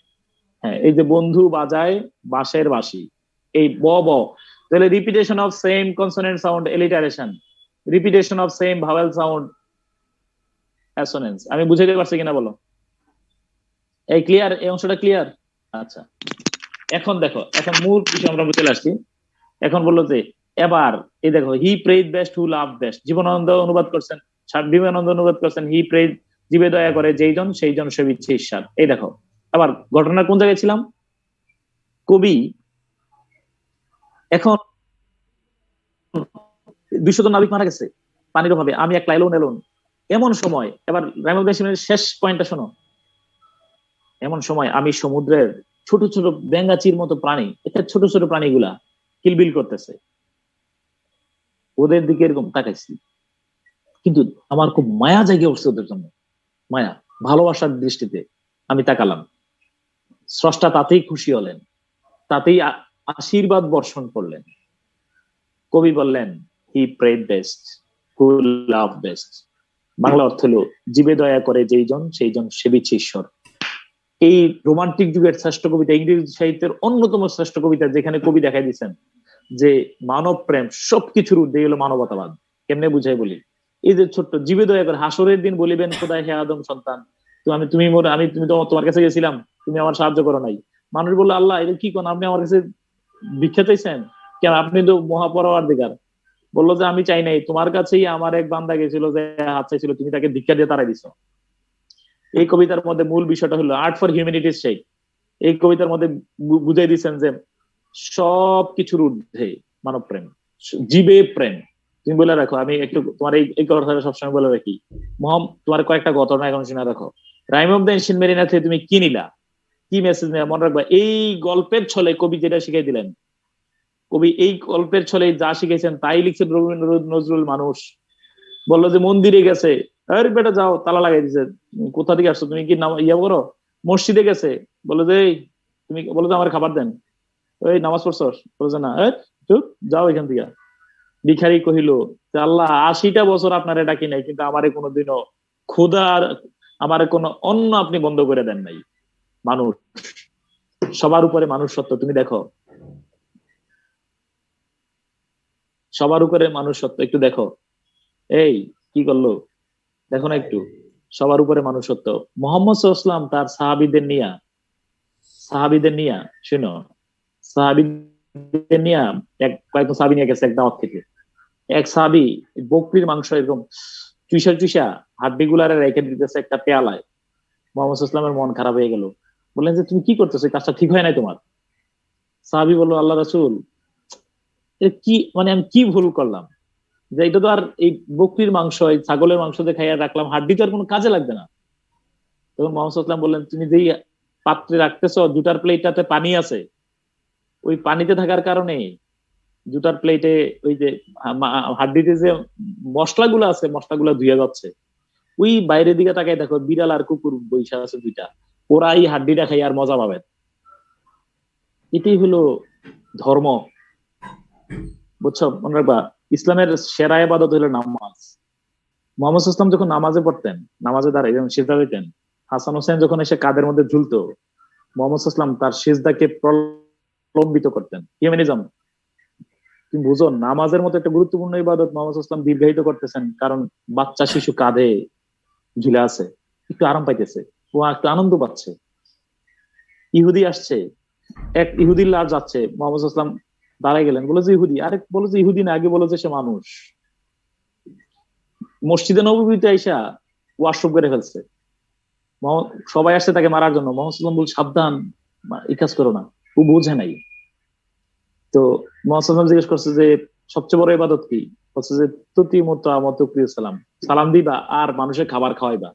হ্যাঁ, এই যে বন্ধু বাজায় বাঁশের বাঁশি, এই ব ব, তাহলে repetition of same consonant sound alliteration, repetition of same vowel sound অ্যাসোনেন্স। আমি বুঝাইতে পারছি কিনা বলো? এই ক্লিয়ার? এই অংশটা ক্লিয়ার? আচ্ছা, এখন দেখো, এখন মূল বিষয় আমরা চলে আসছি। এখন বললো যে এবার এই দেখো, he prays best who love best, Jibanananda অনুবাদ করছেন, বিবেকানন্দ অনুবাদ করছেন, হি প্রেজ, জীবে দয়া করে যেই জন সেই জন সে ইচ্ছে ঈশ্বর। এই দেখো, আবার ঘটনা কোন জায়গায় ছিলাম? কবি এখন 200 নাবিক মারা গেছে পানির অভাবে, আমি একলা এলোন এলোন। এমন সময়, এবার রাইম অফ দ্য এনশিয়েন্ট শেষ পয়েন্টটা শোনো, এমন সময় আমি সমুদ্রের ছোট ছোট ব্যাঙ্গাচির মতো প্রাণী, এটা ছোট ছোট প্রাণীগুলা কিলবিল করতেছে, ওদের দিকে এরকম তাকাইছি, কিন্তু আমার খুব মায়া জায়গা উঠছে ওদের জন্য, মায়া, ভালোবাসার দৃষ্টিতে আমি তাকালাম। স্রষ্টা তাতেই খুশি হলেন, তাতেই আশীর্বাদ বর্ষণ করলেন। কবি বললেন he prayed best who love best, Bangla অর্থ হলো জীবে দয়া করে যেই জন সেই জন সেবিছে ঈশ্বর। এই রোমান্টিক যুগের শ্রেষ্ঠ কবিতা, ইংরেজি সাহিত্যের অন্যতম শ্রেষ্ঠ কবিতা, যেখানে কবি দেখাই দিচ্ছেন যে মানব প্রেম সবকিছুর ঊর্ধ্বে হলো মানবতাবাদ। কেমনে বুঝাই বলি, এই যে ছোট্ট জীবে দয়া করে, হাসরের দিন বলিবেন খোদায় হে আদম সন্তান, তো আমি তোমার কাছে গেছিলাম, তুমি আমার সাহায্য করো নাই। মানুষ বললো আল্লাহ এটা কি কোন, আপনি আমার কাছে ভিক্ষা চাইছেন কেন? আপনি তো মহাপরওয়ারদিগার। বললো যে আমি চাই নাই, তোমার কাছেই আমার এক বান্দা গেছিল যে হাত চাইছিল, তুমি তাকে ভিক্ষা দিয়ে তাড়াই দিছো। এই কবিতার মধ্যে মূল বিষয়টা হলো আর্ট ফর হিউম্যানিটির সেই। এই কবিতার মধ্যে বুঝাই দিচ্ছেন যে সব কিছুর ঊর্ধ্বে মানব প্রেম, জীবে প্রেম। তুমি বলে রাখো, আমি একটু তোমার এই কথাটা সবসময় বলে রাখি, তোমার কয়েকটা ঘটনা এখন শুনে রাখো। Rime of the ancient mariner থেকে তুমি কি নিলা, কি মেসেজ নিলা, মনে রাখবা। এই গল্পের ছলে কবি যেটা শিখাই দিলেন, কবি এই গল্পের ছলে যা শিখেছেন তাই লিখছেন রবীন্দ্রনাথ নজরুল। মানুষ বললো যে মন্দিরে গেছে, আরে বেটা যাও, তালা লাগাই দিছে, কোথা থেকে আসছো, তুমি কি ইয়া করো? মসজিদে গেছে, বলো যে তুমি, বলো যে আমার খাবার দেন, ওই নামাজ পড়ছো, বলো যে না, চুপ যাও এখান থেকে। ভিখারি কহিল আল্লাহ 80টা বছর আপনারা ডাকি নাই, কিন্তু আমারে কোনোদিনও ক্ষুধার, আমারে কোনো অন্ন আপনি বন্ধ করে দেন নাই। মানুষ, সবার উপরে মানুষ সত্য। তুমি দেখো, সবার উপরে মানুষ সত্য, একটু দেখো এই কি করলো, দেখো না একটু, সবার উপরে মানুষ সত্য। মোহাম্মদ সাল্লাল্লাহু তার সাহাবীদের নিয়া শুনো, সাহাবীদের নিয়া কয়েকজন সাহাবী নিয়ে গেছে এক দাওয়াত থেকে। এক সাহাবী বকরির মাংস এরকম চুষা হাড্ডি গুলারে রেখে দিতেছে একটা পেয়ালায়। মোহাম্মদ সাল্লাল্লাহু মন খারাপ হয়ে গেল, বললেন যে তুমি কি করতেছো, কাজটা ঠিক হয় নাই তোমার। সাহাবী বললো আল্লাহ রাসূল, কি মানে আমি কি ভুল করলাম? যে এটা তো আর এই বকরির মাংস, এই ছাগলের মাংস দিয়ে খাইয়া রাখলাম, হাড্ডি তো আর কোনো কাজে লাগবে না। তখন মোহাম্মদ সাল্লাল্লাহু আলাইহি ওয়াসাল্লাম বললেন, তুমি যেই পাত্রে রাখতেছো জুতার প্লেটটাতে পানি আছে, ওই পানিতে থাকার কারণে জুতার প্লেটে ওই যে হাড্ডিতে যে মশলাগুলো আছে, মশলাগুলো ধুয়ে যাচ্ছে। ওই বাইরের দিকে তাকাই দেখো, বিড়াল আর কুকুর বৈশা আছে দুইটা, ওরা এই হাড্ডিটা খাই আর মজা পাবে। এটাই হলো ধর্ম, বুঝছো? মনে রাখবা, ইসলামের সেরা ইবাদত হলো নামাজ। মোহাম্মদ ইসলাম যখন নামাজে পড়তেন, নামাজে দাঁড়াই যখন সিজদা দিতেন, হাসান হোসেন যখন এসে কাদের মধ্যে ঝুলতো, মোহাম্মদ ইসলাম তার সিজদাকে প্রলম্বিত করতেন। হিউম্যানিজম, তুমি বুঝো, নামাজের মতো একটা গুরুত্বপূর্ণ ইবাদত মোহাম্মদ ইসলাম দীর্ঘায়িত করতেছেন, কারণ বাচ্চা শিশু কাঁধে ঝুলে আছে, একটু আরাম পাইতেছে, ও একটু আনন্দ পাচ্ছে। ইহুদি আসছে, এক ইহুদির লাশ যাচ্ছে, মোহাম্মদ ইসলাম দাঁড়াই গেলেন, বলে যে ইহুদি, আরেক বলে যে ইহুদি না, আগে বলে যে সে মানুষ। মসজিদে নববীতে আইসা ওয়াশরুম করে ফেলছে, সবাই আসছে তাকে মারার জন্য। মোহাম্মদ ইসলাম বল, সাবধান, এই কাজ করো না, ও বোঝে নাই। তো মোহাম্মদ ইসলাম জিজ্ঞেস করছে যে সবচেয়ে বড় ইবাদত কি? বলছে যে তুতি মতো আমত প্রিয় সালাম, সালাম দিবা আর মানুষের খাবার খাওয়াইবা।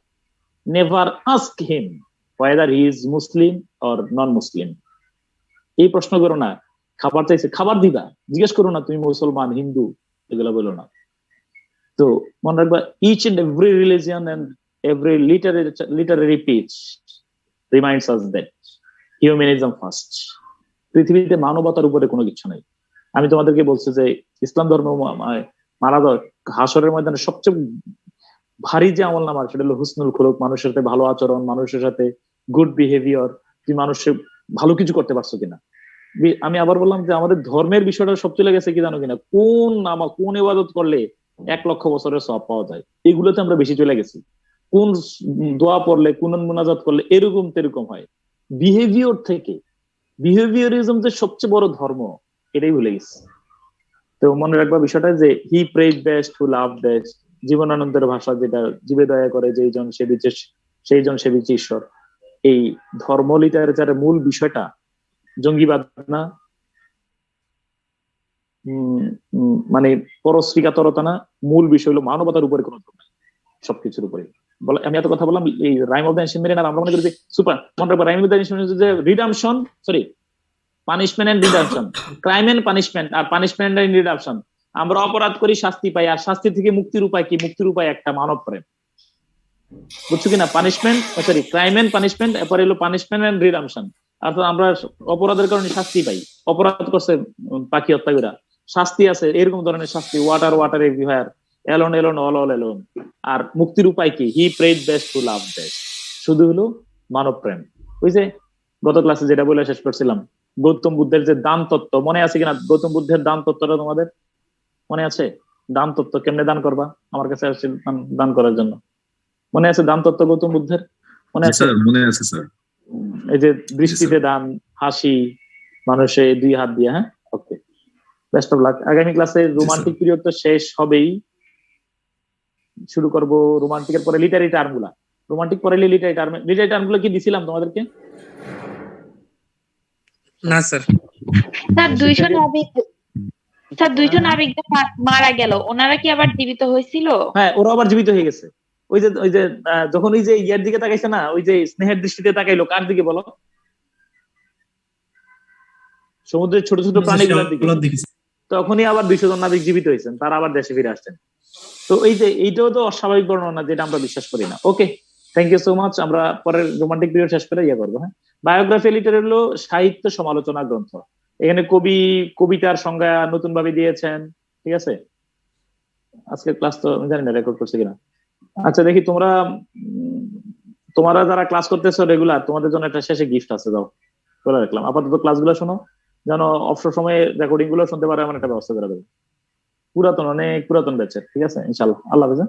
Never ask him whether he is Muslim or non Muslim. এই প্রশ্ন করো না, খাবার চাইছে খাবার দিবা, জিজ্ঞেস করো না তুমি মুসলমান হিন্দু, এগুলো বলো না। তো মনে রাখবা, each and every religion and every literary piece reminds us that humanism first. পৃথিবীতে মানবতার উপরে কোনো কিছু নেই। আমি তোমাদেরকে বলছি যে ইসলাম ধর্ম মারা যায় হাসরের ময়দানে সবচেয়ে ভারী যে আমল নামার, সেটা হলো হুসনুল খুলুক, মানুষের সাথে ভালো আচরণ, মানুষের সাথে গুড বিহেভিয়ার। তুমি মানুষের ভালো কিছু করতে পারছো কিনা। আমি আবার বললাম যে আমাদের ধর্মের বিষয়টা সব চলে গেছে কি জানো কিনা, কোন ইবাদত করলে 1,00,000 বছরের সওয়াব পাওয়া যায়, এগুলোতে আমরা বেশি চলে গেছি। কোন দোয়া পড়লে, কোন মুনাজাত করলে এরকম তেরকম হয়, বিহেভিয়ার থেকে, বিহেভিয়ারিজম যে সবচেয়ে বড় ধর্ম, এটাই ভুলে গেছে। তো মনে রাখবা বিষয়টা যে he prays best who love best, জীবনানন্দের ভাষা যেটা, জীবে দয়া করে যেইজন সেইজন সেবিছে ঈশ্বর। এই ধর্ম লিটারেচারের মূল বিষয়টা জঙ্গিবাদ না, মানে পরশ্রীকাতরতা না, মূল বিষয় হলো মানবতার উপরে কোনো ধর্ম নাই, সবকিছুর উপরে। বলে আমি এত কথা বললাম, এই rime of the ancient mariner, আর আমরা মনে করি যে সুপার। মনে রাখবো, rime of the ancient mariner যে redemption, sorry, punishment and redemption, crime and punishment, আর পানিশমেন্ট এন্ড রিডামশন। আমরা অপরাধ করি, শাস্তি পাই, আর শাস্তি থেকে মুক্তির উপায় কি? মুক্তির উপায় একটা, মানব প্রেম। বুঝছো কিনা? Punishment, sorry, crime and punishment, এরপরে হলো পানিশমেন্ট এন্ড রিডামশন। আর আমরা অপরাধের কারণে শাস্তি পাই, অপরাধ করছে পাখি হত্যা করে, শাস্তি আছে, এরকম ধরনের শাস্তি, water everywhere, alone alone all alone. আর মুক্তির উপায় কি? He prays best to love best, শুধু হলো মানব প্রেম। ওই যে গত ক্লাসে যেটা বলে শেষ করছিলাম, গৌতম বুদ্ধের যে দান তত্ত্ব, মনে আছে কিনা? গৌতম বুদ্ধের দান তত্ত্বটা তোমাদের মনে আছে? দান তত্ত্ব কেমনে দান করবা, আমার কাছে আসছে দান করার জন্য। মনে আছে দান তত্ত্ব গৌতম বুদ্ধের? মনে আছে? মনে আছে স্যার। এই যে দৃষ্টিতে দান, হাসি, মানুষে 2 হাত দিয়ে। হ্যাঁ, ওকে, বেস্ট অফ লাক। আগামী ক্লাসে রোমান্টিক পিরিয়ড তো শেষ হবেই, শুরু করব রোমান্টিকের পরে লিটারি টার্ম গুলা। রোমান্টিক পরে লিটারি টার্ম গুলো কি দিছিলাম তোমাদেরকে? না স্যার। স্যার 200 নাবিক মারা গেল, ওনারা কি আবার জীবিত হয়েছিল? হ্যাঁ, ওরা আবার জীবিত হয়ে গেছে। ওই যে যখন ওই যে ইয়ার দিকে তাকাইছে না, ওই যে স্নেহের দৃষ্টিতে তাকাইলো, কার দিকে বলো? সমুদ্রের ছোট ছোট প্রাণীগুলোর দিকে। তখনই আবার 200 জন নাবিক জীবিত হয়েছেন, তারা আবার দেশে ফিরে আসছেন। তো এই যে এইটাও তো অস্বাভাবিক বর্ণনা, যেটা আমরা বিশ্বাস করি না। ওকে, থ্যাংক ইউ সো মাচ। আমরা পরের রোমান্টিক পিরিয়ড শেষ করে করবো। হ্যাঁ, বায়োগ্রাফি লিটারেচার হলো সাহিত্য সমালোচনা গ্রন্থ। এখানে কবিতার সংজ্ঞা নতুন ভাবে দিয়েছেন, ঠিক আছে? আজকের ক্লাস তো আমি জানি না রেকর্ড করছে কিনা। আচ্ছা, দেখি তোমরা যারা ক্লাস করতেছো রেগুলার, তোমাদের জন্য একটা শেষে গিফট আছে, দাও বলে রাখলাম। আপাতত ক্লাসগুলো শোনো, যেন অবসর সময়ে রেকর্ডিং গুলো শুনতে পারে, এমন একটা ব্যবস্থা করে দেবে। অনেক পুরাতন ব্যাচের, ঠিক আছে? ইনশাল্লাহ। আল্লাহ হাফেজ।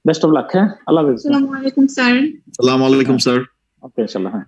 Best of luck. হ্যাঁ, আল্লাহ হাফেজ। আসসালামু আলাইকুম স্যার। আসসালামু আলাইকুম স্যার। ওকে, ইনশাল্লাহ। হ্যাঁ।